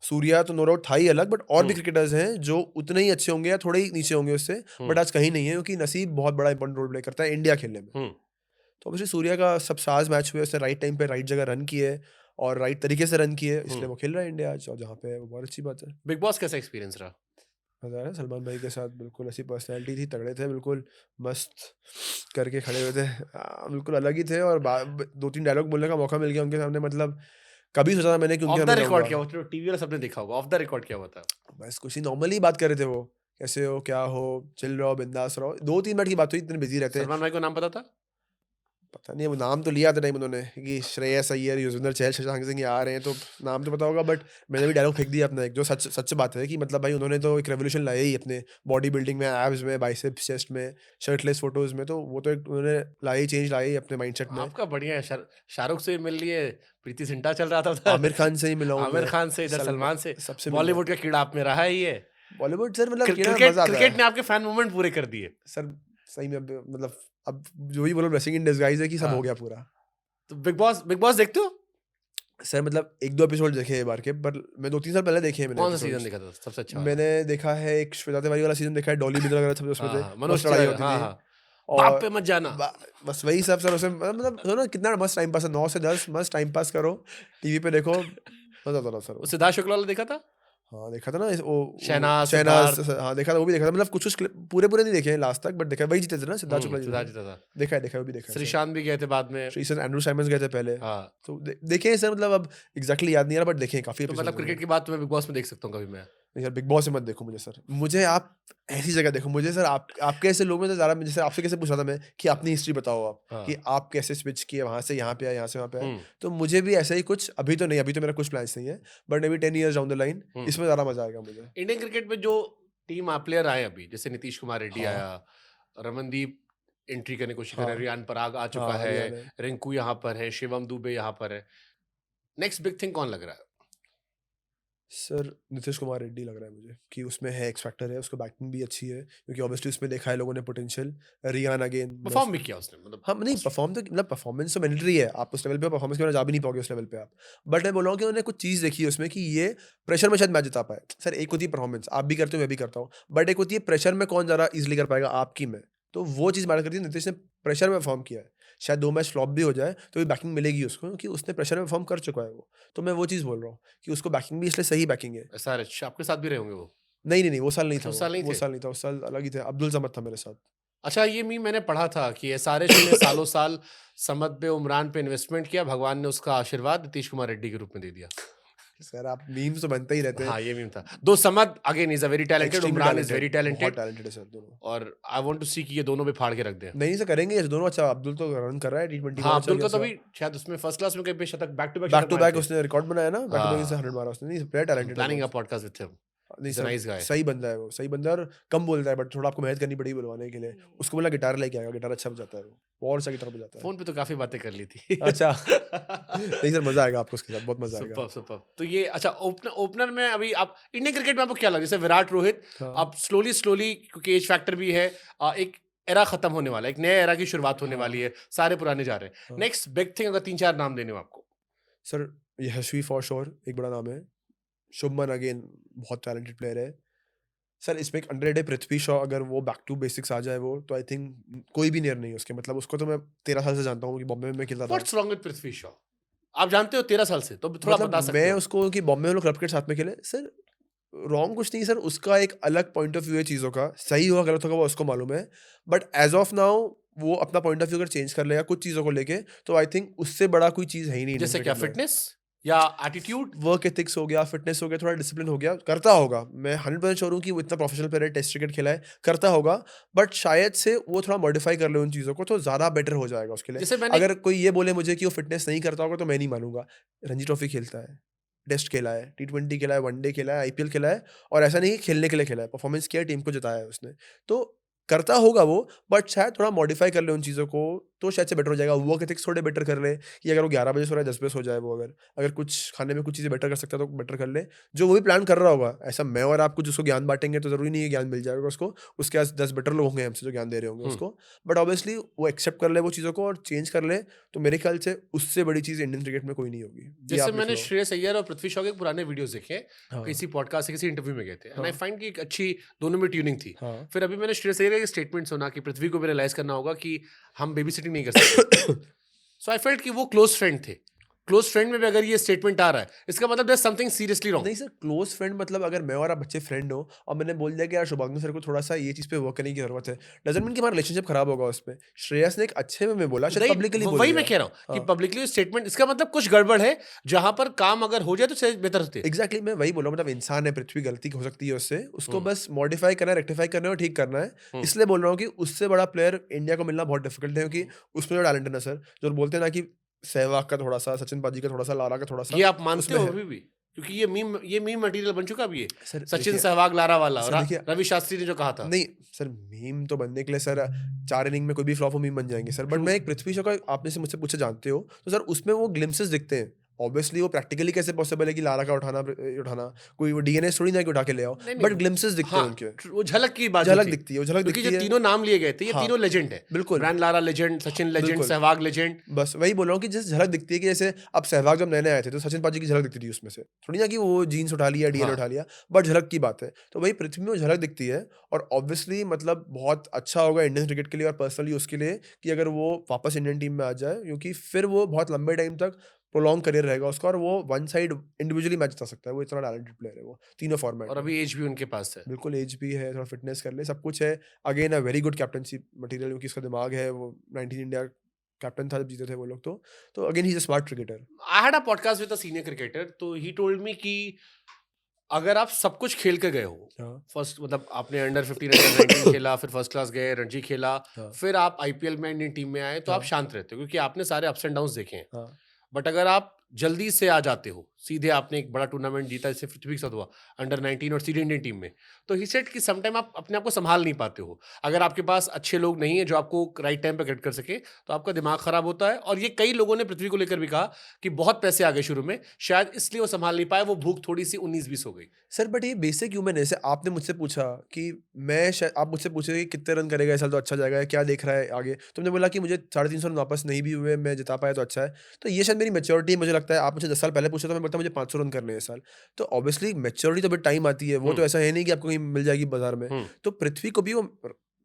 सूर्या तो नो डाउट था ही अलग, बट और भी क्रिकेटर्स हैं जो उतने ही अच्छे होंगे या थोड़े ही नीचे होंगे उससे, बट आज कहीं नहीं है, क्योंकि नसीब बहुत बड़ा इंपॉर्टेंट रोल प्ले करता है इंडिया खेलने में। हम्म, तो ऑब्वियसली सूर्या का सब साज मैच हुए, उसने राइट टाइम पे राइट जगह रन किए और राइट तरीके से रन किए, इसलिए वो खेल रहा है इंडिया आज, और जहाँ पे है वो बहुत अच्छी बात है। बिग बॉस कैसा एक्सपीरियंस रहा? मज़ा आया सलमान भाई के साथ, बिल्कुल ऐसी पर्सनैलिटी थी, तगड़े थे, बिल्कुल मस्त करके खड़े हुए थे। बिल्कुल अलग ही थे, और 2-3 डायलॉग बोलने का मौका मिल गया उनके सामने। मतलब कभी सोचा था मैंने कि उनके ऑफ द सामने रिकॉर्ड जाऊँगा। क्या हुआ? टीवी वाला सबने देखा होगा, ऑफ द रिकॉर्ड क्या हुआ था? बस कुछ ही नॉर्मली बात कर रहे थे वो, कैसे हो, क्या हो, चिल रहो, बिंदास रहो। 2-3 मिनट की बात हुई, इतने बिज़ी रहते हैं। सलमान भाई को नाम पता था? पता नहीं, वो नाम तो लिया था टाइम उन्होंने कि श्रेयस अय्यर, युजवेंद्र चहल, शशांक सिंह ये आ रहे हैं, तो नाम तो पता होगा। बट मैंने भी डायलॉग फेंक दिया अपना एक, जो सच सच बात है कि मतलब भाई उन्होंने तो एक रेवोल्यूशन लाया ही अपने बॉडी बिल्डिंग में, एब्स में, बाइसेप्स, चेस्ट में, शर्टलेस फोटोज में। तो वो तो एक उन्होंने लाया ही, चेंज लाया ही अपने माइंडसेट में। आपका बढ़िया है। शाहरुख से मिल लिए, प्रीति जिंटा चल रहा था उधर, आमिर खान से ही मिला हूँ आमिर मैं, खान से, इधर सलमान से। सबसे मिला। बॉलीवुड का कीड़ा आप में रहा ही है। बॉलीवुड सर, मतलब कीड़ा क्रिकेट मजा आता क्रिकेट है ने आपके फैन मूवमेंट पूरे कर दिए। सर, सही में। मतलब अब जो भी बोलो, ब्लेसिंग इन डिस्गाइज है कि सब हाँ। हो गया पूरा। तो बिग बॉस देखते हो? सर मतलब 1-2 एपिसोड देखे हैं ये बार के, पर मैं 2-3 साल पहले देखे हैं मैंने कौन सा episodes। सीजन देखा था सबसे अच्छा वाला? मैंने देखा है एक श्वेता तिवारी वाला सीजन देखा है, डॉली मित्र वगैरह सब उसमें हाँ थे, हाँ, मनोज मस्त लड़ाई तिवारी, होती हाँ थी। हाँ, बाप और पे मत जाना। बस वही सब सर उसमें मतलब सुनो ना कितना मस्त टाइम पास है, 9 से 10 मस्त टाइम पास करो, टीवी पे देखो, मजा आता था सर वो वो। सिद्धार्थ शुक्ला वाला देखा था? हाँ देखा था ना वो शहनाज, शहनाज, सिद्धार्थ। हाँ देखा था, वो भी देखा था, मतलब कुछ पूरे पूरे नहीं देखे हैं लास्ट तक, बट देखा, वही जीते थे ना सिद्धार्थ शुक्ला जी सिद्धार्थ ने। जीता था। देखा है वो भी देखा है सर। श्रीशांत भी गए थे बाद में। श्री सर एंड्रू साइमंस गए थे पहले, हाँ, तो देखे हैं सर, मतलब अब एग्जैक्टली याद नहीं आ रहा, बट देखे हैं काफी तो एपिसोड। मतलब क्रिकेट की बात तो मैं बिग बॉस में देख सकता हूँ कभी मैं। नहीं सर, बिग बॉस से मत देखो मुझे सर, मुझे आप ऐसी जगह देखो मुझे सर, आपके ऐसे लोग में तो ज़्यादा, जैसे आपसे कैसे पूछ रहा था मैं कि अपनी हिस्ट्री बताओ आप, हाँ। कि आप कैसे स्विच किए वहाँ से यहाँ पे आए, यहाँ से वहाँ पे आए, हम्म, तो मुझे भी ऐसा ही कुछ, अभी तो नहीं, अभी तो मेरा कुछ प्लान्स नहीं है, but maybe 10 years down the line hmm. इसमें ज़्यादा मजा आएगा मुझे। इंडियन क्रिकेट में जो टीम प्लेयर आए अभी, जैसे नीतीश कुमार रेड्डी हाँ। आया, रमनदीप एंट्री करने की कोशिश कर रहा है, हाँ। रियान पराग आ चुका हाँ, है, हरियाणा है। रिंकू यहाँ पर है, शिवम दुबे यहाँ पर है। नेक्स्ट बिग थिंग कौन लग रहा है? सर नीतीश कुमार रेड्डी लग रहा है मुझे, कि उसमें है, एक्स फैक्टर है, उसको बैटिंग भी अच्छी है, क्योंकि ऑब्वियसली उसमें देखा है लोगों ने पोटेंशियल। रियान अगेन परफॉर्म भी किया उसने, मतलब हाँ नहीं, परफॉर्म तो मतलब परफॉर्मेंस तो मैंडेटरी है, आप उस लेवल पे परफॉर्मेंस के बिना जा भी नहीं पाओगे उस लेवल पे आप, बट मैं बोल रहा हूँ कि उन्होंने कुछ चीज़ देखी है उसमें, कि ये प्रेशर में शायद मैच जिता पाए। सर एक होती है परफॉर्मेंस, आप भी करते हो मैं भी करता हूँ, बट एक होती है प्रेशर में कौन ज़्यादा इजीली कर पाएगा, आपकी में, तो वो चीज़ मैटर करती है। नीतीश ने प्रेशर में परफॉर्म किया है, शायद 2 मैच फ्लॉप भी हो जाए तो भी बैकिंग मिलेगी उसको, क्योंकि उसने प्रेशर में परफॉर्म कर चुका है वो, तो मैं वो चीज़ बोल रहा हूँ कि उसको बैकिंग भी इसलिए सही बैकिंग है। SRH आपके साथ भी रहे होंगे वो। नहीं, वो साल नहीं था, उस साल नहीं वो थे? साल नहीं था, उस साल अलग ही थे, अब्दुल समद था मेरे साथ। अच्छा, ये मीम मैंने पढ़ा था कि SRH ने सालों साल समद पे, उमरान पे इन्वेस्टमेंट किया, भगवान ने उसका आशीर्वाद नीतीश कुमार रेड्डी के रूप में दे दिया। सर आप मीम्स तो बनते ही रहते हैं। हाँ, ये मीम था। दो Samad again is a very talented, Extremely Umran is talented, very बहुत टैलेंटेड, टैलेंटेड है सर दोनों। और आई वांट टू सी कि ये दोनों पे फाड़ के रख दें। नहीं सर करेंगे ये दोनों, अच्छा अब्दुल तो रन कर रहा है T20 हाँ, में, अब्दुल का अच्छा तो खासा। भी शायद उसमें फर्स्ट क्लास में कहीं पे शतक back to back to back उसने रिकॉर्ड बनाया ना, बैक टू बैक हाँ। से 100 मारा उसने, नहीं प्लेयर टैलेंटेड प्लानिंग अ है। Podcast with him. नहीं He's a nice guy. Sir सही बंदा है वो, सही बंदा है, और कम बोलता है, बट थोड़ा आपको मेहनत करनी पड़ेगी बुलवाने के लिए। उसको बोला गिटार लेके आएगा, गिटार अच्छा बजाता है वो, और अच्छा गिटार बजाता है। फोन पे तो काफी बातें कर ली थी। अच्छा नहीं सर मजा आएगा आपको उसके साथ, बहुत मजा आएगा। Super super. तो ये अच्छा, ओपनर में अभी आप इंडियन क्रिकेट में आपको क्या लगा, जैसे विराट, रोहित, हाँ। अब स्लोली क्योंकि एज फैक्टर भी है, एक एरा खत्म होने वाला है, एक नया एरा की शुरुआत होने वाली है, सारे पुराने जा रहे हैं। हाँ। नेक्स्ट बिग थिंग अगर 3-4 नाम देने हो आपको? सर यशस्वी फॉर श्योर एक बड़ा नाम है, शुभमन अगेन बहुत टैलेंटेड प्लेयर है सर। इसमें एक अंडररेटेड पृथ्वी शॉ, अगर वो बैक टू बेसिक्स आ जाए वो, तो आई थिंक कोई भी नियर नहीं है उसके, मतलब उसको तो मैं 13 साल से जानता हूँ कि बॉम्बे में मैं खेलता था। What's wrong with Prithvi Shaw? आप जानते हो 13 साल से, तो थोड़ा बता मतलब सकते मैं हो। उसको कि बॉम्बे में लोग क्लब के साथ में खेले सर, रॉन्ग कुछ नहीं सर, उसका एक अलग पॉइंट ऑफ व्यू है चीज़ों का, सही होगा गलत होगा वो उसको मालूम है, बट एज ऑफ नाउ वो अपना पॉइंट ऑफ व्यू अगर चेंज कर लेगा कुछ चीज़ों को लेके, तो आई थिंक उससे बड़ा कोई चीज़ है ही नहीं। जैसे क्या, फिटनेस या एटीट्यूड? वर्क एथिक्स हो गया, फिटनेस हो गया, थोड़ा डिसिप्लिन हो गया, करता होगा, मैं 100% श्योर हूँ कि वो इतना प्रोफेशनल प्लेयर है, टेस्ट क्रिकेट खेला है, करता होगा, बट शायद से वो थोड़ा मॉडिफाई कर ले उन चीज़ों को, तो ज़्यादा बेटर हो जाएगा उसके लिए। जैसे मैंने अगर कोई ये बोले मुझे कि वो फिटनेस नहीं करता होगा तो मैं नहीं मानूंगा। रणजी ट्रॉफी खेलता है, टेस्ट खेला है, T20 खेला है, वनडे खेला है, IPL खेला है, और ऐसा नहीं कि खेलने के लिए खेला है, परफॉर्मेंस किया है, टीम को जिताया है उसने, तो करता होगा वो, बट शायद थोड़ा मॉडिफाई कर ले उन चीज़ों को, तो शायद से बेटर हो जाएगा। वर्क एथिक्स थोड़े बेटर कर ले, कि अगर वो 11 बजे सो रहा है 10 बजे सो जाए, वो अगर कुछ खाने में कुछ चीज़ें बेटर कर सकता है तो बेटर कर ले, जो वो भी प्लान कर रहा होगा। ऐसा मैं और आप कुछ उसको ज्ञान बांटेंगे तो ज़रूरी नहीं है ज्ञान मिल जाएगा उसको, उसके पास 10 बेटर लोग होंगे हमसे जो ज्ञान दे रहे होंगे उसको, बट ऑब्वियसली वो एक्सेप्ट कर ले वो चीज़ों को और चेंज कर ले, तो मेरे ख्याल से उससे बड़ी चीज़ इंडियन क्रिकेट में कोई नहीं होगी। ये जैसे आप लिख मैंने लो। श्रेयस अय्यर और पृथ्वी शॉ के पुराने वीडियोस देखे, हाँ, किसी पॉडकास्ट से किसी इंटरव्यू में गए थे, एंड आई हाँ। फाइंड कि एक अच्छी दोनों में ट्यूनिंग थी। हाँ। फिर अभी मैंने श्रेयस अय्यर का स्टेटमेंट सुना कि पृथ्वी को भी रियलाइज करना होगा कि हम बेबी सिटिंग नहीं कर सकते। सो आई फेल्ट कि वो क्लोज फ्रेंड थे, क्लोज फ्रेंड में भी अगर ये स्टेटमेंट आ रहा है, इसका मतलब देयर समथिंग सीरियसली रॉन्ग। नहीं सर, क्लोज फ्रेंड मतलब अगर मैं और आप अच्छे फ्रेंड हो और मैंने बोल दिया कि यार शुभांगी सर को थोड़ा सा ये चीज़ पे वर्क करने की जरूरत है, डजंट मीन कि हमारा रिलेशनशिप खराब होगा उसमें। श्रेयस ने एक अच्छे में बोला, शायद पब्लिकली बोल वही दिया। मैं कह रहा हूँ कि हाँ। पब्लिकली स्टेटमेंट, इसका मतलब कुछ गड़बड़ है, जहां पर काम अगर हो जाए तो शायद बेहतर होते। एग्जैक्टली मैं वही बोला, मतलब इंसान है, पृथ्वी, गलती हो सकती है उससे, उसको बस मॉडिफाई करना है, रेक्टिफाई करना है और ठीक करना है। इसलिए बोल रहा हूँ कि उससे बड़ा प्लेयर इंडिया को मिलना बहुत डिफिकल्ट है, क्योंकि उसमें जो टैलेंट है ना सर, जो बोलते हैं ना कि सहवाग का थोड़ा सा, सचिन पाजी का थोड़ा सा, लारा का थोड़ा सा, ये आप मानते उसमें हो है। अभी भी? क्योंकि ये मीम मटेरियल बन चुका अभी, ये सर सचिन देखिए- सहवाग, लारा वाला, सर देखिए- रवि शास्त्री ने जो कहा था। नहीं सर, मीम तो बनने के लिए सर 4 इनिंग में कोई भी फ्लॉप हो मीम बन जाएंगे सर, बट मैं एक पृथ्वी शॉ का, आपने से मुझसे पूछे जानते हो, तो सर उसमें वो ग्लिम्सेस दिखते हैं, ऑब्वियसली वो प्रैक्टिकली कैसे पॉसिबल है कि लारा का उठाना कोई वो डीएनए थोड़ी ना कि उठा के ले आओ, नहीं, बट ग्लिम्पसेस दिखते हैं हाँ, उनके, वो झलक की बात झलक जो थी। दिखती है, वो झलक क्योंकि दिखती जो है। तीनों नाम लिए गए थे ये हाँ, तीनों लेजेंड है, बिल्कुल। Brian Lara legend, Sachin legend, बिल्कुल। सहवाग लेजेंड। बस वही बोल रहा हूँ कि जैसे झलक दिखती है कि जैसे अब सहवाग जब नए नए आए थे तो सचिन पाजी की झलक दिखती थी उसमें से, थोड़ी ना कि वो जीन्स उठा लिया, डीएनए हाँ। उठा लिया, बट झलक की बात है। तो वही पृथ्वी में वो झलक दिखती है, और ऑब्वियसली मतलब बहुत अच्छा होगा इंडियन क्रिकेट के लिए और पर्सनली उसके लिए कि अगर वो वापस इंडियन टीम में आ जाए, क्योंकि फिर वो बहुत लंबे टाइम तक प्रोलॉन्ग करियर रहेगा उसका, और वो वन साइड इंडिविजुअली मैच जिता सकता है, वो इतना टैलेंटेड प्लेयर है वो तीनों फॉर्मेट और में। अभी एज भी उनके पास है। बिल्कुल एज भी है, थोड़ा फिटनेस कर ले, सब कुछ है। Again a very good captaincy material, क्योंकि इसका दिमाग है, वो 19 इंडिया कैप्टन था जब जीते थे वो लोग। तो again he is a smart cricketer. I had a podcast with a senior cricketer, तो ही टोल्ड मी कि अगर आप सब कुछ खेल के गए हो, हाँ, फर्स्ट मतलब आपने अंडर 15 अंडर 19 खेला, फिर फर्स्ट क्लास गए, रणजी खेला, हाँ, फिर आप आईपीएल में इंडियन टीम में आए, तो आप हाँ, शांत रहते हो क्योंकि आपने सारे अप्स एंड डाउन्स देखे हैं। हाँ, बट अगर आप जल्दी से आ जाते हो, सीधे आपने एक बड़ा टूर्नामेंट जीता, जैसे पृथ्वी के साथ हुआ अंडर 19 और सीधे इंडियन टीम में, तो ही सेड कि समटाइम आप अपने आप को संभाल नहीं पाते हो। अगर आपके पास अच्छे लोग नहीं है जो आपको राइट टाइम पे गाइड कर सके, तो आपका दिमाग खराब होता है। और ये कई लोगों ने पृथ्वी को लेकर भी कहा कि बहुत पैसे आ गए शुरू में, शायद इसलिए वो संभाल नहीं पाए, वो भूख थोड़ी सी 19-20 हो गई। सर बट ये बेसिक ह्यूमन है। जैसे आपने मुझसे पूछा कि आप मुझसे पूछे कि कितने रन करेगा इस साल तो अच्छा जाएगा, क्या देख रहा है आगे, तुमने बोला कि मुझे 350 रन वापस नहीं भी हुए, मैं जिता पाया तो अच्छा है। तो ये शायद मेरी मैच्योरिटी मुझे लगता है। आप मुझे 10 साल पहले पूछे तो मैं बोलता मुझे 500 रन करने हैं इस साल। तो ऑब्वियसली मैच्योरिटी तो बट टाइम आती है, वो तो ऐसा है नहीं कि आपको कहीं मिल जाएगी बाजार में। तो पृथ्वी को भी वो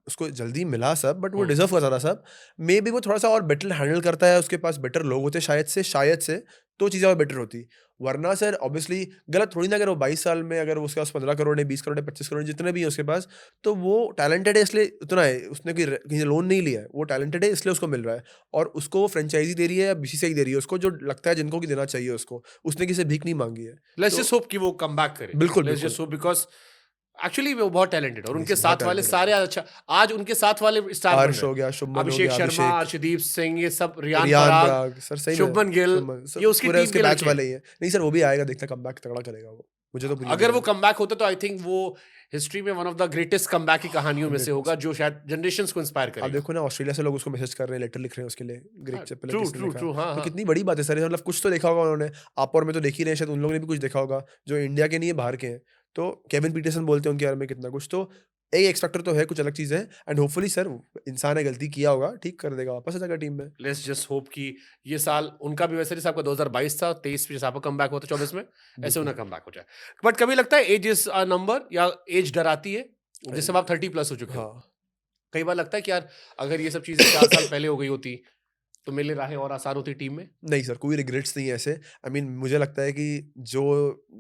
उसको जल्दी मिला सब, बट वो डिजर्व कर रहा सब। मे बी वो थोड़ा सा और बेटर हैंडल करता है, उसके पास बेटर लोग होते शायद से तो चीज़ें और बेटर होती। वरना सर ऑब्वियसली गलत थोड़ी ना, अगर वो 22 साल में अगर उसके पास 15 करोड़ है, 20 करोड़ है, 25 करोड़ जितने भी है उसके पास, तो वो टैलेंटेड है इसलिए उतना है, उसने कहीं लोन नहीं लिया है, वो टैलेंटेड है इसलिए उसको मिल रहा है। और उसको वो फ्रेंचाइजी दे रही है या बीसीसीआई दे रही है उसको, जो लगता है जिनको की देना चाहिए उसको, उसने किसी से भीख नहीं मांगी है। लेट्स तो- जस्ट होप कि वो कम बैक करे। बिल्कुल, लेट्स बिल्कुल। जस्ट होप, बिकॉज एक्चुअली वो बहुत टैलेंटेड और उनके बहुत साथ वाले talented सारे अच्छा, आज उनके साथ वाले स्टार बन हर्ष रहे हो हैं। गया, शुभमन हो अभिषेक गया, शर्मा, अभिषेक, अर्शदीप सिंह, ये सब, रियान रियान पराग, पराग, सर सही में, शुभमन गिल, सब ये उसकी पूरे टीम उसके के बैच लड़के वाले ही है। नहीं सर वो भी आएगा, देखते कमबैक तगड़ा करेगा वो, मुझे तो पूरी अगर वो उम्मीद है। कमबैक होता तो आई थिंक वो हिस्ट्री में one of the greatest comeback की कहानियों में से होगा, जो शायद जनरेशंस को इंस्पायर आप करेगा। देखो ना ऑस्ट्रेलिया से लोग उसको मैसेज कर रहे हैं, लेटर लिख रहे हैं उसके लिए, ग्रेग चैपल ट्रू किसने ट्रू लिखा। ट्रू, हाँ तो हाँ। कितनी बड़ी बात है सर, मतलब कुछ तो देखा होगा उन्होंने, आप और मैं तो देख ही रहे हैं, शायद उन लोगों ने भी कुछ देखा होगा जो इंडिया के नहीं है, बाहर के हैं। तो केविन पीटरसन बोलते हैं उनके बारे में कितना कुछ, तो एक एक्सपेक्टर तो है, कुछ अलग चीज़ है। एंड होपफुली सर इंसान है, गलती किया होगा, ठीक कर देगा, वापस आ जाएगा टीम में। लेट्स जस्ट होप कि ये साल उनका भी वैसे जैसे आपका 2022 था, 23 में जैसे आपका कमबैक होता 24 में, ऐसे उनका कमबैक हो जाए। बट कभी लगता है एज इज अ नंबर, या एज डराती है, जैसे अब आप 30 प्लस हो चुके हो, हाँ, कई बार लगता है कि यार अगर ये सब चीजें 4 साल पहले हो गई होती तो मेरे लिए राहें और आसान होती टीम में। नहीं सर कोई रिग्रेट्स नहीं है ऐसे। आई मीन मुझे लगता है कि जो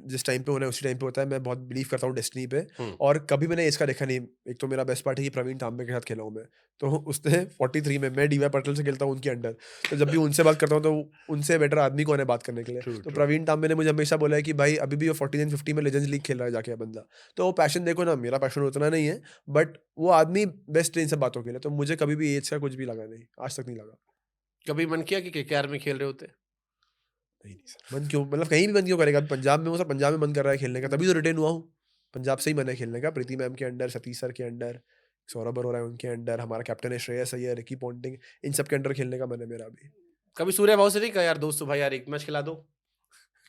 जिस टाइम पे होना है उसी टाइम पे होता है। मैं बहुत बिलीव करता हूँ डेस्टिनी पे, और कभी मैंने इसका देखा नहीं। एक तो मेरा बेस्ट पार्ट है कि प्रवीण तांबे के साथ खेला हूँ मैं, तो उसने 43 में, मैं डीवाई पटेल से खेलता हूँ उनके अंडर, तो जब भी उनसे बात करता हूँ तो उनसे बेटर आदमी कौन है बात करने के लिए। तो प्रवीण तांबे ने मुझे हमेशा बोला है कि भाई अभी भी वो 49 50 में लेजेंड्स लीग खेल रहा है जाके बंदा। तो वो पैशन देखो ना, मेरा पैशन उतना नहीं है, बट वो आदमी बेस्ट इन सब बातों के लिए। तो मुझे कभी भी एज का कुछ भी लगा नहीं, आज तक नहीं लगा। कभी मन किया कि केकेआर में खेल रहे होते? नहीं नहीं सर, मन क्यों, मतलब कहीं भी मन क्यों करेगा। अभी पंजाब में हूँ सर, पंजाब में मन कर रहा है खेलने का, तभी तो रिटर्न हुआ हूँ। पंजाब से ही मन है खेलने का, प्रीति मैम के अंडर, सतीश सर के अंडर, सौरभ अरोरा है उनके अंडर, हमारा कैप्टन है श्रेयस अय्यर, रिकी पॉन्टिंग, इन सब के अंडर खेलने का मन है मेरा अभी। कभी सूर्य भाव से नहीं कहा यार दोस्तों भाई यार एक मैच खिला दो?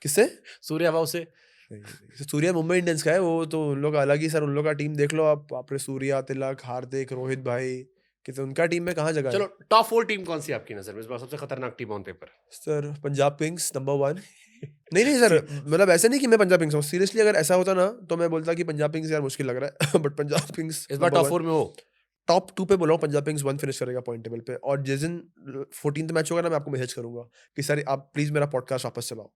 किससे? सूर्य भाव से? नहीं, नहीं, नहीं। सूर्या मुंबई इंडियंस का है, वो तो उन लोग का अलग ही सर, उन लोग का टीम देख लो आप, बाप रे, सूर्या, तिलक, हार्दिक, रोहित भाई, कितने उनका टीम में कहाँ जगह चलो है। टॉप 4 टीम कौन सी आपकी नजर में इस बार सबसे खतरनाक team on paper? Sir Punjab Kings number 1। नहीं नहीं सर, मतलब ऐसे नहीं कि मैं पंजाब किंग्स हूँ, सीरियसली अगर ऐसा होता ना तो मैं बोलता कि पंजाब किंग्स यार मुश्किल लग रहा है बट पंजाब किंग्स इस बार टॉप 4 में हो? टॉप 2 पे बोला हूँ, पंजाब किंग्स 1 फिनिश करेगा पॉइंट टेबल पे। और जिस दिन 14th मैच होगा ना, मैं आपको मैसेज करूंगा कि सर आप प्लीज मेरा पॉडकास्ट वापस चलाओ।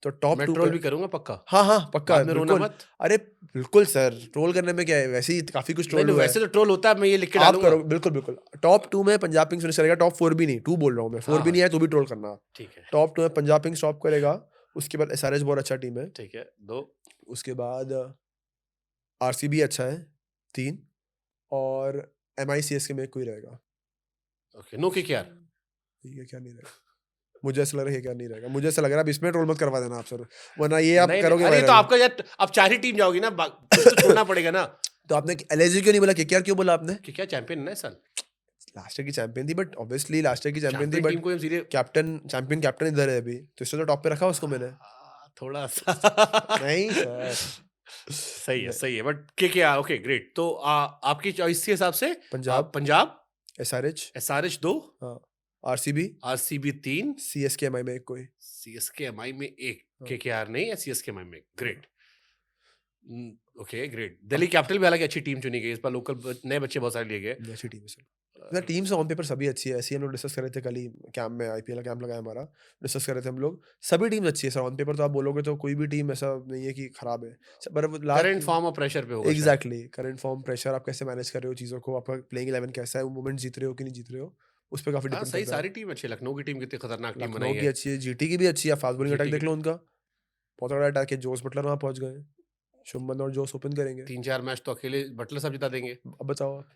तो टॉप मैं 2 ट्रोल पे भी करूंगा पक्का। हाँ हाँ पक्का, बाद में रोना बिल्कुल। मत। अरे बिल्कुल सर, ट्रोल करने में क्या है, वैसे ही काफी कुछ नहीं ट्रोल नहीं, हुआ वैसे है। तो ट्रोल होता है, मैं ये लिख के आप डालूंगा। करो, बिल्कुल बिल्कुल। टॉप 2 में पंजाब किंग्स फिनिश करेगा, टॉप 4 भी नहीं, 2 बोल रहा हूँ मैं, 4 भी नहीं है तो भी ट्रोल करना। ठीक है टॉप 2 में पंजाब किंग्स टॉप करेगा, उसके बाद एसआरएच बहुत अच्छा टीम है, ठीक है, 2 उसके बाद आरसीबी अच्छा है 3, और एमआईसीएस के में कोई रहेगा। Okay, no KKR? ठीक है, क्या नहीं रहेगा, मुझे ऐसा लग रहा है कि क्या नहीं रहेगा, मुझे ऐसा लग रहा है। अब इसमें ट्रोल मत करवा देना आप सर, वरना ये आप नहीं करोगे अरे viral। तो आपका यार अब 4 ही टीम जाओगी ना, कुछ तो छोड़ना पड़ेगा ना। तो आपने एलएसजी क्यों नहीं बोला, केकेआर क्यों बोला आपने? कि क्या चैंपियन है ना इस साल? लास्ट ईयर की चैंपियन थी, बट ऑब्वियसली लास्ट ईयर की चैंपियन थी, चैंपियन टीम बट को हम सीरियस कैप्टन इधर है अभी, तो इसलिए तो टॉप पे रखा उसको मैंने। थोड़ा सा नहीं सर, सही है बट केकेआर ओके ग्रेट। तो आपकी चॉइस के हिसाब से पंजाब, पंजाब, SRH, एसआरएच 2, हाँ, RCB, आरसीबी 3, CSK MI में एक कोई। सीएसके में एक, हाँ। केकेआर नहीं है, सीएसके में great. Okay great. Delhi capital भी हालांकि अच्छी टीम चुनी गई इस बार, लोकल नए बच्चे बहुत सारे लिए गए। अच्छी टीम है सर, मतलब टीम से ऑन पेपर सभी अच्छी है, ऐसे ही हम लोग डिस्कस कर रहे थे कल ही कैंप में, IPL का कैंप लगाया हमारा, डिस्कस कर रहे थे हम लोग, सभी टीम अच्छी है सर ऑन पेपर, तो आप बोलोगे तो कोई भी टीम ऐसा नहीं है कि खराब है, पर करंट फॉर्म और प्रेशर पे होगा शायद। एग्जैक्टली करंट फॉर्म, प्रेशर, आप कैसे मैनेज कर रहे हो चीज़ों को, आपका प्लेइंग 11 कैसा है, वो मोमेंट जीत रहे हो कि नहीं जीत रहे हो, उस पर काफी हाँ डिपेंड सही, करता है। सारी टीम अच्छी है। लखनऊ की टीम कितनी खतरनाक टीम लखनऊ बनाई की है। अच्छी है, GT की भी अच्छी है, फास्ट बॉलिंग अटैक GT देख लो उनका, बहुत तगड़ा अटैक है, जोस बटलर वहाँ पहुंच गए, शुभमन और जोस ओपन करेंगे। 3-4 मैच तो अकेले बटलर साहब जिता देंगे। अब बताओ आप,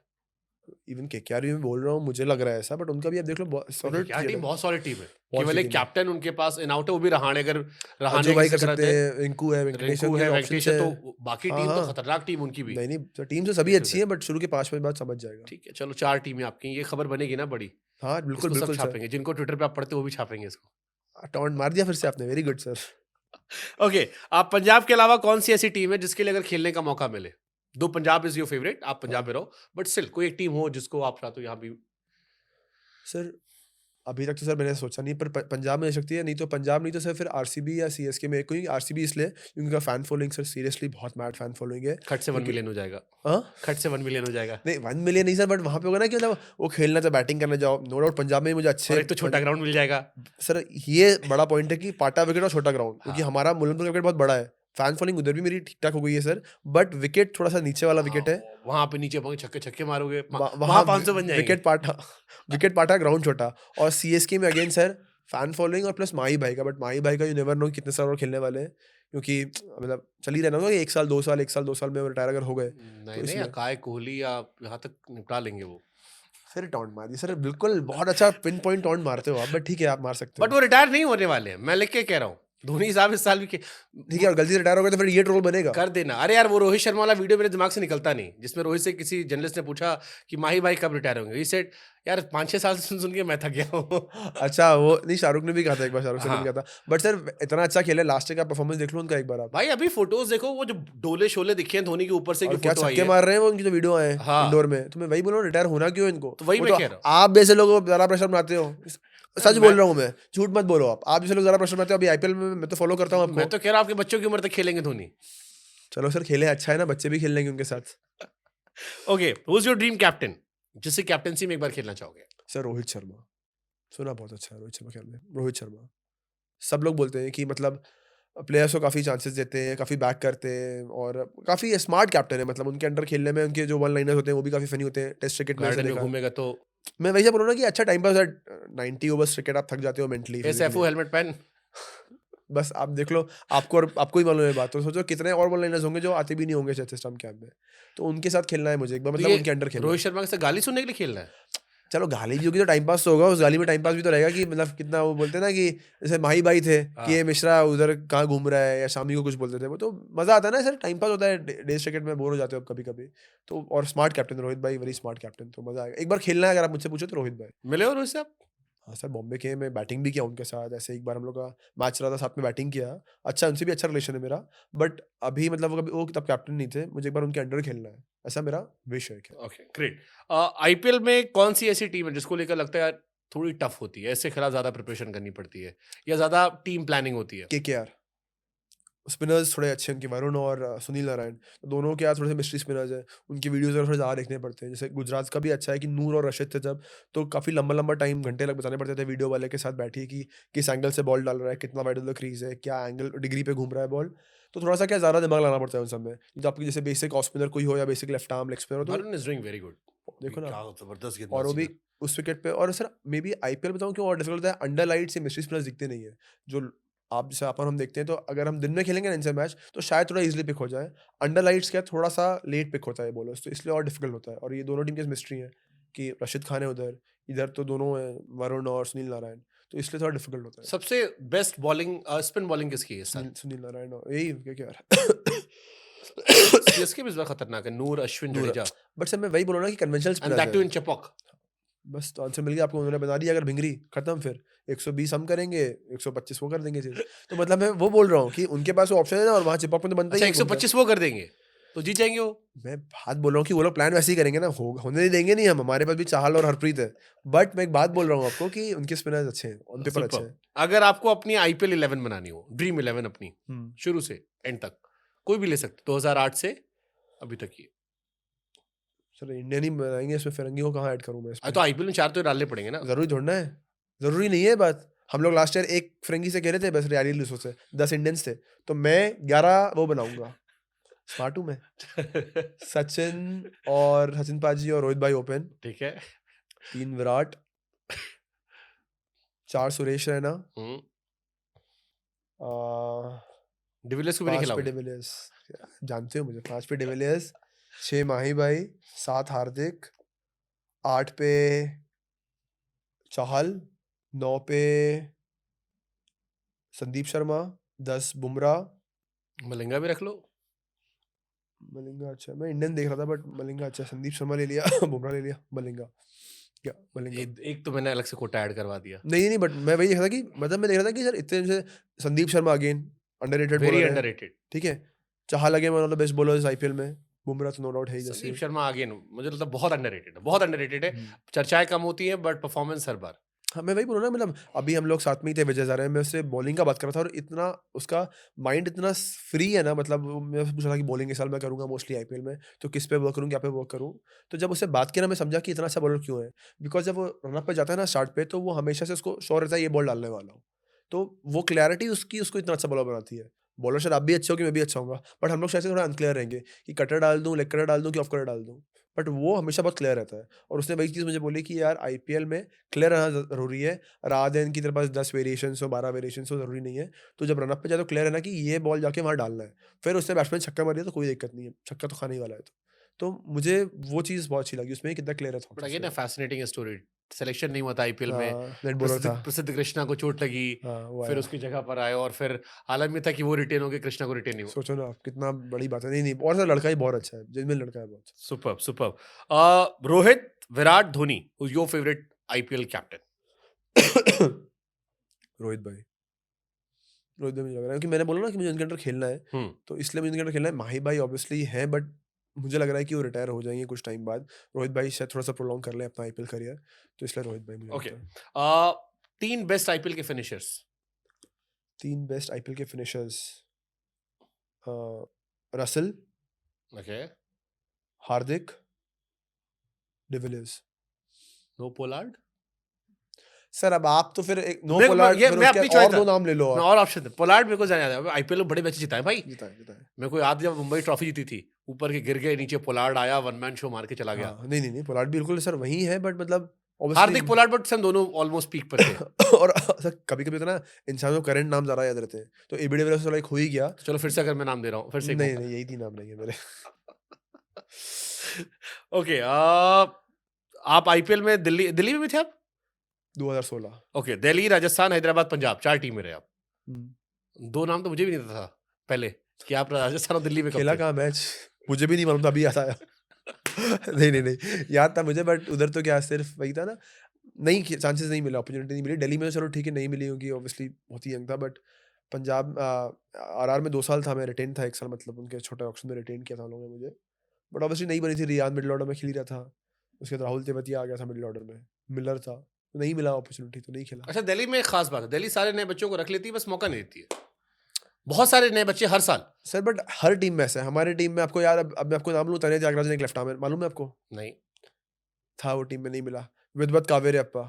इवन KKR भी मैं बोल रहा हूँ, मुझे लग रहा है ऐसा, बट उनका भी अब देख लो solid क्या टीम, बहुत सॉलिड टीम है। बहुत केवल अच्छी एक team है। कैप्टन उनके पास इन आउट है, वो भी रहाणे, अगर रहाणे अजू भाई की कर सकते जरूरत है, हैं, रिंकू है, वेंकटेश रिंकू है, है, वेंकटेश options है, है। तो बाकी हाँ, टीम तो हाँ। खतरनाक टीम उनकी भी। नहीं नहीं, टीम तो सभी अच्छी है, बट शुरू के 5 मैच बाद समझ जाएगा। ठीक है चलो, 4 टीमें आपकी, ये खबर बनेगी ना बड़ी, हाँ बिल्कुल इसको सब बिल्कुल सर, छापेंगे, जिनको ट्विटर पे आप पढ़ते हो वो भी छापेंगे इसको। टॉन्ट मार दिया फिर से आपने, वेरी गुड सर। ओके, आप पंजाब के अलावा कौन सी ऐसी टीम है जिसके लिए अगर खेलने का मौका मिले, दो पंजाब इज योर फेवरेट, आप पंजाब में रहो, बट स्टिल कोई एक टीम हो जिसको आप चाहते हो यहाँ भी। सर अभी तक तो सर मैंने सोचा नहीं, पर पंजाब में हो सकती है, नहीं तो पंजाब, नहीं तो सर फिर RCB या CSK में कोई। RCB इसलिए क्योंकि उनका फैन फॉलोइंग सर सीरियसली बहुत मैड फैन फॉलोइंग है। खट से 1 मिलियन हो जाएगा, हाँ खट से 1 मिलियन हो जाएगा। नहीं 1 मिलियन नहीं सर, बट वहाँ पे होगा ना कि मतलब वो खेलना तो बैटिंग करने जाओ, नो डाउट पंजाब में मुझे और अच्छे एक तो छोटा ग्राउंड मिल जाएगा। सर ये बड़ा पॉइंट है कि पाटा विकेट और छोटा ग्राउंड, क्योंकि हाँ। हमारा मुलमपुर विकेट बहुत बड़ा है, फैन फॉलोइंग उधर भी मेरी ठीक ठाक हो गई है सर, बट विकेट थोड़ा सा नीचे वाला विकेट है, वहां पे नीचे पहुंचे छक्के छक्के मारोगे, वहाँ वहां 500 बन जाएंगे। विकेट पाटा ग्राउंड छोटा। और CSK में अगेन सर फैन फॉलोइंग और प्लस माही भाई का, बट माही भाई का यू नेवर नो कितने साल और खेलने वाले हैं, क्योंकि मतलब चल ही रहना होगा कि 1 साल 2 साल 1 साल 2 साल में रिटायर अगर हो गए नहीं नहीं, अकाय कोहली या यहाँ तक निपटा लेंगे वो। फिर टॉन्ट मार दी सर, बिल्कुल बहुत अच्छा पिन पॉइंट टॉन्ट मारते हो आप, बट ठीक है आप मार सकते बट हो। वो रिटायर नहीं होने वाले हैं, मैं लिख के कह रहा हूँ, धोनी साहब इस साल भी ठीक है, और गलती से रिटायर हो गए तो फिर ये ट्रोल बनेगा। कर देना। अरे यार वो रोहित शर्मा वाला वीडियो मेरे दिमाग से निकलता नहीं, जिसमें रोहित से किसी जर्नलिस्ट ने पूछा कि माही भाई कब रिटायर होंगे, ही सेड यार 5-6 साल से सुन के मैं थक गया हूँ। अच्छा वो नहीं, शाहरुख ने भी कहा था एक बार, शाहरुख ने हाँ। भी कहा था, बट सर इतना अच्छा खेले, लास्ट का परफॉर्मेंस देख लो उनका एक बार आप, भाई अभी फोटोज देखो, वो जो डोले शोले दिखे हैं धोनी के ऊपर से, और जो क्या फोटो आई छक्के है, मार रहे हैं वो, उनकी जो वीडियो आए हाँ। इंडोर में, तो मैं वही बोल रहा हूँ रिटायर होना क्यों इनको, तो वही वो मैं कह रहा हूँ। आप जैसे लोग ज्यादा प्रेशर बनाते हो, सच बोल रहा हूँ मैं, झूठ मत बोलो आप जैसे लोग ज्यादा प्रेशर बनाते हो, अभी IPL में मैं तो फॉलो करता हूँ मैं आपको। तो कह रहा हूँ आपके बच्चों की उम्र तक खेलेंगे धोनी। चलो सर खेले, अच्छा है ना, बच्चे भी खेल लेंगे उनके साथ। Okay, who is your dream captain, जिससे कैप्टनसी में एक बार खेलना चाहोगे? सर रोहित शर्मा, सुना बहुत अच्छा है रोहित शर्मा खेल में, रोहित शर्मा। सब लोग बोलते हैं कि मतलब प्लेयर्स को काफ़ी चांसेस देते हैं, काफ़ी बैक करते हैं, और काफ़ी स्मार्ट कैप्टन है, मतलब उनके अंडर खेलने में उनके जो वन लाइनर्स होते हैं वो भी काफ़ी फनी होते हैं, टेस्ट क्रिकेट में ऐसा गार्डन में देखा। घूमेगा तो मैं वही से बोल रहा हूँ ना कि अच्छा टाइम पास है, 90 ओवर्स क्रिकेट आप थक जाते हो मेंटली, सैफू हेलमेट पहन। बस आप देख लो, आपको ही मालूम है बात, तो सोचो कितने और वन लाइनर्स होंगे जो आते भी नहीं होंगे सिस्टम कैंप में, तो उनके साथ खेलना है मुझे एक बार, मतलब उनके अंडर खेलना है। रोहित शर्मा के साथ गाली सुनने के लिए खेलना है? चलो गाली भी होगी तो टाइम पास तो होगा, उस गाली में टाइम पास भी तो रहेगा, कि मतलब कितना वो बोलते हैं ना कि जैसे माही भाई थे कि ये मिश्रा उधर कहाँ घूम रहा है, या शामी को कुछ बोलते थे, वो तो मजा आता है ना सर, टाइम पास होता है, डेज क्रिकेट में बोर हो जाते हो कभी कभी तो। और स्मार्ट कैप्टन रोहित भाई, वेरी स्मार्ट कैप्टन, तो मजा आएगा। एक बार खेलना है अगर आप मुझसे पूछो तो रोहित भाई। मिले हो रोहित से आप? हाँ सर, बॉम्बे के मैं बैटिंग भी किया उनके साथ, ऐसे एक बार हम लोग का मैच चला था, साथ में बैटिंग किया, अच्छा उनसे भी अच्छा रिलेशन है मेरा, बट अभी मतलब वो तब कैप्टन नहीं थे, मुझे एक बार उनके अंडर खेलना है, ऐसा मेरा विश है। Okay great. IPL में कौन सी ऐसी टीम है जिसको लेकर लगता है यार थोड़ी टफ होती है, इससे खिलाफ ज्यादा प्रिपरेशन करनी पड़ती है, या ज्यादा टीम प्लानिंग होती है? KKR स्पिनर्स थोड़े अच्छे हैं उनके, वरुण और सुनील नारायण, तो दोनों के यार थोड़े से मिस्ट्री स्पिनर्स हैं, उनकी वीडियोस थोड़े ज़्यादा देखने पड़ते हैं। जैसे गुजरात का भी अच्छा है कि नूर और रशीद थे जब, तो काफ़ी लंबा लंबा टाइम घंटे लग बताने पड़ते थे वीडियो वाले के साथ बैठिए कि किस एंगल से बॉल डाल रहा है, कितना वाइड ऑफ द क्रीज है, क्या एंगल डिग्री पे घूम रहा है बॉल, तो थोड़ा सा क्या ज़्यादा दिमाग लाना पड़ता है उन सब में। तो आपकी जैसे बेसिक ऑफ स्पिनर कोई हो या basic left arm leg spinner हो, तो Varun is doing very good, देखो ना, क्या जबरदस्त और वो गेंदबाजी भी उस विकेट पे। और सर मे बी IPL बताऊँ क्यों और डिफिकल्ट होता है, अंडर लाइट से मिस्ट्री स्पिनर्स दिखते नहीं है, जो आप जैसे अपन हम देखते हैं, तो अगर हम दिन में खेलेंगे ना इनसे मैच तो शायद थोड़ा इजीली पिक हो जाए, अंडर लाइट्स क्या थोड़ा सा लेट पिक होता है बॉलर्स, तो इसलिए और डिफिकल्ट होता है। और ये दोनों टीम के मिस्ट्री है कि रशीद खान है उधर, इधर तो दोनों हैं वरुण और सुनील नारायण, तो इसलिए थोड़ा डिफिकल्ट होता है। सबसे बेस्ट बॉलिंग स्पिन बॉलिंग किसकी है सर? सुनील नारायण और यही क्या सीएसके भी इस बार खतरनाक है, नूर, अश्विन, जडेजा, बट सर मैं वही बोल रहा हूँ ना कि conventional and that two spinner in Chepauk. बस तो आंसर मिल गया आपको, उन्होंने बना दिया अगर भिंगरी, खत्म। फिर 120 हम करेंगे, 125 वो कर देंगे चीज। तो मतलब मैं वो बोल रहा हूँ कि उनके पास वो ऑप्शन है ना, और वहाँ चिपॉक में तो बनता अच्छा ही है घूमकर। 125 वो कर देंगे तो जीत जाएंगे वो। मैं बात बोल रहा हूँ कि वो लोग प्लान वैसे ही करेंगे ना, होने नहीं देंगे नहीं हम, हमारे पास भी चाहल और हरप्रीत है। बट मैं एक बात बोल रहा हूँ आपको कि उनके स्पिनर्स अच्छे हैं, ऑन पेपर अच्छे Superb. हैं। अगर आपको अपनी आईपीएल 11 बनानी हो, ड्रीम 11 अपनी, शुरू से एंड तक, कोई भी ले सकते, 2008 से अभी तक की। सर इंडियन ही बनाएंगे, इसमें फिरंगी को कहाँ ऐड करूँ मैं तो इसमें? आईपीएल में 4 तो डालने पड़ेंगे ना। जरूरी थोड़ा है, जरूरी नहीं है बात। हम लोग लास्ट ईयर एक फिरंगी से कह रहे थे बस, रियाली लुसो से 10 इंडियंस थे, तो मैं 11 वो बनाऊंगा। स्मार्ट हूँ मैं। सचिन और सचिन पाजी और रोहित भाई ओपन, ठीक है। 3 विराट, 4 सुरेश रैना, हम्म, 5 डिविलियर्स को भी नहीं पे खिलाओगे। डिविलियर्स, जानते हो मुझे, 5 पे डिविलियर्स, 6 माही भाई, 7 हार्दिक, 8 पे चाहल, 9 पे संदीप शर्मा, 10 बुमराह। मलिंगा भी रख लो। मलिंगा अच्छा, मैं इंडियन देख रहा था बट मलिंगा अच्छा, संदीप शर्मा ले लिया, बुमराह ले लिया, मलिंगा क्या मलिंगा। एक तो मैंने अलग से कोटा ऐड करवा दिया। नहीं नहीं, बट मैं वही देख रहा था कि मतलब मैं देख रहा था कि सर इतने दिन से Sandeep Sharma again underrated very bowler है, अंडररेटेड। ठीक है। Chahal again one of the best bowlers IPL में, बुमराह तो नो डाउट है ही जैसे। संदीप शर्मा अगेन मुझे लगता है बहुत अंडररेटेड है, बहुत अंडररेटेड है। चर्चाएं कम होती हैं बट परफॉर्मेंस हर बार। हाँ मैं वही बोल रहा हूँ ना, मतलब अभी हम लोग साथ में ही थे विजय हजारे में, मैं उससे बॉलिंग का बात कर रहा था और इतना उसका माइंड इतना फ्री है ना, मतलब मैं उससे पूछ रहा था कि बॉलिंग इस साल मैं करूंगा मोस्टली आईपीएल में, तो किस पे वर्क करूँ, क्या पे वर्क करूँ। तो जब उससे बात किया ना, मैं समझा कि इतना अच्छा बॉलर क्यों है। बिकॉज जब वो रनअप पे जाता है ना स्टार्ट पे, तो वो हमेशा से उसको श्योर रहता है ये बॉल डालने वाला हूँ। तो वो क्लैरिटी उसकी उसको इतना अच्छा बॉलर बनाती है। बॉलर शायद आप भी अच्छे हो कि मैं भी अच्छा हूँ, बट हम लोग शायद से थोड़ा अनक्लियर रहेंगे कि कटर डाल दूँ, लेग कटर डाल दूँ कि ऑफ कटर डाल दूँ। बट वो हमेशा बहुत क्लियर रहता है, और उसने वही चीज़ मुझे बोली कि यार आईपीएल में क्लियर रहना ज़रूरी है। रात की तेरे पास 10 वेरिएशंस हो, 12 वेरिएशंस हो, ज़रूरी नहीं है। तो जब रनअप पे जाए तो क्लियर है ना कि ये बॉल जाके वहाँ डालना है। फिर उससे बैट्समैन छक्का मारिए तो कोई दिक्कत नहीं है, छक्का तो खाने ही वाला है। तो मुझे वो चीज़ बहुत अच्छी लगी उसमें, कितना क्लियर है बट थॉट अगेन उसके। Fascinating story. सिलेक्शन नहीं हुआ था आईपीएल में। हाँ, नेट बॉलर था। प्रसिद्ध कृष्णा को चोट लगी, हाँ, वो फिर आया। उसकी जगह पर आए और फिर हालत में था कि वो रिटेन हो गए, कृष्णा को रिटेन नहीं हुआ। सोचो ना आप, कितना बड़ी बात है। नहीं नहीं, और सर लड़का ही बहुत अच्छा है, जेन्युइन लड़का है बहुत। Superb superb. Rohit, Virat, Dhoni, who's your favorite IPL captain? Rohit भाई, रोहित भाई मुझे लग रहा है कि मैंने बोला ना कि मुझे उनके अंडर खेलना है, तो इसलिए मुझे उनके अंडर खेलना है। माही भाई ऑब्वियसली है, बट मुझे लग रहा है कि वो रिटायर हो जाएंगे कुछ टाइम बाद। रोहित भाई शायद थोड़ा सा प्रोलॉन्ग कर ले अपना आईपीएल करियर, तो इसलिए रोहित भाई मुझे ओके। लगता है। 3 बेस्ट आईपीएल के फिनिशर्स। 3 बेस्ट आईपीएल के finishers, Russell, okay. Hardik, de Villiers. No Pollard. Sir अब आप तो फिर एक नो मैं पोलार्ड, ये फिर मैं उसके अपनी बाद चॉइस और 2 नाम ले लो मैं आप। और ऑप्शन दे। पोलार्ड मेरे को जाने याद है, आईपीएल में बड़े मैच जीता है भाई। जीता है। मेरे को याद है जब मुंबई ट्रॉफी जीती थी, ऊपर के गिर गए, नीचे पोलार्ड आया, वन मैन शो मार के चला गया। हाँ, नहीं पोलार्ड बिल्कुल सर वही है, बट मतलब हार्दिक पोलार्ड, बट हम दोनों ऑलमोस्ट पीक पर थे। और सर कभी कभी तो ना इंसान को करंट नाम ज्यादा याद रहते हैं, तो एबी डिविलियर्स तो लाइक हो ही गया। तो चलो फिर से अगर मैं नाम दे रहा हूँ, फिर से एक नहीं मौका। नहीं, यही 3 नाम नहीं है मेरे। ओके। आप आईपीएल में दिल्ली में भी थे आप? 2016। ओके, दिल्ली, राजस्थान, हैदराबाद, पंजाब, 4 टीम में रहे आप। हम्म। 2 नाम तो मुझे भी नहीं पता था पहले कि आप राजस्थान और दिल्ली में कब खेला थे। कहाँ मैच, मुझे भी नहीं मालूम था, अभी याद आया। नहीं याद था मुझे, बट उधर तो क्या सिर्फ वही था ना, नहीं चांसेस नहीं मिला, अपॉर्चुनिटी नहीं मिली। दिल्ली में तो चलो ठीक है नहीं मिली क्योंकि ऑब्वियसली बहुत ही यंग था, बट पंजाब आरआर में 2 साल था मैं, रिटेन था 1 साल, मतलब उनके छोटे ऑप्शन में रिटेन किया था उन लोगों ने मुझे। बट ऑब्वियसली नहीं बनी थी, रियाद मिडिल ऑर्डर में खेल ही रहा था, उसके बाद राहुल तेवतिया आ गया था मिडिल ऑर्डर में, मिलर था, तो नहीं मिला अपॉर्चुनिटी, तो नहीं खेला। अच्छा, दिल्ली में एक खास बात है, दिल्ली सारे नए बच्चों को रख लेती है, बस मौका नहीं देती है। बहुत सारे नए बच्चे हर साल। सर बट हर टीम में ऐसा है, हमारी टीम में आपको यार, अब मैं आपको नाम लूँ, तने त्यागराजन एक लेफ्ट आर्म है, मालूम है आपको? नहीं, था वो टीम में, नहीं मिला। विद्वत कावेरी अप्पा,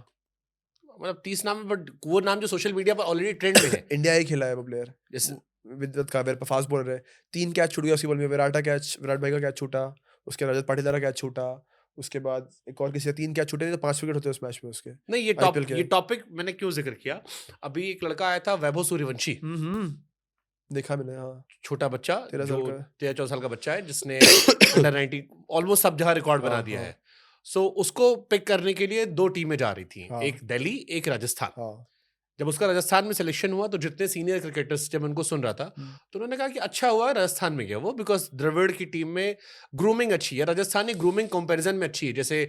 मतलब 30 नाम है, बट वो नाम जो सोशल मीडिया पर ऑलरेडी ट्रेंड में है। इंडिया ही खेला है वो प्लेयर। जैसे विद्वत कावेरी पर फास्ट बॉलर है, 3 कैच छूट गया उसकी बॉल में, विराट भाई का कैच छूटा, उसके रजत पाटीदार का कैच छूटा, उसके बाद एक और किसी का 3 कैच छूटे, नहीं तो 5 विकेट होते हैं उस मैच में उसके। नहीं, IPL के। ये टॉपिक मैंने क्यों जिक्र किया, अभी एक लड़का आया था वैभव सूर्यवंशी, देखा मैंने, हाँ। छोटा बच्चा 13 जो साल का है। 13-14 साल का बच्चा है, जिसने अंडर 19 ऑलमोस्ट सब जगह रिकॉर्ड बना हाँ, दिया हाँ। है। सो उसको पिक करने के लिए 2 टीमें जा रही थी, हाँ। एक दिल्ली, एक राजस्थान। हाँ। जब उसका राजस्थान में सिलेक्शन हुआ तो जितने सीनियर क्रिकेटर्स, जब उनको सुन रहा था तो उन्होंने कहा कि अच्छा हुआ राजस्थान में गया वो, बिकॉज द्रविड़ की टीम में ग्रूमिंग अच्छी है, राजस्थानी ग्रूमिंग कंपैरिजन में अच्छी है। जैसे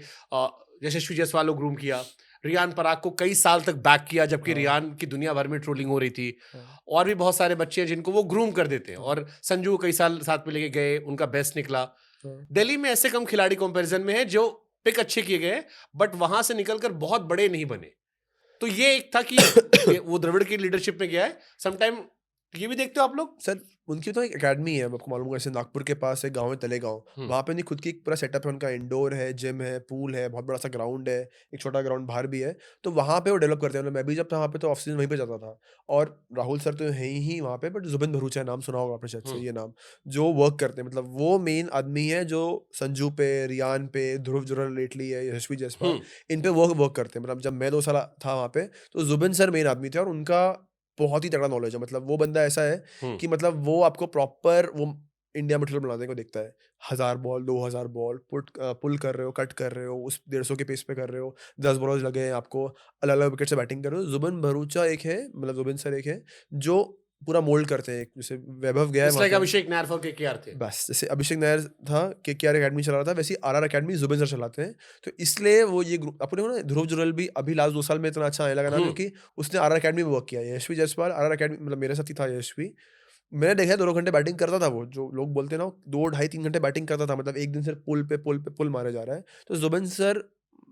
यशस्वी जायसवाल को ग्रूम किया, रियान पराग को कई साल तक बैक किया जबकि रियान की दुनिया भर में ट्रोलिंग हो रही थी, और भी बहुत सारे बच्चे हैं जिनको वो ग्रूम कर देते हैं, और संजू को कई साल साथ में लेके गए, उनका बेस्ट निकला। दिल्ली में ऐसे कम खिलाड़ी कंपैरिजन में है जो पिक अच्छे किए गए बट वहां से निकलकर बहुत बड़े नहीं बने। तो ये एक था कि वो द्रविड़ की लीडरशिप में गया है। समटाइम ये भी देखते हो आप लोग? सर उनकी तो एक एकेडमी है, आपको मालूम होगा, जैसे नागपुर के पास एक गांव है तलेगांव, वहाँ पे उनकी खुद की एक पूरा सेटअप है, उनका इंडोर है, जिम है, पूल है, बहुत बड़ा सा ग्राउंड है, एक छोटा ग्राउंड बाहर भी है, तो वहाँ पे वो डेवलप करते हैं। मतलब मैं भी जब था वहाँ पे तो ऑफ सीजन वहीं पे जाता था, और राहुल सर तो है ही वहाँ पे, बट जुबिन भरूचा नाम सुना होगा आपने शायद से, ये नाम जो वर्क करते हैं, मतलब वो मेन आदमी है जो संजू पे, रियान पे, ध्रुव जुरल लेटली है, यशस्वी जायसवाल, इन पे वर्क करते हैं। मतलब जब मैं 2 साल था वहाँ पे तो जुबिन सर मेन आदमी थे, और उनका बहुत ही तगड़ा नॉलेज है। मतलब वो बंदा ऐसा है कि मतलब वो आपको प्रॉपर वो इंडिया में बनाने को देखता है। 1000 बॉल, 2000 बॉल पुल कर रहे हो, कट कर रहे हो, उस 150 के पेस पे कर रहे हो, 10 बॉलर्स लगे हैं आपको, अलग अलग विकेट से बैटिंग कर रहे हो। जुबिन भरूचा एक है, मतलब जुबिन सर एक है जो पूरा मोल्ड करते हैं। जैसे वैभव गया है It's वहाँ like पे, अभिषेक नायर for KKR थे। बस जैसे अभिषेक नायर था, केकेआर एकेडमी चला रहा था, वैसे ही आरआर एकेडमी जुबिन सर चलाते हैं। तो इसलिए वो ये ग्रुप अपने ना, ध्रुव जुरल भी अभी लास्ट 2 साल में इतना अच्छा आने लगा ना, क्योंकि उसने आरआर एकेडमी में वर्क किया है। यशस्वी जायसवाल आरआर एकेडमी, मतलब मेरे साथ ही था यशस्वी, मैंने देखा है 2 घंटे बैटिंग करता था वो, जो लोग बोलते हैं ना 2 ढाई 3 घंटे बैटिंग करता था, मतलब एक दिन सिर्फ पुल मारे जा रहा है। तो जुबिन सर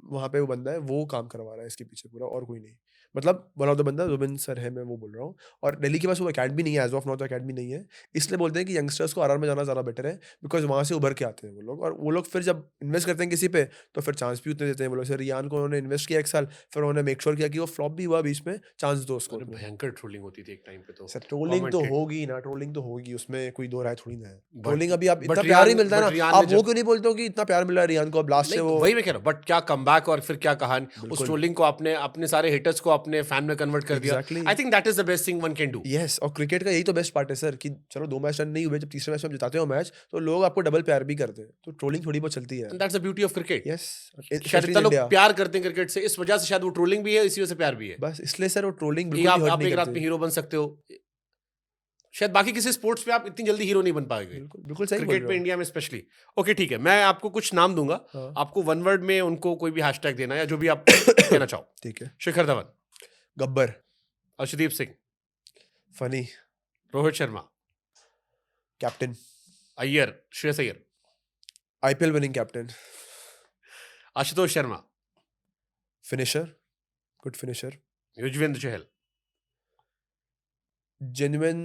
वहाँ पे वो बंदा है, वो काम करवा रहा है इसके पीछे पूरा, और कोई नहीं। मतलब वन ऑफ द बंदा जुबिन सर है, मैं वो बोल रहा हूँ। और दिल्ली के पास वो अकेडमी नहीं है, एज ऑफ नाउ तो अकेडमी नहीं है, इसलिए बोलते हैं कि यंगस्टर्स को आरआर में जाना ज़्यादा बेटर है, बिकॉज वहाँ से उभर के आते हैं वो लोग, और वो लोग फिर जब इन्वेस्ट करते हैं किसी पे तो फिर चांस भी उतने देते हैं वो लोग। जैसे रियान को उन्होंने इन्वेस्ट किया 1 साल, फिर उन्होंने मेक श्योर किया कि वो फ्लॉप भी हुआ बीच में, चांस दो उसको। भयंकर ट्रोलिंग होती थी एक टाइम पे तो। सर ट्रोलिंग तो Commented। होगी ना, ट्रोलिंग तो होगी, उसमें कोई दो राय थोड़ी ना है। But- ट्रोलिंग अभी आप but इतना प्यार ही रियान- मिलता है but ना, रियान आप ने वो जब- क्यों नहीं बोलते हो कि इतना प्यार मिला है रियान को, अब लास्ट से नहीं, वो वही मैं कह रहा हूँ, बट क्या कमबैक और फिर क्या कहानी, उस बिल्कुल। ट्रोलिंग को आपने अपने सारे हिटर्स को अपने फैन में कन्वर्ट कर दिया। Exactly। I think that is the best thing one can do. Yes, और क्रिकेट का यही तो बेस्ट पार्ट है सर, कि चलो 2 मैच रन नहीं हुए, जब तीसरे मैच में आप जिताते हो मैच, तो लोग आपको डबल प्यार भी करते हैं। तो ट्रोलिंग थोड़ी बहुत चलती है। That's the beauty of cricket. Yes, शायद इतना लोग प्यार करते हैं क्रिकेट से, इस वजह से शायद वो ट्रोलिंग भी है, इसी वजह से प्यार भी है। बस इसलिए सर वो ट्रोलिंग कि बिल्कुल भी हर्ट आप नहीं एक रात में करती। हीरो बन सकते हो, शायद बाकी किसी स्पोर्ट्स में आप इतनी जल्दी हीरो नहीं बन पाएंगे, बिल्कुल बिल्कुल सही बोल क्रिकेट रहे में हो। इंडिया में स्पेशली। ओके ठीक है, मैं आपको कुछ नाम दूंगा, हाँ। आपको वन वर्ड में उनको कोई भी हैशटैग देना या जो भी आप कहना चाहो। ठीक है। Shikhar Dhawan, Gabbar, Arshdeep Singh, funny, Rohit Sharma, captain, Iyer, Shreyas Iyer, IPL winning captain, Ashutosh Sharma, finisher, good finisher, Yuzvendra Chahal, genuine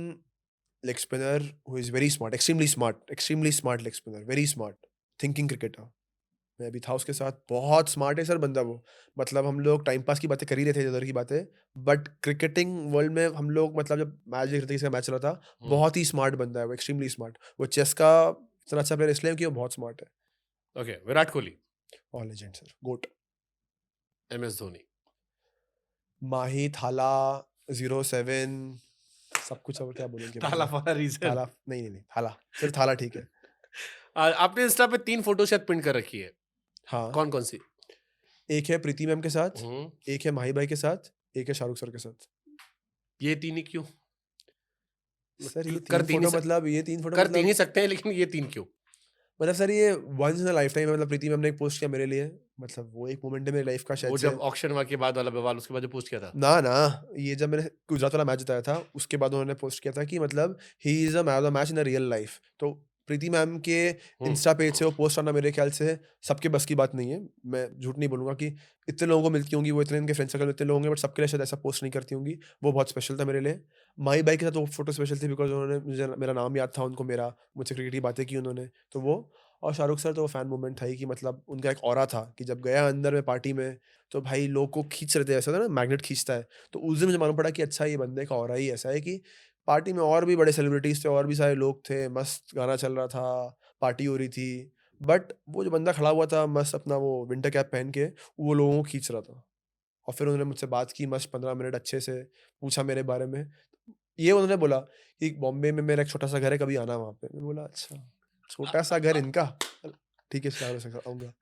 leg spinner who is very smart, extremely smart leg spinner, very smart, thinking cricketer. मैं अभी था उसके साथ, बहुत स्मार्ट है सर बंदा वो। मतलब हम लोग टाइम पास की बातें कर ही रहे थे, इधर की बातें, बट क्रिकेटिंग वर्ल्ड में हम लोग, मतलब जब मैच देख रहे थे, किसी का मैच चला था, बहुत ही स्मार्ट बंदा है वो, एक्सट्रीमली स्मार्ट। वो चेस का इतना अच्छा प्लेयर इसलिए कि वो बहुत स्मार्ट है। Okay, Virat Kohli, all legend sir, GOAT, MS Dhoni, Mahi, Thala, 07, सब कुछ। अब क्या बोलेंगे, थाला फॉर अ रीजन। थाला नहीं, थाला, सिर्फ थाला ठीक है। आपने इंस्टा पे 3 फोटो शायद प्रिंट कर रखी है, हाँ, कौन कौन सी? एक है प्रीति मैम के साथ, एक है माही भाई के साथ, एक है शाहरुख सर के साथ। ये 3 ही क्यों? सर ये कर 3 तीन ही फोटो, सक- मतलब ये 3 फोटो कर 3 ही मतलब, सकते हैं, लेकिन ये 3 क्यों? मतलब सर ये once in a lifetime है। मतलब प्रीति मैम ने एक पोस्ट किया मेरे लिए, मतलब वो एक मोमेंट है मेरी लाइफ का वो शायद जब से। ऑक्शन के बाद वाला बवाल, उसके बाद जो पोस्ट किया था। ना, ये जब मैंने गुजरात वाला मैच जिताया था, उसके बाद उन्होंने पोस्ट किया था कि मतलब ही is a man of the match in the real life. तो प्रीति मैम के इंस्टा पेज से वो पोस्ट आना मेरे ख्याल से सबके बस की बात नहीं है। मैं झूठ नहीं बोलूंगा कि इतने लोगों को मिलती होंगी, वो इतने इनके फ्रेंड सर्कल में इतने लोग होंगे, बट सबके लिए शायद ऐसा पोस्ट नहीं करती होंगी। वो बहुत स्पेशल था मेरे लिए। माही बाई के साथ वो फोटो स्पेशल थी बिकॉज उन्होंने मुझे, मेरा नाम याद था उनको, मेरा, मुझसे क्रिकेट की बातें की उन्होंने, तो वो। और शाहरुख सर तो वो फैन मोमेंट था ही, कि मतलब उनका एक ऑरा था कि जब गया अंदर में पार्टी में, तो भाई लोग को खींच रहे थे, ऐसा था ना मैग्नेट खींचता है। तो उस दिन मुझे मालूम पड़ा कि अच्छा ये बंदे का ऑरा ही ऐसा है कि पार्टी में और भी बड़े सेलिब्रिटीज थे, और भी सारे लोग थे, मस्त गाना चल रहा था, पार्टी हो रही थी, बट वो जो बंदा खड़ा हुआ था मस्त अपना वो विंटर कैप पहन के, वो लोगों को खींच रहा था। और फिर उन्होंने मुझसे बात की मस्त 15 मिनट, अच्छे से पूछा मेरे बारे में। ये उन्होंने बोला कि बॉम्बे में मेरा एक छोटा सा घर है, कभी आना वहाँ पे। मैं बोला अच्छा, छोटा सा घर इनका, ठीक है शाहरुख आऊँगा।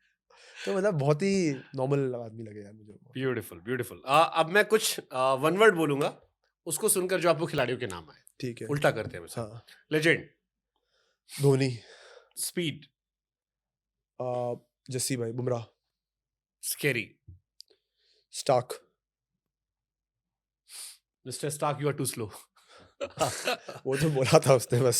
तो मतलब बहुत ही नॉर्मल आदमी लगे यार मुझे। Beautiful beautiful. अब मैं कुछ वन वर्ड बोलूंगा, उसको सुनकर जो आपको खिलाड़ियों के नाम आए, ठीक है। उल्टा करते हैं। हाँ, लेजेंड, धोनी, स्पीड, जस्सी भाई, Bumrah, scary. Starc. Mister Starc, you are too slow. वो तो बोला था उसने बस,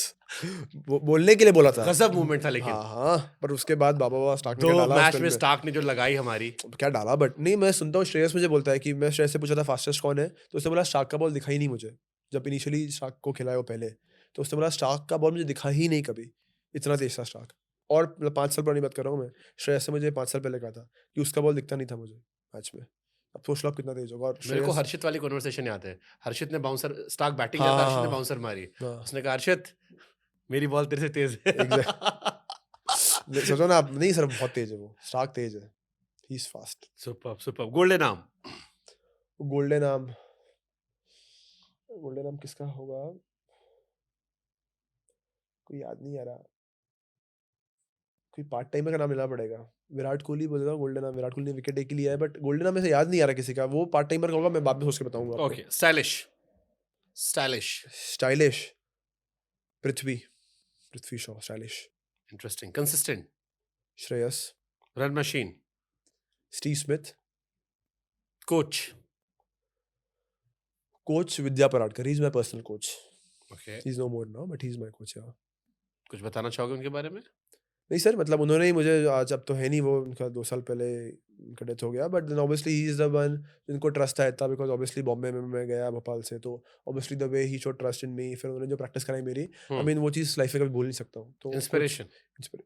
वो बोलने के लिए बोला था. गजब मूवमेंट था लेकिन. हाँ, पर उसके बाद बाबा स्टार्क ने दो क्या डाला उस मैच फिल्म में में. स्टार्क ने जो लगाई हमारी. क्या डाला. बट नहीं, मैं सुनता हूँ श्रेयस मुझे बोलता है कि मैं श्रेयस से पूछा था फास्टेस्ट कौन है, तो उसने बोला स्टार्क का बॉल दिखा ही नहीं मुझे. जब इनिशियली स्टार्क को खिलाया वो पहले, तो उसने बोला स्टार्क का बॉल मुझे दिखा ही नहीं कभी, इतना तेज था स्टार्क. और 5 साल पुरानी बात कर रहा हूँ मैं. श्रेयस से मुझे 5 साल पहले कहा था कि उसका बॉल दिखता नहीं था मुझे मैच में. अब सोच लो आप कितना तेज होगा. और मेरे को श्रेयस, हर्षित वाली कन्वर्सेशन याद है. हर्षित ने बाउंसर, स्टार्क बैटिंग हाँ, किया था, हर्षित हाँ, ने बाउंसर मारी. हाँ. उसने कहा हर्षित मेरी बॉल तेरे से तेज है. सोचो ना आप, नहीं सर बहुत तेज है वो. स्टार्क तेज है, he is fast. Super super. Golden arm. Golden arm. Golden arm किसका होगा, कोई याद नहीं आ रहा. कोई पार्ट टाइमर का नाम लेना पड़ेगा. विराट कोहली बोल रहा हूँ गोल्डन आर्म. विराट कोहली ने विकेट एक ही लिया है, बट गोल्डन आर्म में से याद नहीं आ रहा किसी का. वो पार्ट टाइमर का होगा, मैं बाद में सोच के बताऊंगा आपको. Okay. Stylish. Stylish. Stylish. Prithvi. Prithvi Shaw. Stylish. Interesting. Consistent. Shreyas. Run machine. Steve Smith. Coach. Coach Vidya Paradkar. He is my personal coach. Okay. He is no more now, but he is my coach. या कुछ बताना चाहोगे उनके बारे में? नहीं सर, मतलब उन्होंने ही मुझे, आज अब तो है नहीं वो, उनका 2 साल पहले उनका डेथ हो गया. But then obviously he is the one जिनको ट्रस्ट आया था, बिकॉज ऑब्वियसली बॉम्बे में मैं गया भोपाल से, तो obviously the way he show trust in me. फिर उन्होंने जो प्रैक्टिस कराई मेरी, आई मीन वो चीज़ लाइफ में कभी भूल नहीं सकता हूँ. तो इंस्पिरेशन.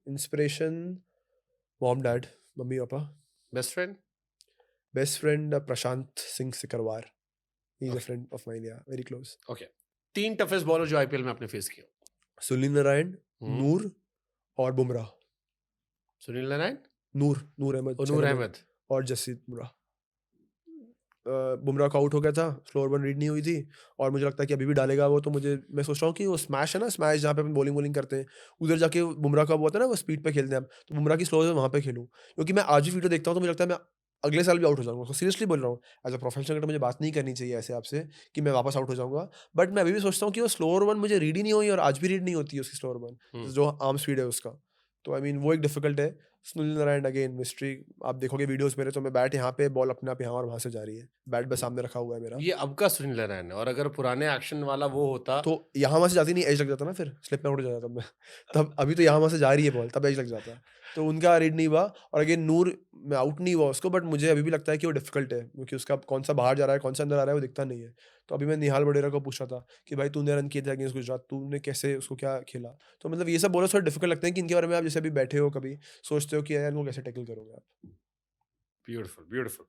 इंस्पिरेशन मॉम डैड, मम्मी पापा. Best friend. Best friend Prashant Singh Sikarwar. He is a friend of mine, yeah very close. Okay. 3 toughest bowler जो आईपीएल में आपने फेस किया. सुनील नारायण, नूर और बुमराह. सुनील नारायण, नूर अहमद, और नूर अहमद. और जसप्रीत बुमराह. बुमराह का आउट हो गया था, स्लोअर वन रीड नहीं हुई थी, और मुझे लगता है कि अभी भी डालेगा वो. तो मैं सोच रहा हूँ कि वो स्मैश है ना, स्मैश जहाँ पे अपन बॉलिंग करते हैं, उधर जाके बुमराह का वो होता है ना, वो स्पीड पे खेलते हैं हम, तो बुमराह की स्लोअर वहाँ पे खेलूँ. क्योंकि मैं आज भी वीडियो देखता हूँ तो मुझे लगता है मैं अगले साल भी आउट हो जाऊंगा. सीरियसली बोल रहा हूँ, एज अ प्रोफेशनल क्रिकेटर मुझे बात नहीं करनी चाहिए ऐसे आपसे कि मैं वापस आउट हो जाऊंगा. बट मैं अभी भी सोचता हूँ कि वो स्लोअर वन मुझे रीड ही नहीं हुई, और आज भी रीड नहीं होती है उसकी स्लोअर वन, जो आर्म स्पीड है उसका. तो आई मीन वो एक डिफिकल्ट है. Sunil Narayan again mystery. आप देखोगे वीडियोस मेरे, तो मैं बैट यहाँ पे, बॉल अपने आप यहाँ और वहाँ से जा रही है, बैट बस सामने रखा हुआ है मेरा. ये अब का सुनील नारायण है, और अगर पुराने एक्शन वाला वो होता तो यहाँ वहाँ से जाती नहीं, एज लग जाता ना, फिर स्लिप में आउट हो जाता तब मैं. तब अभी तो यहाँ वहाँ से जा रही है बॉल, तब एज लग जाता. तो उनका रीड नहीं हुआ. और अगेन नूर में आउट नहीं हुआ उसको, बट मुझे अभी भी लगता है कि वो डिफिकल्ट है, क्योंकि उसका कौन सा बाहर जा रहा है, कौन सा अंदर आ रहा है, वो दिखता नहीं है. तो अभी मैं निहाल वडेरा को पूछ रहा था कि भाई तूने रन किए थे अगेंस्ट गुजरात, तूने कैसे उसको क्या खेला. तो मतलब ये सब बोलो थोड़ा डिफिकल्ट लगते हैं कि इनके बारे में आप जैसे अभी बैठे हो, कभी सोचते हो कि यार इनको कैसे टैकल करोगे आप. Beautiful beautiful.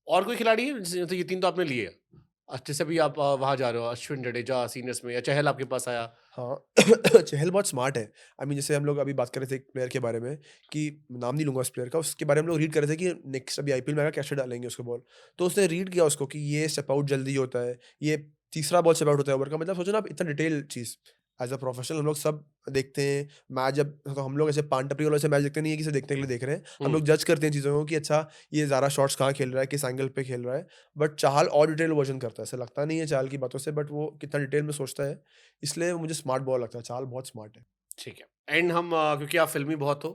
और कोई खिलाड़ी है? तो ये 3 तो आपने लिए. अच्छे से भी आप वहां जा रहे हो, अश्विन जडेजा सीनियर्स में, या चहल आपके पास आया? हाँ. चहल बहुत स्मार्ट है. आई मीन जैसे हम लोग अभी बात कर रहे थे एक प्लेयर के बारे में, कि नाम नहीं लूंगा उस प्लेयर का, उसके बारे में हम लोग रीड कर रहे थे कि नेक्स्ट अभी आईपीएल में आएगा कैसे डालेंगे उसको बॉल. तो उसने रीड किया उसको कि ये स्टेप आउट जल्दी होता है, ये तीसरा बॉल स्टेप आउट होता है ओवर का. मतलब सोचो ना आप, इतना डिटेल चीज़. एज अ प्रोफेशनल हम लोग सब देखते हैं मैच. जब तो हम लोग ऐसे पान टपरी वालों से मैच देखते नहीं है कि इसे देखने के लिए देख रहे हैं. हम लोग जज करते हैं चीज़ों को कि अच्छा ये ज़्यादा शॉट्स कहाँ खेल रहा है, किस एंगल पे खेल रहा है. बट चाहल और डिटेल वर्जन करता है, ऐसा लगता नहीं है चाहल की बातों से, बट वो कितना डिटेल में सोचता है, इसलिए मुझे स्मार्ट बॉल लगता है. चाहल बहुत स्मार्ट है. ठीक है. एंड हम क्योंकि आप फिल्मी बहुत हो,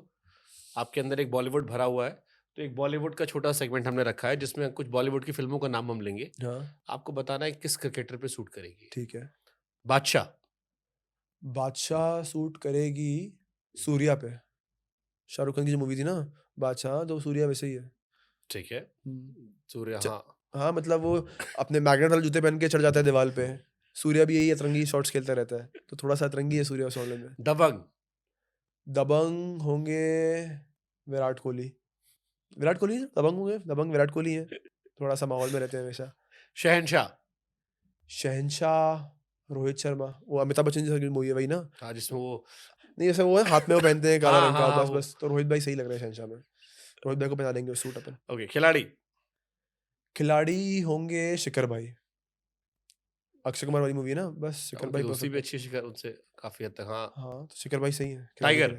आपके अंदर एक बॉलीवुड भरा हुआ है, तो एक बॉलीवुड का छोटा सेगमेंट हमने रखा है जिसमें कुछ बॉलीवुड की फिल्मों का नाम हम लेंगे. हाँ आपको बताना है किस क्रिकेटर पे सूट करेगी. ठीक है. बादशाह. बादशाह सूट करेगी सूर्या पे. शाहरुख खान की जो मूवी थी ना बादशाह, तो सूर्या वैसे ही है. ठीक है. हम्म. सूर्य. च- हाँ. हाँ मतलब वो अपने मैग्नेट वाले जूते पहन के चढ़ जाता है दीवार पे. सूर्या भी यही अतरंगी शॉट्स खेलता रहता है, तो थोड़ा सा अतरंगी है सूर्या उस मामले में. दबंग. दबंग होंगे विराट कोहली. विराट कोहली दबंग होंगे. दबंग विराट कोहली है, थोड़ा सा माहौल में रहते हैं हमेशा. शहनशाह. शहनशाह रोहित शर्मा. वो अमिताभ बच्चन की मूवी है वही ना. हाँ, जिसमें वो नहीं जैसे वो है, हाथ में वो पहनते हैं काला हाँ, रंग का. हाँ, बस वो- बस तो रोहित भाई सही लग रहे हैं शहनशाह में. रोहित भाई को पहना देंगे सूट अपन. ओके. खिलाड़ी. खिलाड़ी होंगे शिखर भाई. अक्षय कुमार वाली मूवी है ना, बस शिखर उनकी भाई दोस्ती भी perfect अच्छी है शिखर उनसे काफी हद तक. हाँ. है. हाँ तो शिखर भाई सही है. टाइगर.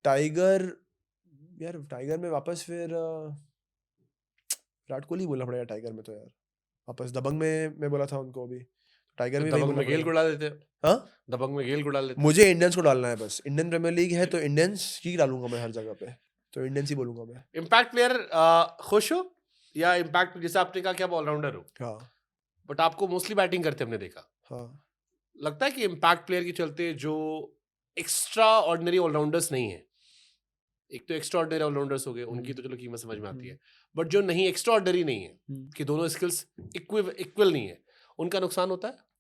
टाइगर. यार टाइगर में वापस फिर विराट कोहली बोलना पड़ेगा टाइगर में तो यार. वापस दबंग में मैं बोला था उनको अभी, टाइगर तो में वही दबंग बोलना में गेल को पड़ेगा. डाल देते. हाँ दबंग में गेल को डाल देते. मुझे इंडियंस को डालना है बस. इंडियन प्रीमियर लीग है तो इंडियंस ही डालूंगा मैं हर जगह पे. तो इंडियंस ही बोलूंगा मैं। इम्पैक्ट प्लेयर खुश हो या इम्पैक्ट, जैसे आपने कहा कि आप ऑलराउंडर हो, हाँ बट आपको मोस्टली बैटिंग करते हमने देखा, हाँ। लगता है कि इम्पैक्ट प्लेयर के चलते जो एक्स्ट्रा ऑर्डिनरी ऑलराउंडर्स नहीं है, एक तो एक्स्ट्रा ऑर्डिनरी ऑलराउंडर्स हो गए, उनकी तो चलो कीमत समझ में आती है, बट जो नहीं एक्स्ट्रा ऑर्डिनरी नहीं है कि दोनों स्किल्स इक्वल नहीं है, उनका नुकसान होता है।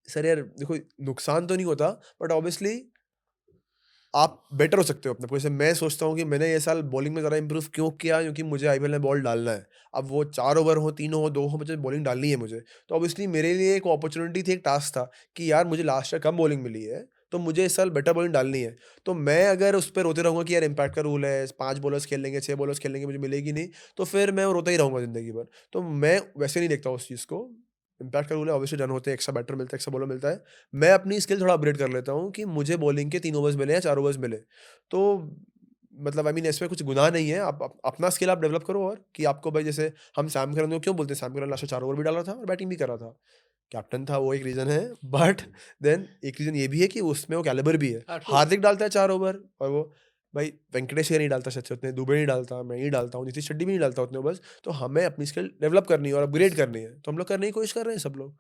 सर यार देखो, नुकसान तो नहीं होता, बट ऑब्वियसली आप बेटर हो सकते हो अपने को। जैसे मैं सोचता हूँ कि मैंने ये साल बॉलिंग में ज़्यादा इंप्रूव क्यों किया, क्योंकि मुझे आईपीएल में बॉल डालना है। अब वो 4 ओवर हो, 3 हो, 2 हो, मुझे बॉलिंग डालनी है मुझे। तो ऑब्वियसली मेरे लिए एक अपॉर्चुनिटी थी, एक टास्क था कि यार मुझे लास्ट ईयर कम बॉलिंग मिली है, तो मुझे इस साल बेटर बॉलिंग डालनी है। तो मैं अगर उस पर रोते रहूँगा कि यार इम्पैक्ट का रूल है, 5 बॉलर्स खेल लेंगे, 6 बॉलर्स खेल लेंगे, मुझे मिलेगी नहीं, तो फिर मैं रोता ही रहूँगा ज़िंदगी भर। तो मैं वैसे नहीं देखता उस चीज़ को। इम्पैक्ट का रूल है, ऑब्वियसली रन होते हैं, एक्स्ट्रा बैटर मिलता है, एक्स्ट्रा बॉलर मिलता है। मैं अपनी स्किल थोड़ा अपग्रेड कर लेता हूँ कि मुझे बॉलिंग के 3 ओवर्स मिले या 4 ओवर्स मिले। तो मतलब आई मीन इसमें कुछ गुनाह नहीं है। आप अपना स्किल आप डेवलप करो, और कि आपको भाई जैसे हम सैम करन को क्यों बोलते हैं, सैम करन लास्ट 4 ओवर भी डाल रहा था और बैटिंग भी कर रहा था, कैप्टन था, वो एक रीज़न है। बट देन एक रीज़न ये भी है कि उसमें वो कैलिबर भी है। हार्दिक डालता है 4 ओवर, और वो भाई वेंकटेश अय्यर नहीं डालता शायद से उतने, दुबे नहीं डालता, मैं ही डालता हूँ, नीतीश रेड्डी भी नहीं डालता उतने ओवर्स। तो हमें अपनी स्किल डेवलप करनी है और अपग्रेड करनी है, तो हम लोग करने की कोशिश कर रहे हैं सब लोग।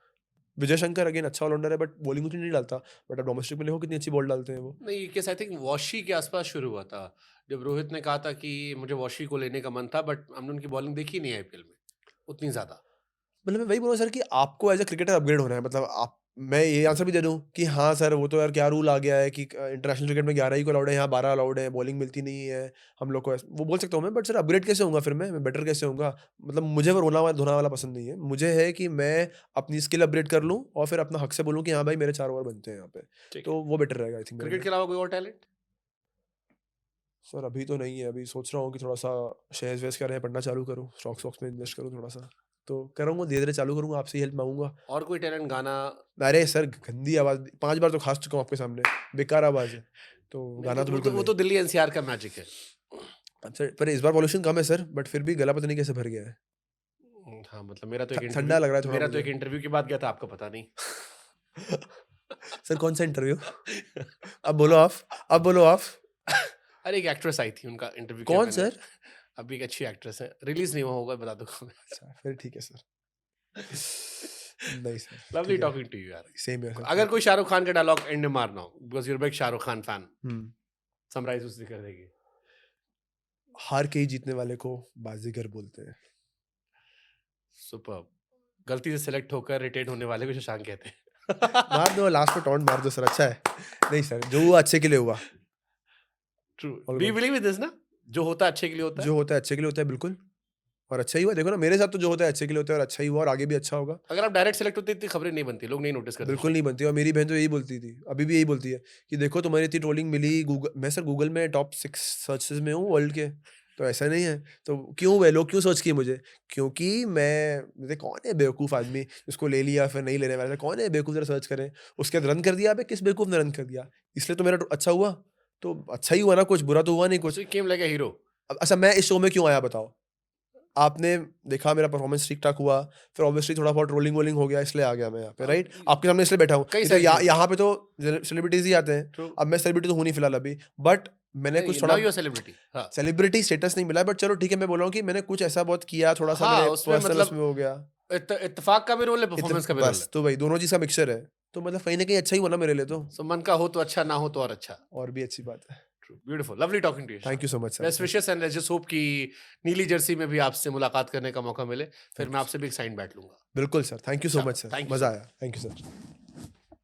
विजय शंकर अगेन अच्छा ऑलराउंडर है, बट बॉलिंग उतनी नहीं डालता, बट अब डोमेस्टिक में देखो कितनी अच्छी बॉल डालते हैं वो। नहीं, ये केस आई थिंक वॉशी के आसपास शुरू हुआ था, जब रोहित ने कहा था कि मुझे वॉशी को लेने का मन था, बट हमने उनकी बॉलिंग देखी नहीं आईपीएल में उतनी ज्यादा। मतलब मैं वही बोल रहा हूँ सर कि आपको एज अ क्रिकेटर अपग्रेड होना है। मतलब आप, मैं ये आंसर भी दे दूँ कि हाँ सर वो तो यार क्या रूल आ गया है कि इंटरनेशनल क्रिकेट में 11 ही को अलाउड है, यहाँ 12 अलाउड है, बॉलिंग मिलती नहीं है हम लोग को, वो बोल सकता हूँ मैं। बट सर अपग्रेड कैसे होऊंगा फिर मैं बेटर कैसे होऊंगा? मतलब मुझे वो रोना वाला धोना वाला पसंद नहीं है। मुझे है कि मैं अपनी स्किल अपग्रेड कर लूँ और फिर अपना हक से बोलूँ कि हाँ भाई मेरे 4 ओवर बनते हैं यहाँ पे, ठीक तो वो बेटर रहेगा आई थिंक। क्रिकेट के अलावा कोई और टैलेंट? सर अभी तो नहीं है, अभी सोच रहा हूँ कि थोड़ा सा शेयर्स वेयर्स क्या रहे, पढ़ना चालू करूँ, स्टॉक्स में इन्वेस्ट करूँ थोड़ा सा, तो करूँगा धीरे धीरे चालू करूँगा, आपसे हेल्प मांगूंगा। और कोई टैलेंट? गाना? अरे सर गंदी आवाज़, 5 बार तो खास चुका हूँ आपके सामने, बेकार आवाज़ है, तो गाना तो बिल्कुल वो तो दिल्ली एनसीआर का मैजिक है। नहीं। सर पर इस बार पॉल्यूशन कम है सर, बट फिर भी गला पता नहीं कैसे भर गया है। हाँ, मतलब मेरा तो एक ठंडा लग रहा है थोड़ा मेरा तो मुझे। एक इंटरव्यू के बाद गया था, आपका पता नहीं। सर कौन सा इंटरव्यू? अब बोलो आप, अब बोलो आप। अरे एक एक्ट्रेस आई थी, उनका इंटरव्यू कौन सर? अभी एक अच्छी एक्ट्रेस है, रिलीज नहीं हुआ होगा, बता दूंगा मैं। अच्छा फिर ठीक है सर। नहीं सर, लवली ठीक है। टॉकिंग टू यू यार। सेम है सर। अगर कोई शाहरुख खान का डायलॉग एंड में मारना हो, because you're big Shahrukh Khan fan, hmm, summarise उससे कर देगी। हार के ही जीतने वाले को बाजीगर बोलते हैं। सुपर। गलती से सिलेक्ट होकर रिटेन होने वाले को शशांक कहते हैं। मार दो लास्ट में, टॉन्ट मार दो सर, अच्छा है। नहीं सर, जो हुआ अच्छे के लिए हुआ। True, All we good. Believe in this ना, जो होता है अच्छे के लिए होता है। जो होता है अच्छे के लिए होता है, बिल्कुल, और अच्छा ही हुआ। देखो ना मेरे साथ तो जो होता है अच्छे के लिए होता है, और अच्छा ही हुआ, और आगे भी अच्छा होगा। अगर आप डायरेक्ट सेलेक्ट होते इतनी खबरें नहीं बनती, लोग नहीं नोटिस करते। बिल्कुल नहीं बनती, और मेरी बहन तो यही बोलती थी, अभी भी यही बोलती है कि देखो तुम्हारी इतनी ट्रोलिंग मिली गूगल मैं, सर गूगल में टॉप 6 सर्चेस में हूँ वर्ल्ड के, तो ऐसा नहीं है। तो क्यों वे लोग क्यों सर्च किए मुझे? क्योंकि मैं, मुझे कौन है बेवकूफ़ आदमी जिसको ले लिया फिर नहीं लेने वाला, कौन है बेवकूफ़ जरा सर्च करें, उसके बाद रन कर दिया। अबे किस बेवकूफ़ ने रन कर दिया? इसलिए तो मेरा अच्छा हुआ, तो अच्छा ही हुआ ना, कुछ बुरा तो हुआ नहीं कुछ। सो केम लाइक अ हीरो। अच्छा मैं इस शो में क्यों आया बताओ? आपने देखा मेरा परफॉर्मेंस ठीक ठाक हुआ, फिर ऑब्वियसली थोड़ा बहुत रोलिंग वोलिंग हो गया, इसलिए आ गया मैं यहाँ पे, राइट? आपके सामने इसलिए बैठा हूँ। कई नहीं तो सारी चीज़ें। यहाँ पे तो सेलिब्रिटीज ही आते हैं। True. अब मैं सेलिब्रिटी तो हूँ नहीं फिलहाल अभी, बट मैंने कुछ थोड़ा नाउ यू आर सेलिब्रिटी। हाँ सेलिब्रिटी स्टेटस नहीं मिला, बट चलो ठीक है, मैं बोल रहा हूँ कि मैंने कुछ ऐसा बहुत किया, थोड़ा सा हाँ, मेरे उसमें पर्सनल मतलब उसमें हो गया। इत्तेफाक का भी रोल है, परफॉर्मेंस का भी रोल बस है। तो भाई दोनों चीज़ का मिक्सचर है, तो मतलब कहीं ना कहीं अच्छा ही हुआ ना मेरे लिए, तो सो मन का हो तो अच्छा, ना हो तो और अच्छा। और भी अच्छी बात है। True, beautiful, lovely talking to you. Thank you so much best sir. Wishes, and let's just hope कि नीली जर्सी में भी आपसे मुलाकात करने का मौका मिले, फिर मैं आपसे भी एक साइन बैठ लूंगा। बिल्कुल सर, थैंक यू सो चलो, मच सर, thank you मज़ा so आया, थैंक यू सर।